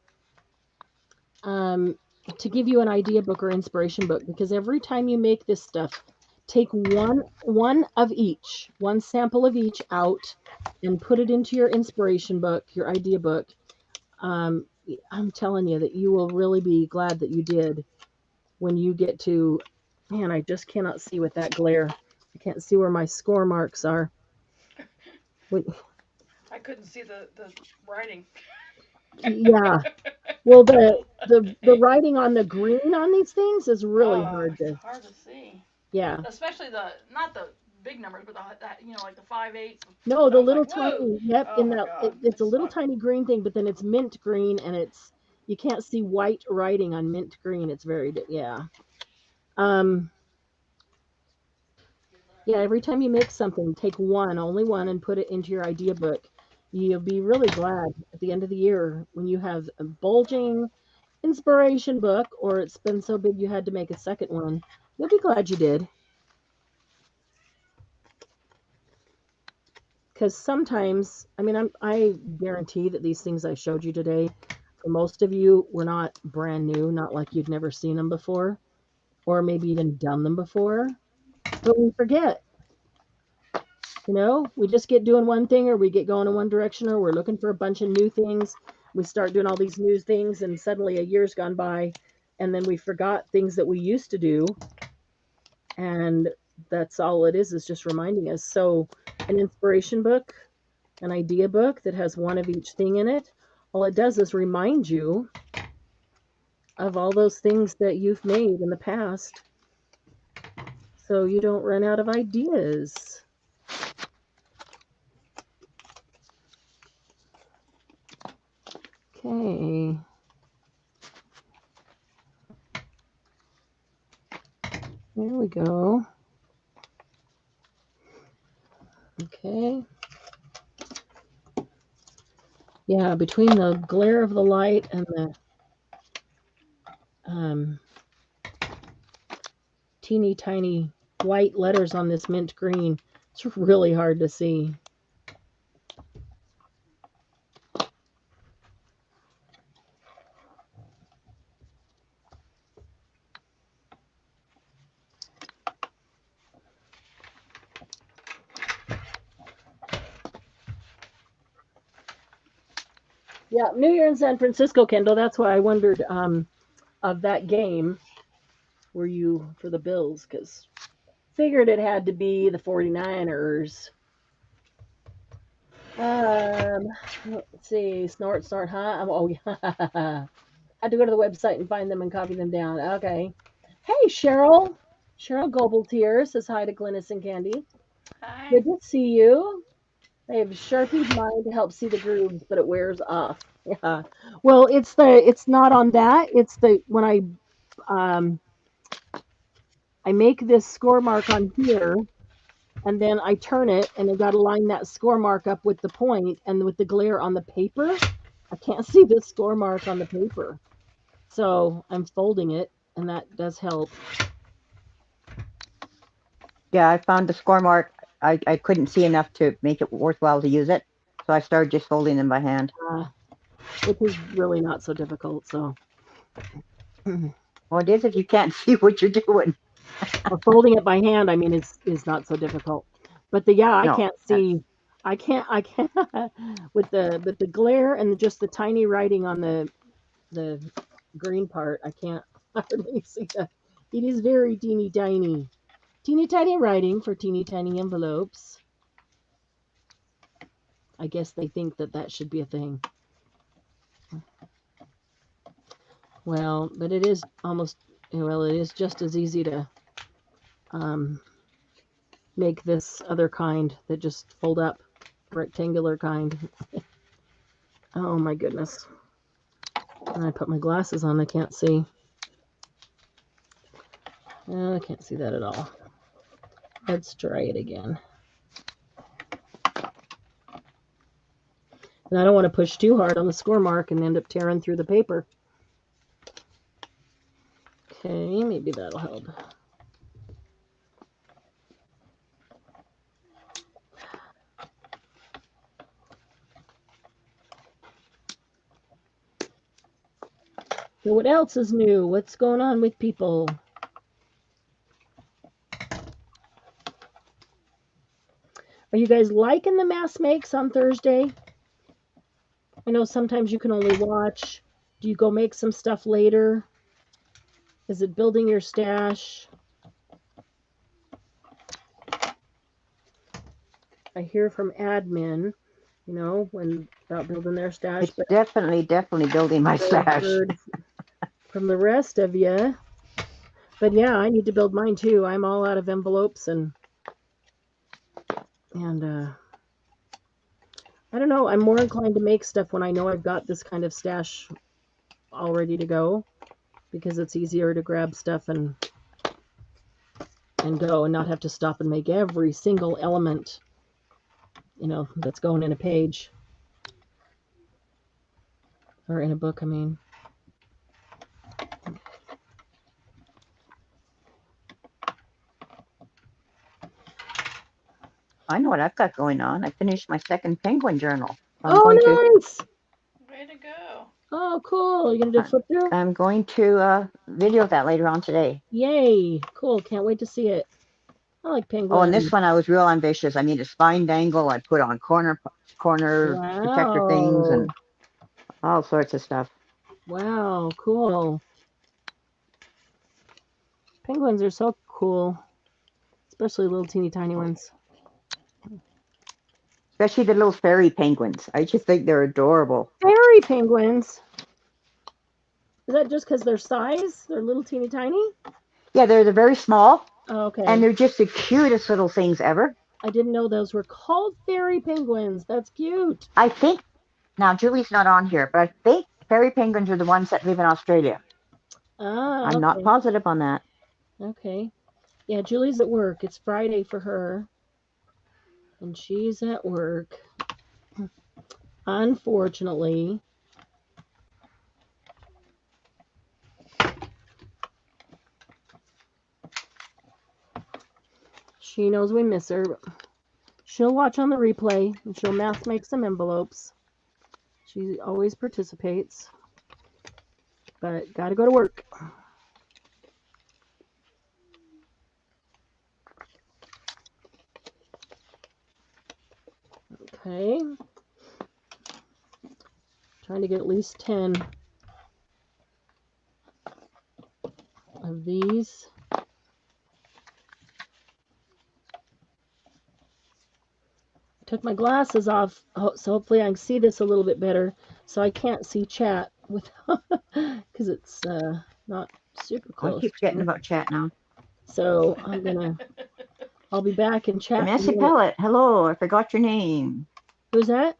um, to give you an idea book or inspiration book because every time you make this stuff, take one of each, one sample of each out and put it into your inspiration book, your idea book. Um, I'm telling you that you will really be glad that you did when you get to, man, I just cannot see with that glare. I can't see where my score marks are. When, I couldn't see the writing. yeah. Well, the writing on the green on these things is really Oh, hard it's to. hard to see. Yeah. Especially the not the big numbers, but like the 5/8. No, I the was little like, whoa! tiny. Yep. Oh In my that, God, it's it a little sucked. tiny green thing, but then it's mint green, and it's you can't see white writing on mint green. It's very yeah. Um. Yeah. Every time you make something, take one, only one, and put it into your idea book. You'll be really glad at the end of the year when you have a bulging inspiration book, or it's been so big you had to make a second one. You'll be glad you did. Because sometimes, I mean, I guarantee that these things I showed you today, for most of you, were not brand new, not like you'd never seen them before, or maybe even done them before. But we forget. You know, we just get doing one thing, or we get going in one direction, or we're looking for a bunch of new things. We start doing all these new things, and suddenly a year's gone by, and then we forgot things that we used to do. And that's all it is just reminding us. So, an inspiration book, an idea book that has one of each thing in it, all it does is remind you of all those things that you've made in the past so you don't run out of ideas. Okay. There we go. Okay. Yeah, between the glare of the light and the um, teeny tiny white letters on this mint green, it's really hard to see. Yeah, New Year in San Francisco, Kendall. That's why I wondered of that game. Were you for the Bills? Because figured it had to be the 49ers. Let's see. Snort, snort, huh? Oh, yeah. Had to go to the website and find them and copy them down. Okay. Hey, Cheryl. Cheryl Goebelt here says hi to Glynis and Candy. Hi. Good to see you. They have sharpied mine to help see the grooves, but it wears off. Yeah. Well, it's not on that. It's the when I make this score mark on here, and then I turn it, and I got to line that score mark up with the point and with the glare on the paper. I can't see the score mark on the paper, so I'm folding it, and that does help. Yeah, I found the score mark. I couldn't see enough to make it worthwhile to use it, so I started just folding them by hand. Which is really not so difficult. So, Well, it is if you can't see what you're doing. well, folding it by hand, I mean, is not so difficult. But I No, can't see. I can't with the glare and just the tiny writing on the green part. I can't hardly see that. It is very teeny tiny writing for teeny tiny envelopes. I guess they think that should be a thing. Well, but it is it is just as easy to um, make this other kind that just fold up, rectangular kind. Oh my goodness. When I put my glasses on, I can't see. I can't see that at all. Let's try it again. And I don't want to push too hard on the score mark and end up tearing through the paper. Okay, maybe that'll help. So what else is new? What's going on with people? Are you guys liking the mass makes on Thursday? I know sometimes you can only watch. Do you go make some stuff later? Is it building your stash? I hear from admin, when about building their stash. it's definitely building my stash. Heard from the rest of you. But yeah, I need to build mine too. I'm all out of envelopes and I don't know. I'm more inclined to make stuff when I know I've got this kind of stash all ready to go because it's easier to grab stuff and go and not have to stop and make every single element, that's going in a page or in a book, I mean. I know what I've got going on. I finished my second penguin journal. Nice! Way to go. Oh, cool. You're going to do a flip through? I'm going to video that later on today. Yay. Cool. Can't wait to see it. I like Oh, and penguins. this one I was real ambitious. I made a spine dangle. I put on corner protector things Wow. and all sorts of stuff. Wow, cool. Penguins are so cool, especially little teeny tiny ones. Especially the little fairy penguins. I just think they're adorable. Fairy penguins. Is that just because their size? They're little teeny tiny? Yeah, they're very small, Oh, okay. and they're just the cutest little things ever. I didn't know those were called fairy penguins. That's cute. I think, now Julie's not on here, but I think fairy penguins are the ones that live in Australia. Ah, I'm not okay. positive on that. Okay. Yeah, Julie's at work. It's Friday for her. And she's at work. Unfortunately. She knows we miss her. She'll watch on the replay and she'll math make some envelopes. She always participates. But gotta go to work. Okay. Trying to get at least 10 of these. Took my glasses off, so hopefully I can see this a little bit better. So I can't see chat with because it's not super Oh, I close. keep forgetting about chat now. So I'll be back in The chat. Messy Pellet. Hello, I forgot your name. Who's that?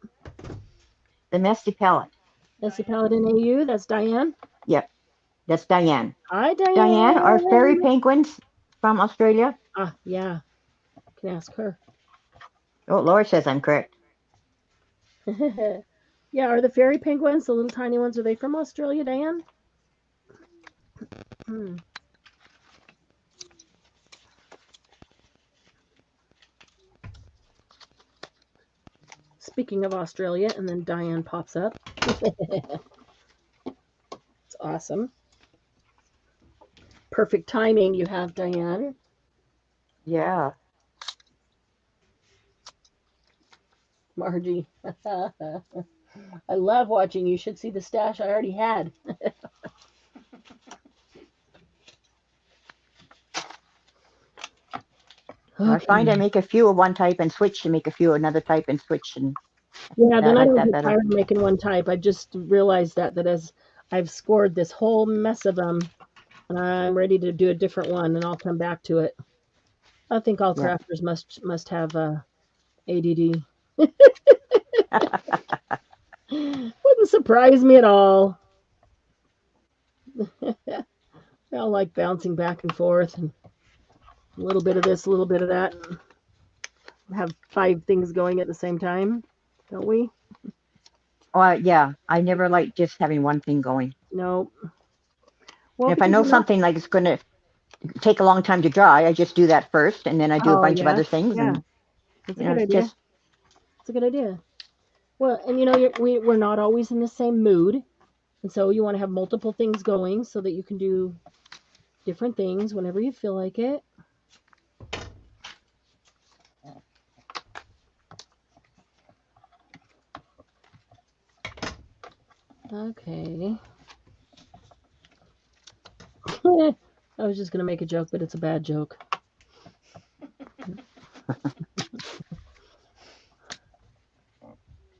The Messy Pellet. Messy Paladin AU. That's Diane. Yep, that's Diane. Hi, Diane. Diane, are fairy penguins from Australia? Ah, yeah. Can ask her. Oh, Laura says I'm correct. Yeah, are the fairy penguins, the little tiny ones, are they from Australia, Diane? Hmm. Speaking of Australia, and then Diane pops up. It's awesome. Perfect timing you have, Diane. Yeah. Margie. I love watching. You should see the stash I already had. I find I Okay. make a few of one type and switch and make a few of another type and switch, and Yeah, I then I like don't that get better. tired of making one type. I just realized that as I've scored this whole mess of them, and I'm ready to do a different one, and I'll come back to it. I think all Yeah. crafters must have ADD. Wouldn't surprise me at all. They all like bouncing back and forth, and a little bit of this, a little bit of that. Have 5 things going at the same time, don't we? Oh, yeah. I never like just having one thing going. No. Well, And if I because know you're not. something like it's going to take a long time to dry, I just do that first, and then I do a Oh, bunch of yeah. other things, Yeah. and That's a good it's idea. just It's a good idea. Well, and we're not always in the same mood. And so you want to have multiple things going so that you can do different things whenever you feel like it. Okay. I was just going to make a joke, but it's a bad joke.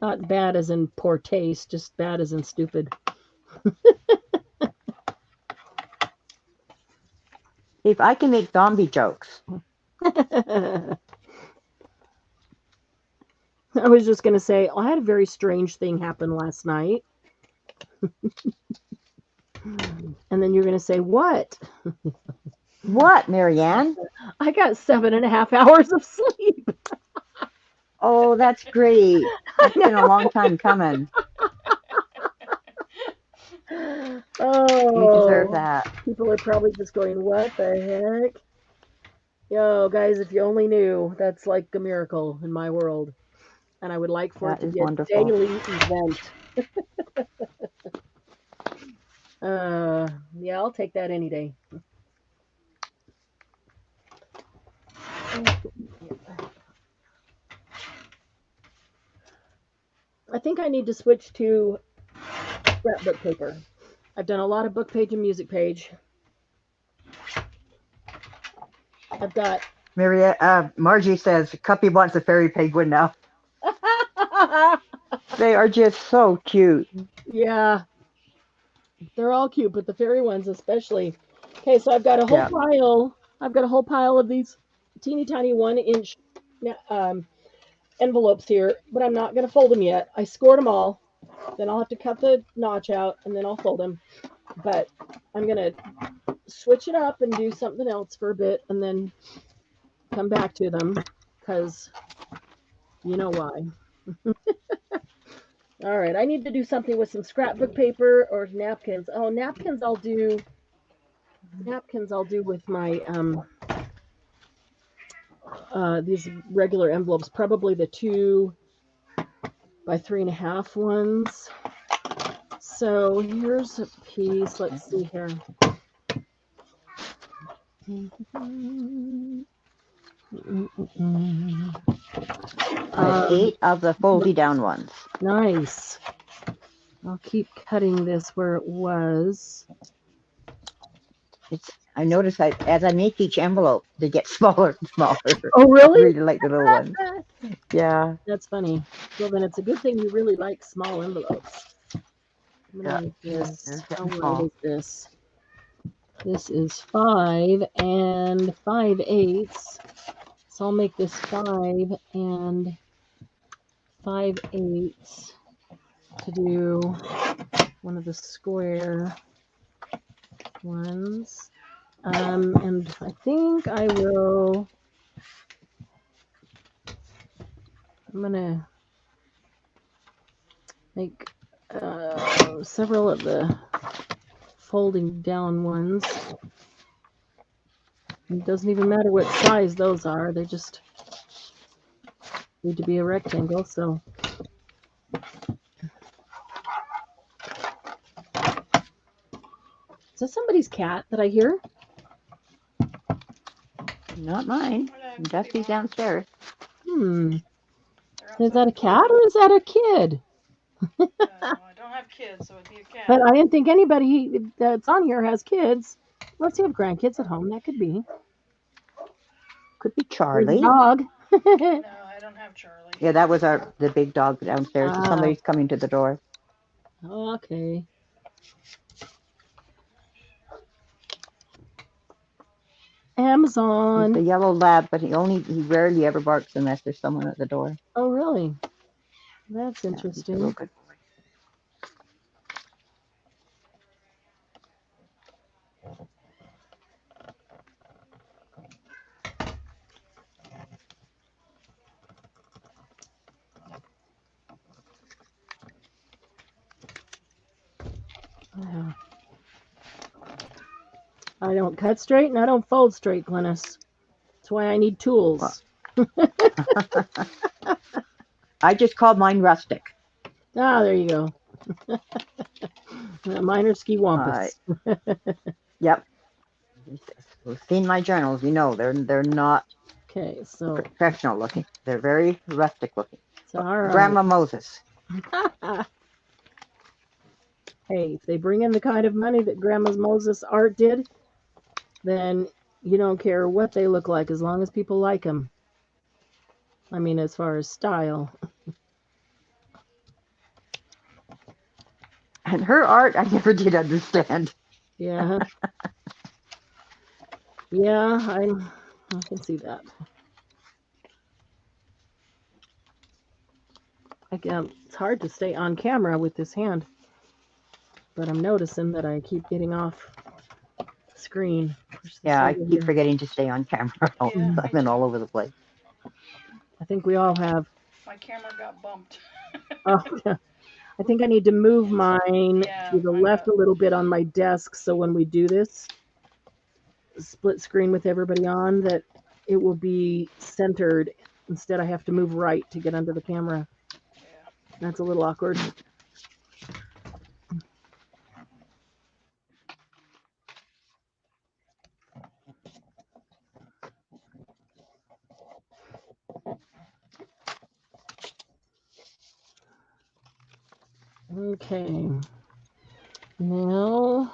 Not bad as in poor taste, just bad as in stupid. if I can make zombie jokes. I was just going to say, I had a very strange thing happen last night. And then you're going to say, what? What, Marianne? I got 7.5 hours of sleep. Oh, that's great. That's been a long time coming. You deserve Oh, that. people are probably just going, what the heck? Yo, guys, if you only knew, that's like a miracle in my world. And I would like for it That to is be a wonderful. daily event. Yeah, I'll take that any day. I think I need to switch to scrapbook paper. I've done a lot of book page and music page. I've got. Margie says Cuppy wants a fairy penguin now. They are just so cute. Yeah, they're all cute, but the fairy ones especially. Okay, so I've got a whole pile. I've got a whole pile of these teeny tiny 1 inch envelopes here, but I'm not going to fold them yet. I scored them all. Then I'll have to cut the notch out and then I'll fold them. But I'm going to switch it up and do something else for a bit and then come back to them because you know why. All right, I need to do something with some scrapbook paper or napkins. Oh, napkins I'll do with my these regular envelopes, probably the 2 by 3.5 ones. So here's a piece. Let's see here. I have 8 of the foldy down ones. Nice. I'll keep cutting this where it was. I notice as I make each envelope, they get smaller and smaller. Oh, really? I really like the little ones. Yeah. That's funny. Well, then it's a good thing you really like small envelopes. I'm gonna make this. How wide is this? This is 5 and 5/8. So I'll make this 5 and 5/8 to do one of the square ones. And I think I'm gonna make several of the folding down ones. It doesn't even matter what size those are, they just need to be a rectangle. So is that somebody's cat that I hear? Not mine. Dusty's downstairs. Is that a cat or is that a kid? I don't have kids, so it'd be a cat. But I didn't think anybody that's on here has kids. Unless you have grandkids at home, that could be. Could be Charlie. Dog. No, I don't have Charlie. Yeah, that was the big dog downstairs. Somebody's coming to the door. Okay. Amazon. He's the yellow lab, but he rarely ever barks unless there's someone at the door. Oh, really? That's interesting. Yeah, good. I don't cut straight and I don't fold straight, Glennis. That's why I need tools. I just called mine rustic. Ah, there you go. Mine are ski wampus. Yep. You've seen my journals, you know they're not professional looking. They're very rustic looking. All right. Grandma Moses. Hey, if they bring in the kind of money that Grandma Moses art did, then you don't care what they look like as long as people like them. I mean, as far as style. And her art, I never did understand. Yeah. Yeah, I can see that. Again, it's hard to stay on camera with this hand, but I'm noticing that I keep getting off screen. Yeah, I keep forgetting to stay on camera. Yeah, I've been all over the place. I think we all have. My camera got bumped. Oh, I think I need to move mine to the left a little bit on my desk so when we do this split screen with everybody on, that it will be centered. Instead, I have to move right to get under the camera. Yeah. That's a little awkward. Okay. Now,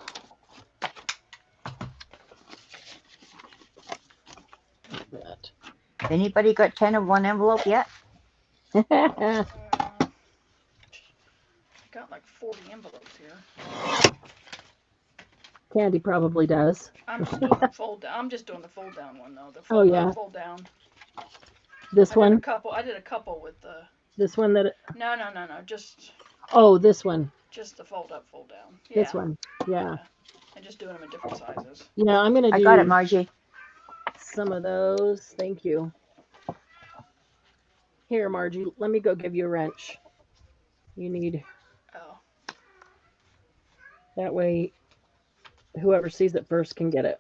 that. Anybody got 10 of one envelope yet? I got like 40 envelopes here. Candy probably does. I'm just doing the fold down. I'm just doing the fold down one though. The Oh, fold yeah. up, fold down. This I did a one? couple. I did a couple with the. This one that. No. Just Oh, this one. the fold up, fold down. Yeah. This one. Yeah. And just doing them in different sizes. Yeah, I'm going to I got it, do Margie. some of those. Thank you. Here, Margie, let me go give you a wrench. You need, Oh. that way whoever sees it first can get it.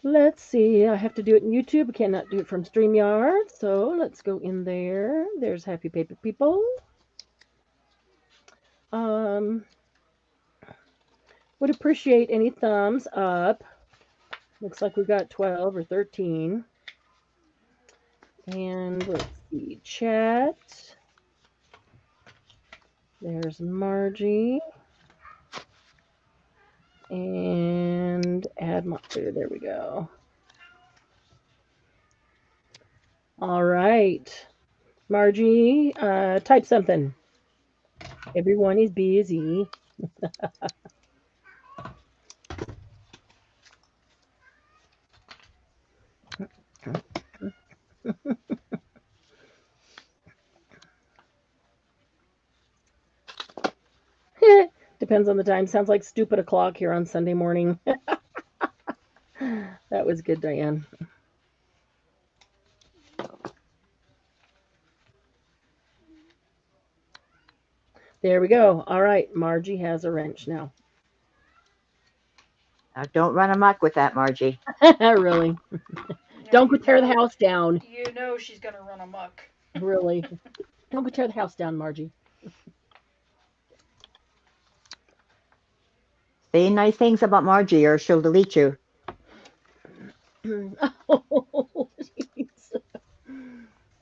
Let's see, I have to do it in YouTube. I cannot do it from StreamYard. So let's go in there. There's Happy Paper People. Would appreciate any thumbs up. Looks like we got 12 or 13. And let's see, chat. There's Margie. And add moderator. There we go. All right. Margie, type something. Everyone is busy. Depends on the time. Sounds like stupid o'clock here on Sunday morning. That was good, Diane. There we go. All right. Margie has a wrench now. Now, don't run amok with that, Margie. Really? Yeah, Don't go tear the house down. You know she's gonna run amok. Really? Don't go tear the house down, Margie. Say nice things about Margie or she'll delete you.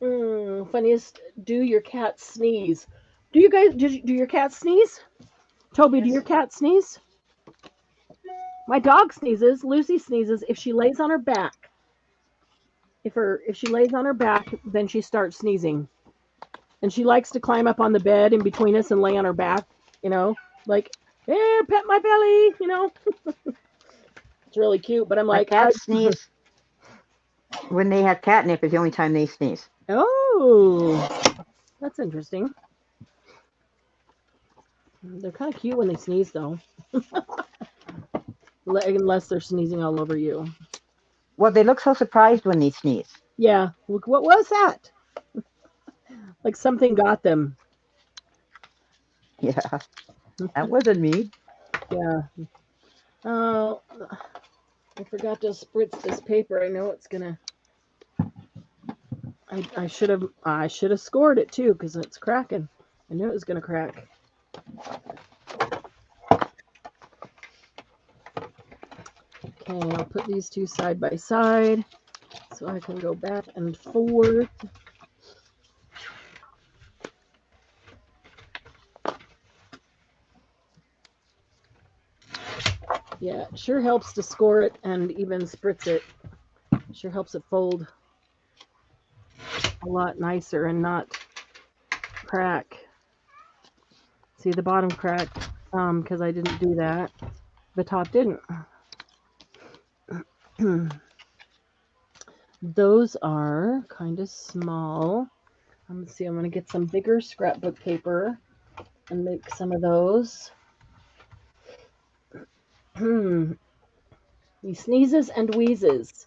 Oh, funniest, do your cat sneeze? Do you guys do your cat sneeze? Toby, do Yes. your cat sneeze? My dog sneezes. Lucy sneezes if she lays on her back. If she lays on her back, then she starts sneezing. And she likes to climb up on the bed in between us and lay on her back, like, here, pet my belly, It's really cute, but I'm My like, cats sneeze when they have catnip is the only time they sneeze. oh, that's interesting. They're kind of cute when they sneeze, though. Unless they're sneezing all over you. Well, they look so surprised when they sneeze. Yeah. Look, what was that? Like something got them. Yeah, that wasn't me. Yeah. Oh, I forgot to spritz this paper. I know it's gonna. I should have scored it too because it's cracking. I knew it was gonna crack. Okay, I'll put these two side by side so I can go back and forth. Yeah, it sure helps to score it and even spritz it. Sure helps it fold a lot nicer and not crack. See, the bottom cracked because I didn't do that. The top didn't. Those are kind of small. Let's see, I'm going to get some bigger scrapbook paper and make some of those. He sneezes and wheezes.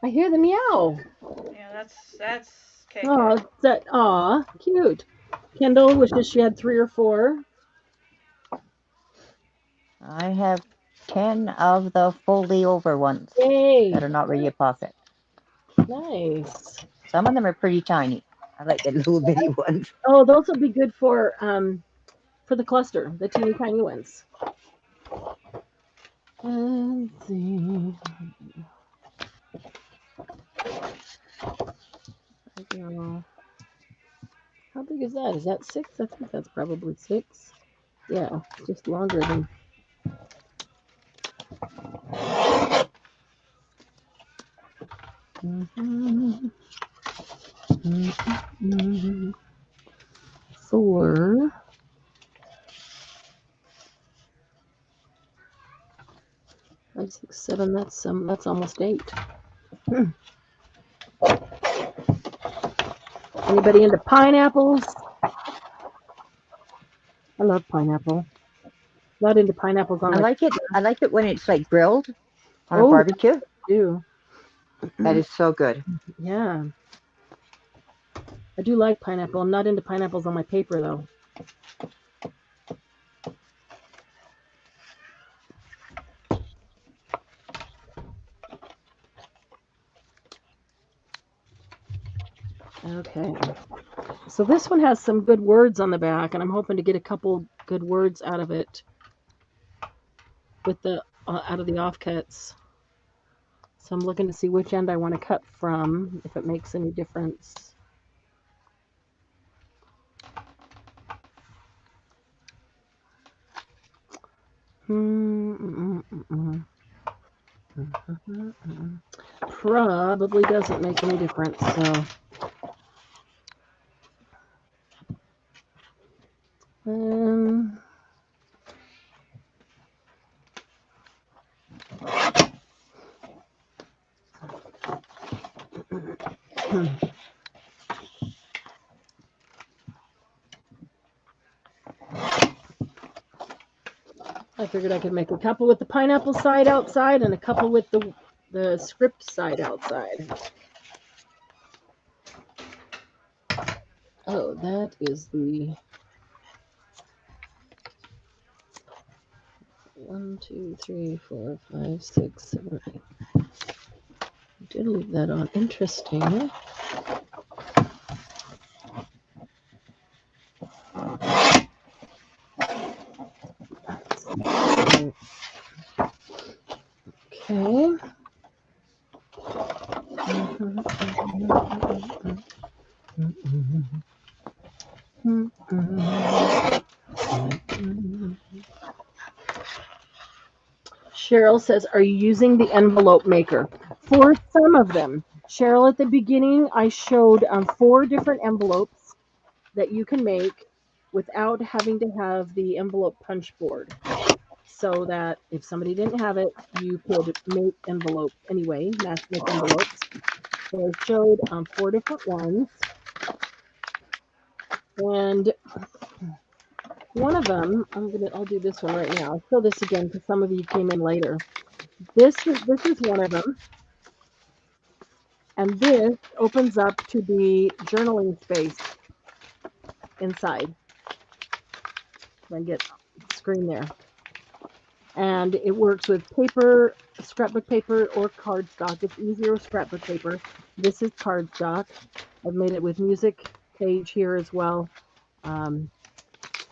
I hear the meow. Yeah, that's KK. Oh, cute. Kendall wishes she had 3 or 4. I have 10 of the foldy over ones Yay! that are not really a pocket. Nice. Some of them are pretty tiny. I like the little bitty ones. Oh, those will be good for the cluster, the teeny tiny ones. Let's see. How big is that? Is that 6? I think that's probably 6. Yeah, just longer than. Mm-hmm. Mm-hmm. 4. 5, 6, 7. That's almost 8. Anybody into pineapples? I love pineapple. Not into pineapples on I my. like it. I like it when it's like grilled on a Oh, barbecue. I do. That is so good. Yeah, I do like pineapple. I'm not into pineapples on my paper though. Okay. So this one has some good words on the back, and I'm hoping to get a couple good words out of it with the out of the offcuts. So I'm looking to see which end I want to cut from, if it makes any difference. Probably doesn't make any difference. So. Um, I figured I could make a couple with the pineapple side outside and a couple with the script side outside. Oh, that is the 1, 2, 3, 4, 5, 6, 7, 8. I did leave that on. Interesting. Okay. Cheryl says, are you using the envelope maker? For some of them. Cheryl, at the beginning, I showed 4 different envelopes that you can make without having to have the envelope punch board. So that if somebody didn't have it, you could make envelopes anyway, mass make envelopes. So I showed 4 different ones. And one of them, I'll do this one right now. I'll show this again because some of you came in later. This is one of them. And this opens up to the journaling space inside. Then get the screen there. And it works with paper, scrapbook paper, or cardstock. It's easier with scrapbook paper. This is cardstock. I've made it with music page here as well. And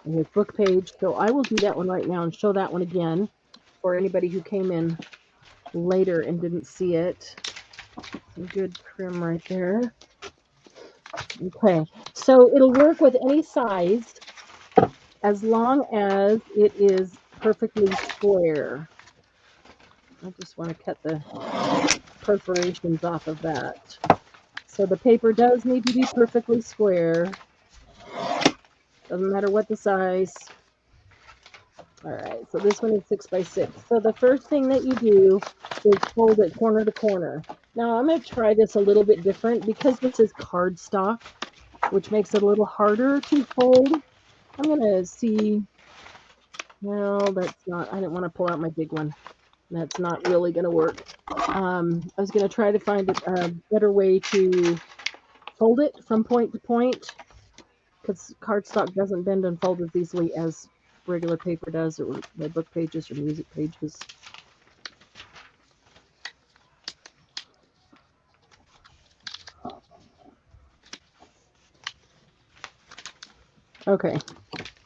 with book page. So I will do that one right now and show that one again for anybody who came in later and didn't see it. Some good trim right there. Okay, so it'll work with any size as long as it is perfectly square. I just want to cut the perforations off of that. So the paper does need to be perfectly square. Doesn't matter what the size. All right, so this one is 6 by 6. So the first thing that you do is fold it corner to corner. Now I'm going to try this a little bit different because this is cardstock, which makes it a little harder to fold. I'm going to see. No, that's not. I didn't want to pull out my big one. That's not really going to work. I was going to try to find a better way to fold it from point to point because cardstock doesn't bend and fold as easily as regular paper does, or my book pages or music pages. Okay,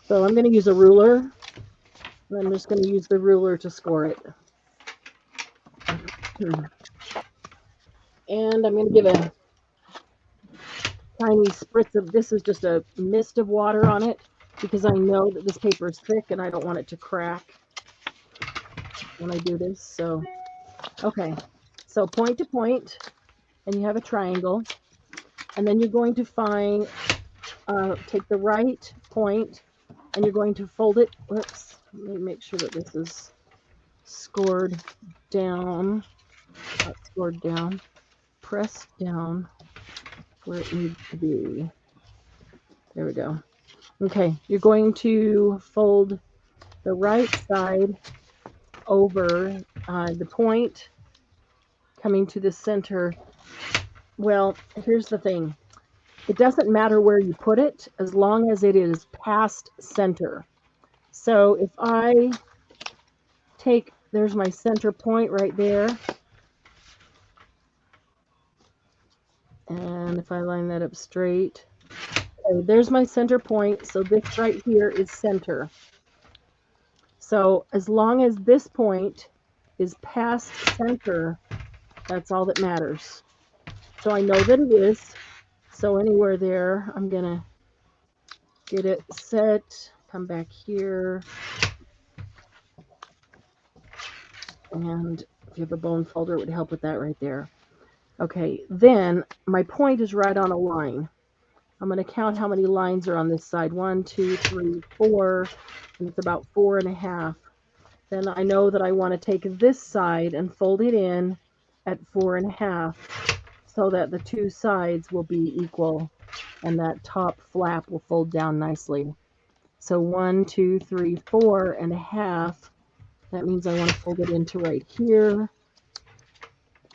so I'm going to use a ruler. And I'm just going to use the ruler to score it. And I'm going to give a tiny spritz of, this is just a mist of water on it because I know that this paper is thick and I don't want it to crack when I do this. So, okay. So point to point, and you have a triangle. And then you're going to find, take the right point, and you're going to fold it. Whoops. Let me make sure that this is scored down. Not scored down. Press down where it needs to be. There we go. Okay, you're going to fold the right side over the point coming to the center. Well, here's the thing. It doesn't matter where you put it as long as it is past center. So if I take, there's my center point right there. And if I line that up straight, okay, there's my center point. So this right here is center. So as long as this point is past center, that's all that matters. So I know that it is. So anywhere there, I'm going to get it set, come back here. And if you have a bone folder, it would help with that right there. Okay, then my point is right on a line. I'm going to count how many lines are on this side. 1, 2, 3, 4, and it's about 4.5. Then I know that I want to take this side and fold it in at 4.5 so that the two sides will be equal and that top flap will fold down nicely. So 1, 2, 3, 4.5. That means I want to fold it into right here,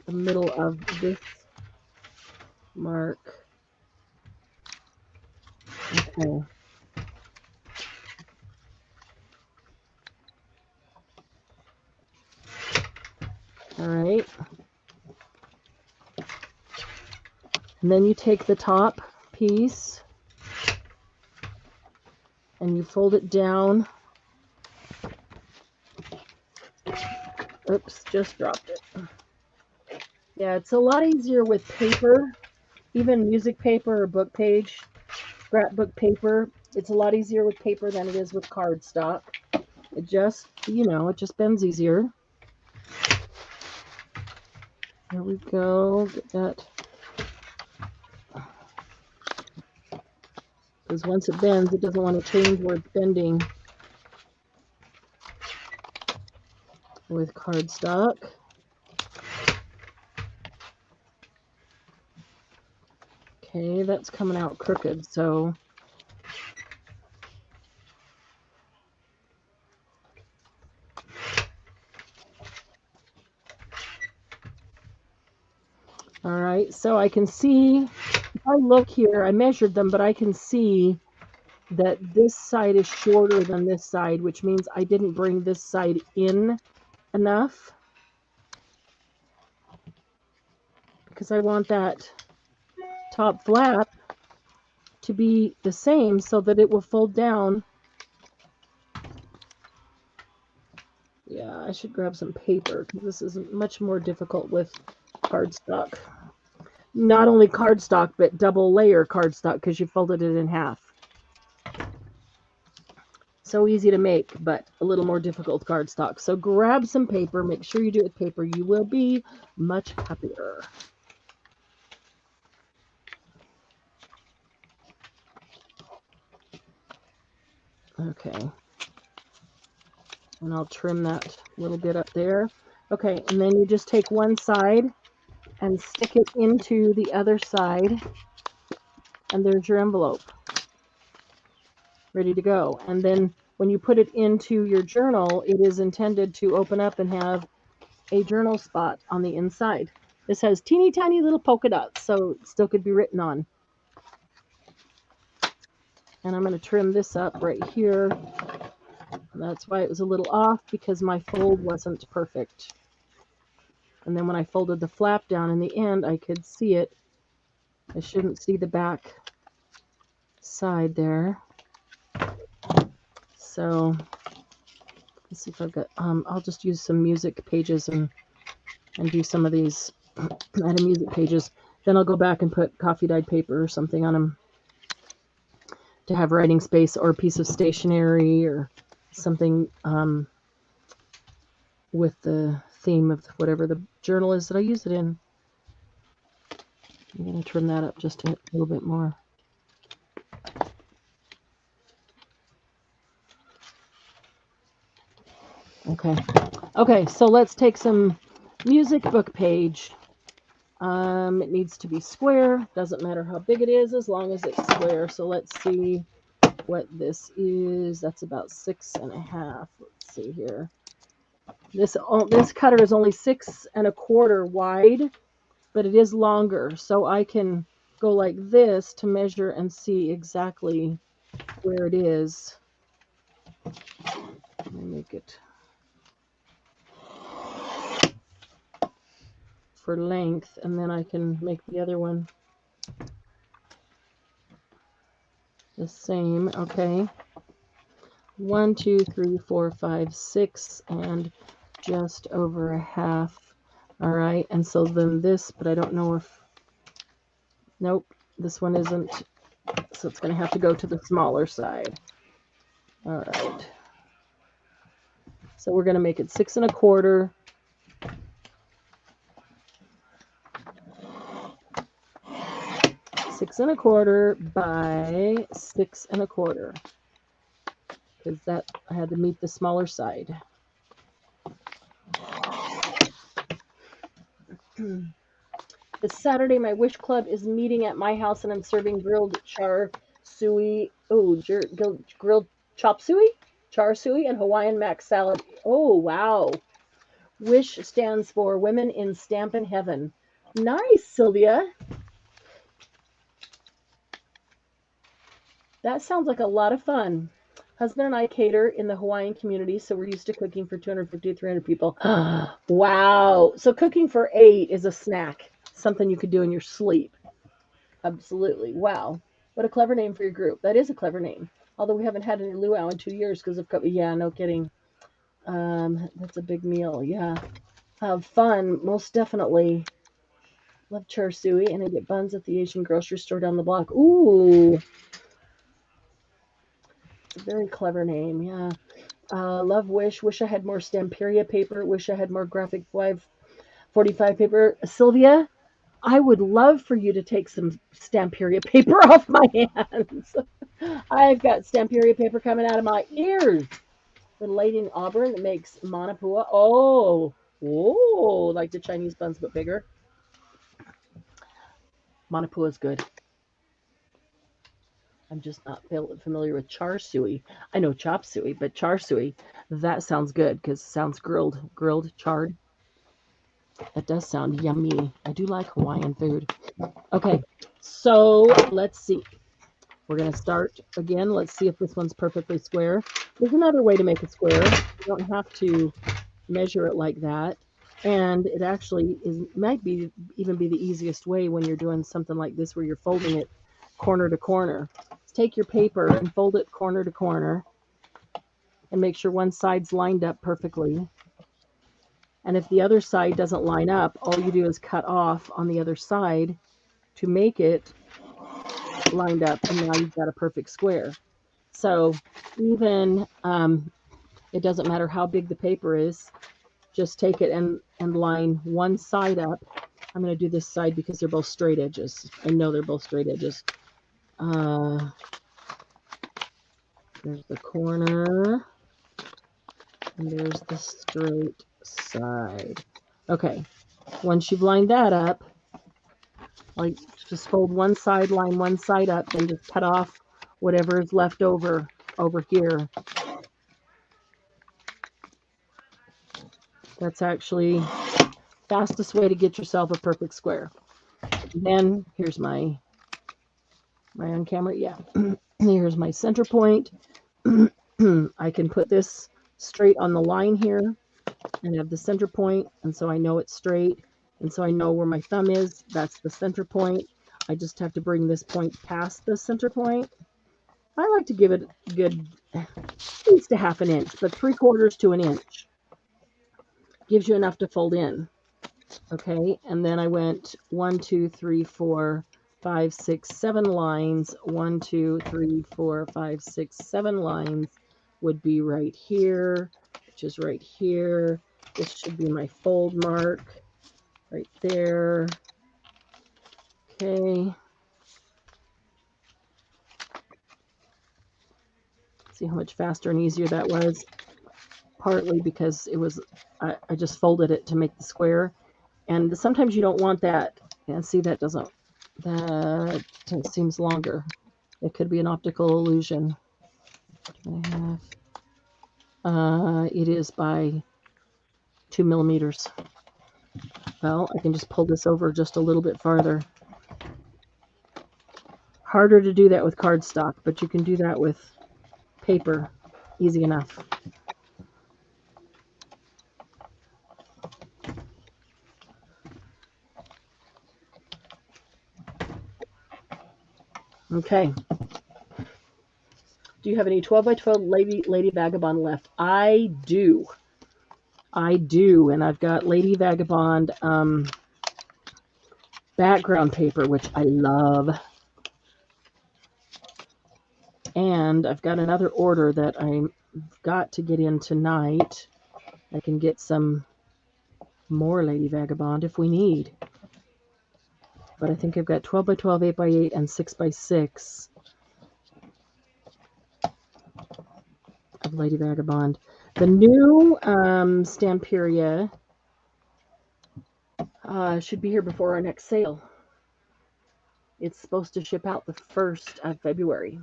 the middle of this mark. Okay. All right. And then you take the top piece and you fold it down. Oops, just dropped it. Yeah, it's a lot easier with paper, even music paper or book page, scrapbook paper. It's a lot easier with paper than it is with cardstock. It just, it just bends easier. There we go. Get that. Because once it bends, it doesn't want to change where it's bending with cardstock. Okay, that's coming out crooked, so all right, so I can see, if I look here, I measured them, but I can see that this side is shorter than this side, which means I didn't bring this side in enough because I want that top flap to be the same so that it will fold down. Yeah, I should grab some paper because this is much more difficult with cardstock. Not only cardstock, but double layer cardstock because you folded it in half. So easy to make, but a little more difficult cardstock. So grab some paper. Make sure you do it with paper. You will be much happier. Okay. And I'll trim that little bit up there. Okay, and then you just take one side and stick it into the other side. And there's your envelope. Ready to go. And then when you put it into your journal, it is intended to open up and have a journal spot on the inside. This has teeny tiny little polka dots, so it still could be written on. And I'm going to trim this up right here. That's why it was a little off, because my fold wasn't perfect. And then when I folded the flap down in the end, I could see it. I shouldn't see the back side there. So let's see if I've got, I'll just use some music pages and do some of these out of music pages. Then I'll go back and put coffee dyed paper or something on them to have writing space, or a piece of stationery or something with the theme of whatever the journal is that I use it in. I'm going to turn that up just a little bit more. Okay, so let's take some music book page. It needs to be square. Doesn't matter how big it is as long as it's square. So let's see what this is. That's about 6.5. Let's see here. This cutter is only 6 1/4 wide, but it is longer. So I can go like this to measure and see exactly where it is. Let me make it for length, and then I can make the other one the same. Okay. 1, 2, 3, 4, 5, 6, and just over a half. All right, and so then this, but I don't know if, nope, this one isn't, so it's going to have to go to the smaller side. All right, so we're going to make it 6 1/4. Six and a quarter by 6 1/4, because that I had to meet the smaller side. This Saturday, my Wish Club is meeting at my house, and I'm serving grilled char suey. Oh, grilled chop suey, char suey, and Hawaiian mac salad. Oh, wow. Wish stands for Women in Stampin' Heaven. Nice, Sylvia. That sounds like a lot of fun. Husband and I cater in the Hawaiian community, so we're used to cooking for 250 to 300 people. Wow. So cooking for 8 is a snack, something you could do in your sleep. Absolutely. Wow. What a clever name for your group. That is a clever name. Although we haven't had any luau in 2 years because of COVID. Yeah, no kidding. That's a big meal. Yeah. Have fun, most definitely. Love char suey, and I get buns at the Asian grocery store down the block. Ooh. It's a very clever name, yeah. Love Wish. Wish I had more Stamperia paper. Wish I had more Graphic 545 paper. Sylvia, I would love for you to take some Stamperia paper off my hands. I've got Stamperia paper coming out of my ears. The lady in Auburn that makes Manapua. Oh, like the Chinese buns but bigger. Manapua is good. I'm just not familiar with char suey. I know chop suey, but char suey, that sounds good because it sounds grilled, charred. That does sound yummy. I do like Hawaiian food. Okay, so let's see. We're going to start again. Let's see if this one's perfectly square. There's another way to make it square. You don't have to measure it like that. And it actually might be even be the easiest way when you're doing something like this where you're folding it corner to corner. Take your paper and fold it corner to corner and make sure one side's lined up perfectly. And if the other side doesn't line up, all you do is cut off on the other side to make it lined up, and now you've got a perfect square. So even it doesn't matter how big the paper is, just take it and line one side up. I'm going to do this side because they're both straight edges. I know they're both straight edges. There's the corner, and there's the straight side. Okay, once you've lined that up, like just fold one side, line one side up, then just cut off whatever is left over here. That's actually fastest way to get yourself a perfect square. Then here's my on camera. Yeah, here's my center point. I can put this straight on the line here and have the center point, and so I know it's straight, and so I know where my thumb is. That's the center point. I just have to bring this point past the center point. I like to give it a good, at least a half an inch, but 3/4 to an inch gives you enough to fold in. Okay, and then I went 1, 2, 3, 4, 5, 6, 7 lines. 1, 2, 3, 4, 5, 6, 7 lines would be right here, which is right here. This should be my fold mark right there. Okay. See how much faster and easier that was? Partly because it was, I just folded it to make the square. And sometimes you don't want that. And see, that seems longer. It could be an optical illusion. It is by 2 millimeters. Well, I can just pull this over just a little bit farther. Harder to do that with cardstock, but you can do that with paper. Easy enough. Okay. Do you have any 12 by 12 Lady Vagabond left? I do. I do, and I've got Lady Vagabond background paper, which I love. And I've got another order that I've got to get in tonight. I can get some more Lady Vagabond if we need. But I think I've got 12 by 12, 8 by 8, and 6 by 6 of Lady Vagabond. The new Stamperia should be here before our next sale. It's supposed to ship out the 1st of February.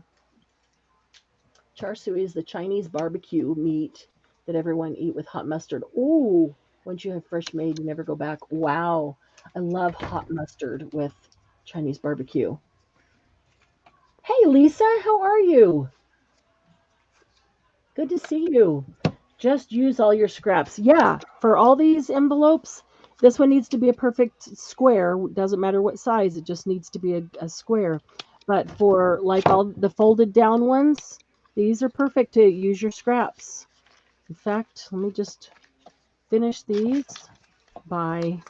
Char siu is the Chinese barbecue meat that everyone eat with hot mustard. Ooh, once you have fresh made, you never go back. Wow, I love hot mustard with Chinese barbecue. Hey, Lisa, how are you? Good to see you. Just use all your scraps. Yeah, for all these envelopes, this one needs to be a perfect square. Doesn't matter what size, it just needs to be a square. But for like all the folded down ones, these are perfect to use your scraps. In fact, let me just finish these by...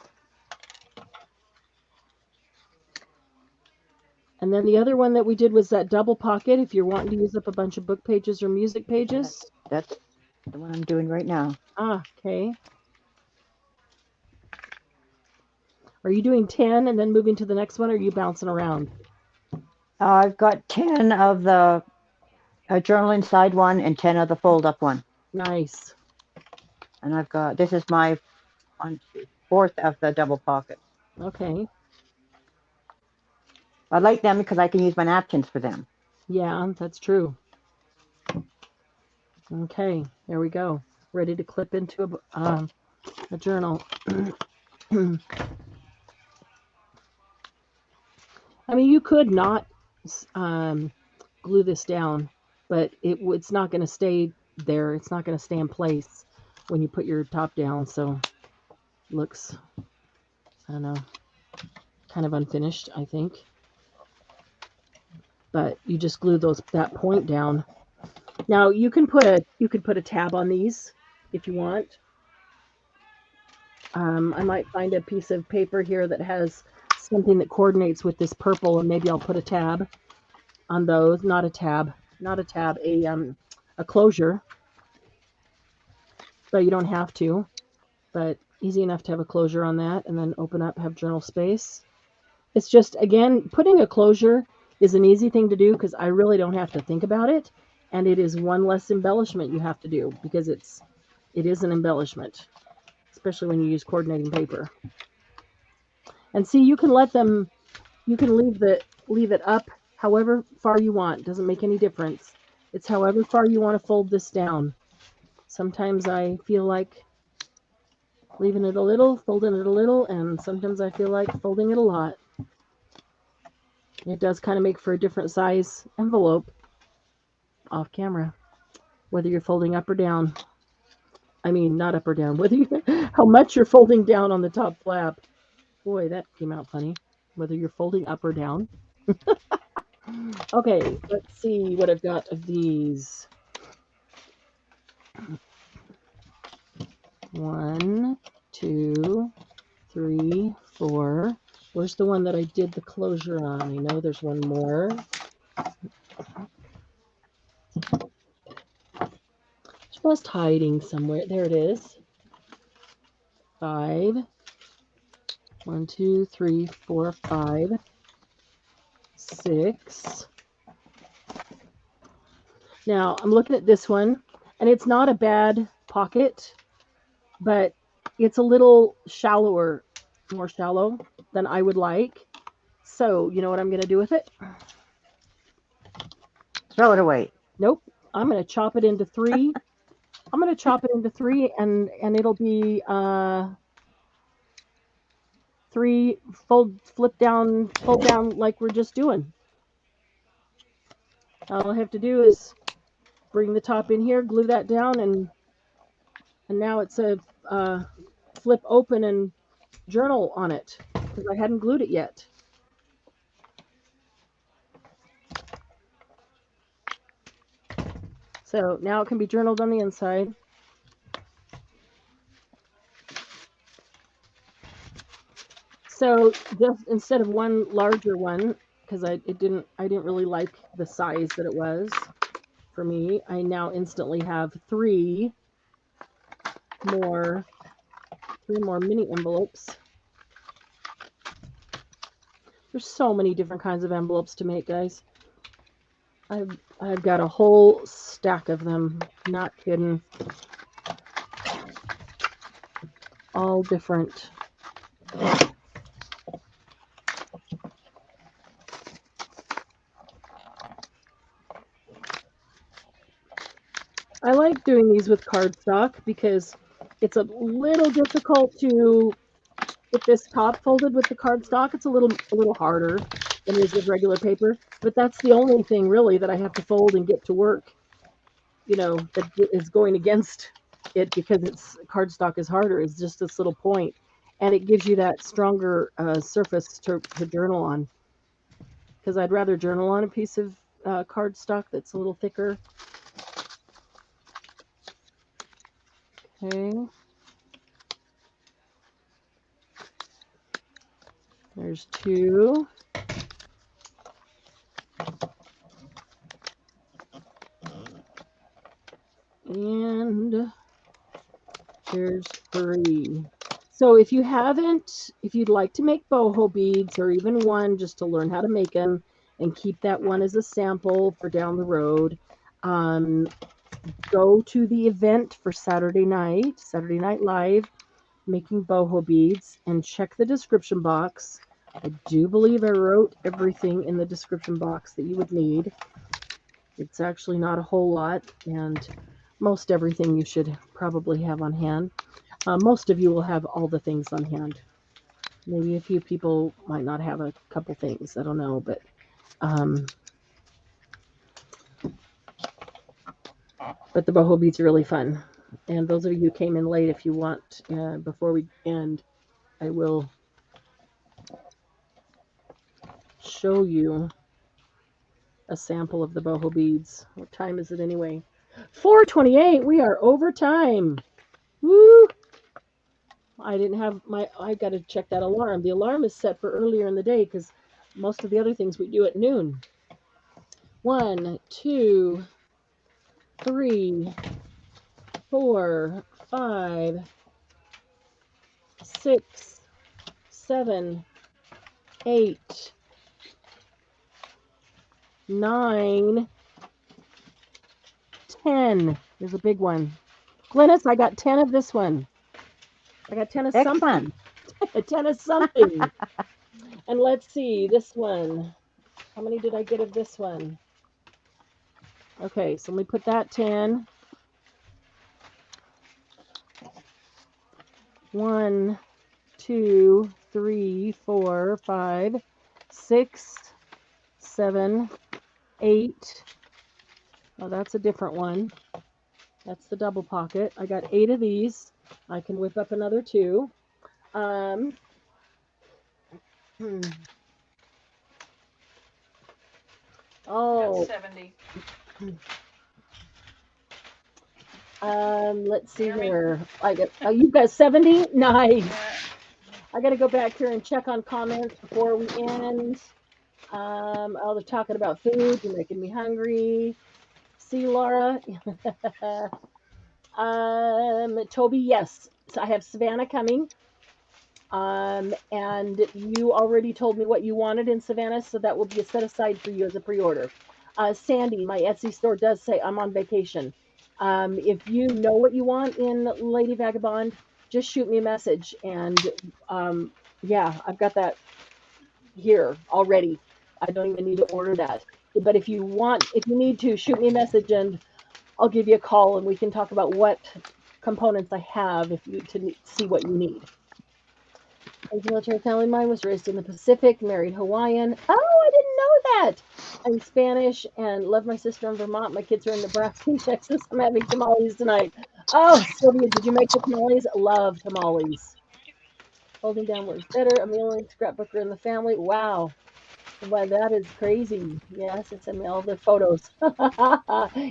And then the other one that we did was that double pocket if you're wanting to use up a bunch of book pages or music pages. That's the one I'm doing right now. Ah, okay. Are you doing 10 and then moving to the next one, or are you bouncing around? I've got 10 of the journal inside one and 10 of the fold-up one. Nice. And I've got, this is my 4th of the double pocket. Okay. I like them because I can use my napkins for them. Yeah, that's true. Okay, there we go. Ready to clip into a journal. I mean, you could not glue this down, but it's not going to stay there. It's not going to stay in place when you put your top down. So looks, I don't know, kind of unfinished, I think. But you just glue that point down. Now you can put a tab on these if you want. I might find a piece of paper here that has something that coordinates with this purple, and maybe I'll put a tab on those. Not a tab, a closure. But you don't have to. But easy enough to have a closure on that, and then open up, have journal space. It's just, again, putting a closure is an easy thing to do because I really don't have to think about it, and it is one less embellishment you have to do because it is an embellishment, especially when you use coordinating paper. And see, you can leave it up however far you want. Doesn't make any difference. It's however far you want to fold this down. Sometimes I feel like leaving it a little, folding it a little, and sometimes I feel like folding it a lot. It does kind of make for a different size envelope off camera, whether you're folding up or down. I mean, not up or down, how much you're folding down on the top flap. Boy, that came out funny. Whether you're folding up or down. Okay, let's see what I've got of these. 1, 2, 3, Where's the one that I did the closure on? I know there's one more. Just hiding somewhere. There it is. 5. 1, 2, 3, 4, 5, 6. Now I'm looking at this one, and it's not a bad pocket, but it's a little shallower, more shallow than I would like. So you know what I'm going to do with it? Throw it away. Nope. I'm going to chop it into 3. I'm going to chop it into 3, and it'll be 3 fold down like we're just doing. All I have to do is bring the top in here, glue that down, and now it's a flip open and journal on it because I hadn't glued it yet. So now it can be journaled on the inside. So just instead of one larger one, because I didn't really like the size that it was for me, I now instantly have 3 more mini envelopes. There's so many different kinds of envelopes to make, guys. I've got a whole stack of them. Not kidding. All different. I like doing these with cardstock because it's a little difficult to get this top folded with the cardstock. It's a little harder than it is with regular paper, but that's the only thing really that I have to fold and get to work, that is going against it because it's cardstock is harder, is just this little point, and it gives you that stronger surface to journal on, because I'd rather journal on a piece of cardstock that's a little thicker. Okay. There's 2. And there's 3. So if you'd like to make boho beads, or even one just to learn how to make them and keep that one as a sample for down the road, go to the event for Saturday Night Live, making boho beads, and check the description box. I do believe I wrote everything in the description box that you would need. It's actually not a whole lot, and most everything you should probably have on hand. Most of you will have all the things on hand. Maybe a few people might not have a couple things. I don't know, but the boho beads are really fun. And those of you who came in late, if you want, before we end, I will show you a sample of the boho beads. What time is it anyway? 4:28. We are over time. Woo! I got to check that alarm. The alarm is set for earlier in the day because most of the other things we do at noon. 1, 2, 3, 4, 5, 6, 7, 8, 9, 10. There's a big one. Glennis, I got 10 of this one. I got 10 of something. 10 of something. And let's see, this one. How many did I get of this one? Okay, so let me put that 10. 1, 2, 3, 4, 5, 6, 7, 8. Oh, that's a different one. That's the double pocket. I got 8 of these. I can whip up another 2. Oh. 70. Let's see here. I got. Oh, you've got 70. Nice. I got to go back here and check on comments before we end. Oh, they're talking about food. You're making me hungry. See, Laura. Toby, yes. So I have Savannah coming. And you already told me what you wanted in Savannah, so that will be set aside for you as a pre-order. Sandy, my Etsy store does say I'm on vacation. If you know what you want in Lady Vagabond, just shoot me a message, and yeah, I've got that here already. I don't even need to order that. But if you need to, shoot me a message, and I'll give you a call, and we can talk about what components I have if you to see what you need. Military family. Mine was raised in the Pacific, married Hawaiian. Oh, I didn't know that. I'm Spanish and love my sister in Vermont. My kids are in Nebraska and Texas. I'm having tamales tonight. Oh, Sylvia, did you make the tamales? Love tamales. Holding down works better. Amelia and scrapbooker in the family. Wow. Well, that is crazy. Yes, it's me all the photos.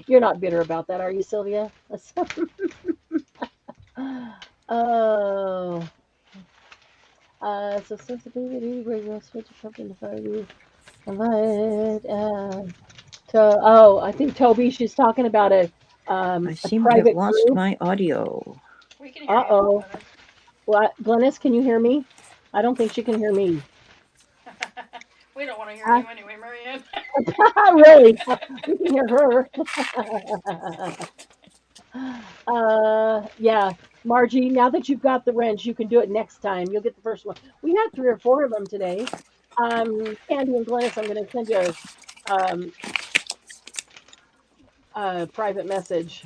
You're not bitter about that, are you, Sylvia? Oh. So sensitivity, regular switch something to find I think Toby, she's talking about I a seem to have private lost group. my audio. We can hear you. Uh-oh. What, Glennis, can you hear me? I don't think she can hear me. We don't want to hear you anyway, Marianne. Really? We can hear her. Yeah, Margie, now that you've got the wrench, you can do it next time. You'll get the first one. We had 3 or 4 of them today. Candy and Glennis, I'm going to send you a private message.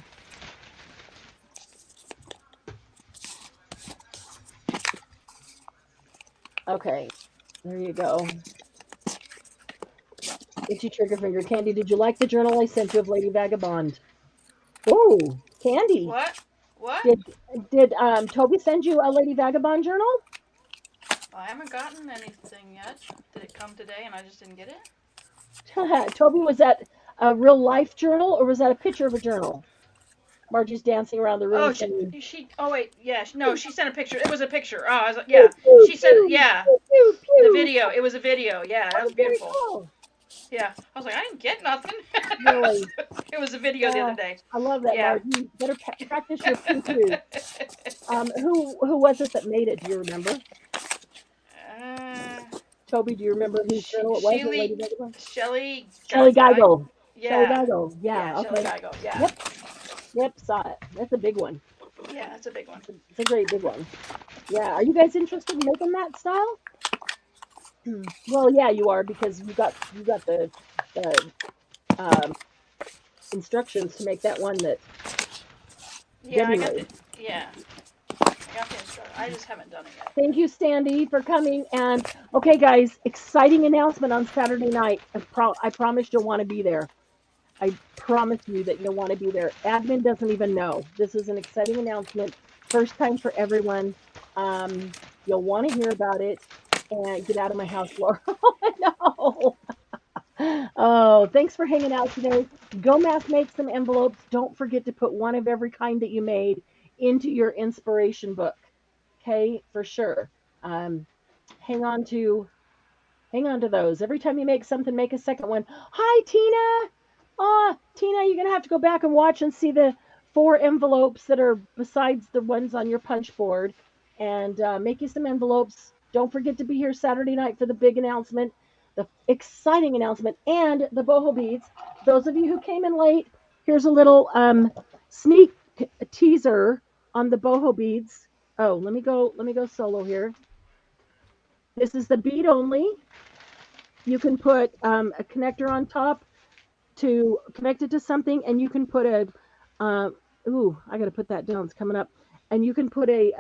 Okay, there you go. Itchy trigger finger. Candy, did you like the journal I sent you of Lady Vagabond? Oh, Candy. What? What? Did Toby send you a Lady Vagabond journal? I haven't gotten anything yet. Did it come today and I just didn't get it? Toby, was that a real life journal or was that a picture of a journal? Margie's dancing around the room Oh, saying, oh wait, yeah, no, she sent a picture. It was a picture. Oh, I was like, pew, yeah. pew, She said, pew, yeah, pew, pew, the pew. video. It was a video. Yeah, that Oh, was very beautiful. cool. Yeah, I was like, I didn't get nothing. Really? It was a video the other day. I love that, Yeah. Margie. Better practice your pew pew. Who was it that made it? Do you remember? uh, Toby, do you remember whose journal it was? Lady Vagabond? Shelly Shelley Geigel. Shelley Yeah. Geigel. Yeah, Yeah. Shelly Okay. Geigo. Yeah. Yep. Yep. Saw it. That's a big one. Yeah, that's a big one. It's a great big one. Yeah. Are you guys interested in making that style? Well, yeah, you are because you got the instructions to make that one that Yeah, Debbie I got the made. yeah. I got the instruction. I just haven't done it yet. Thank you, Sandy, for coming. And okay, guys, exciting announcement on Saturday night. I promise you'll want to be there. I promise you that you'll want to be there. Admin doesn't even know. This is an exciting announcement. First time for everyone. You'll want to hear about it. And get out of my house, Laura. No. Oh, thanks for hanging out today. Go math make some envelopes. Don't forget to put one of every kind that you made into your inspiration book. Okay, for sure. Um, hang on to hang on to those. Every time you make something, make a second one. Hi, Tina. Tina, you're gonna have to go back and watch and see the 4 envelopes that are besides the ones on your punch board, and make you some envelopes. Don't forget to be here Saturday night for the big announcement, the exciting announcement, and the boho beads. Those of you who came in late, here's a little sneak teaser on the boho beads. Oh, let me go solo here. This is the bead only. You can put a connector on top to connect it to something, and you can put a I got to put that down. It's coming up, and you can put a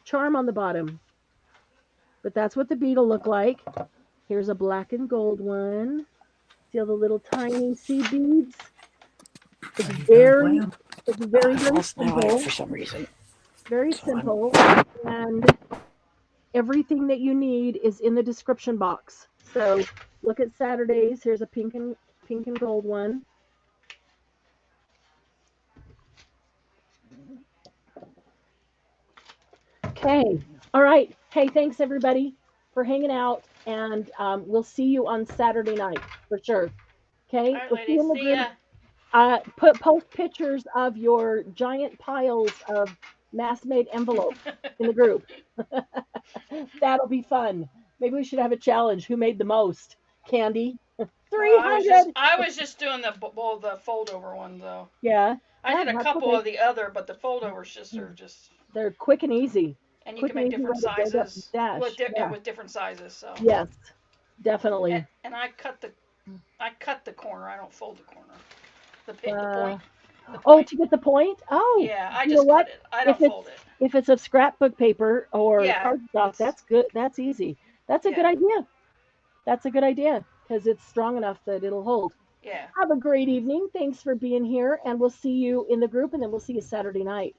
charm on the bottom. But that's what the bead will look like. Here's a black and gold one. See all the little tiny seed beads? It's very, very simple. For some reason. Very simple, and everything that you need is in the description box. So look at Saturdays. Here's a pink and gold one. Okay. All right. Hey, thanks everybody for hanging out, and we'll see you on Saturday night for sure. All Okay, right, we'll see you ladies. in the See group. ya. Post pictures of your giant piles of mass made envelopes in the group. That'll be fun. Maybe we should have a challenge. Who made the most? Candy. Well, 300. I was just doing the fold over one though. Yeah, I did a that's couple okay. of the other, but the fold overs just are just, They're quick and easy. and you Quick can and make easy way different to build up the sizes stash. Yeah. with different sizes. So, Yes, definitely. and I cut the corner. I don't fold the corner. The Uh, point, the oh, point. to get the point? Oh, Yeah, I you know just what? cut it. I If don't it's fold it. if it's a scrapbook paper or Yeah, cardstock, it's that's good. That's easy. That's a good yeah, idea. That's a good idea because it's strong enough that it'll hold. yeah. Have a great evening. Thanks for being here, and we'll see you in the group, and then we'll see you Saturday night.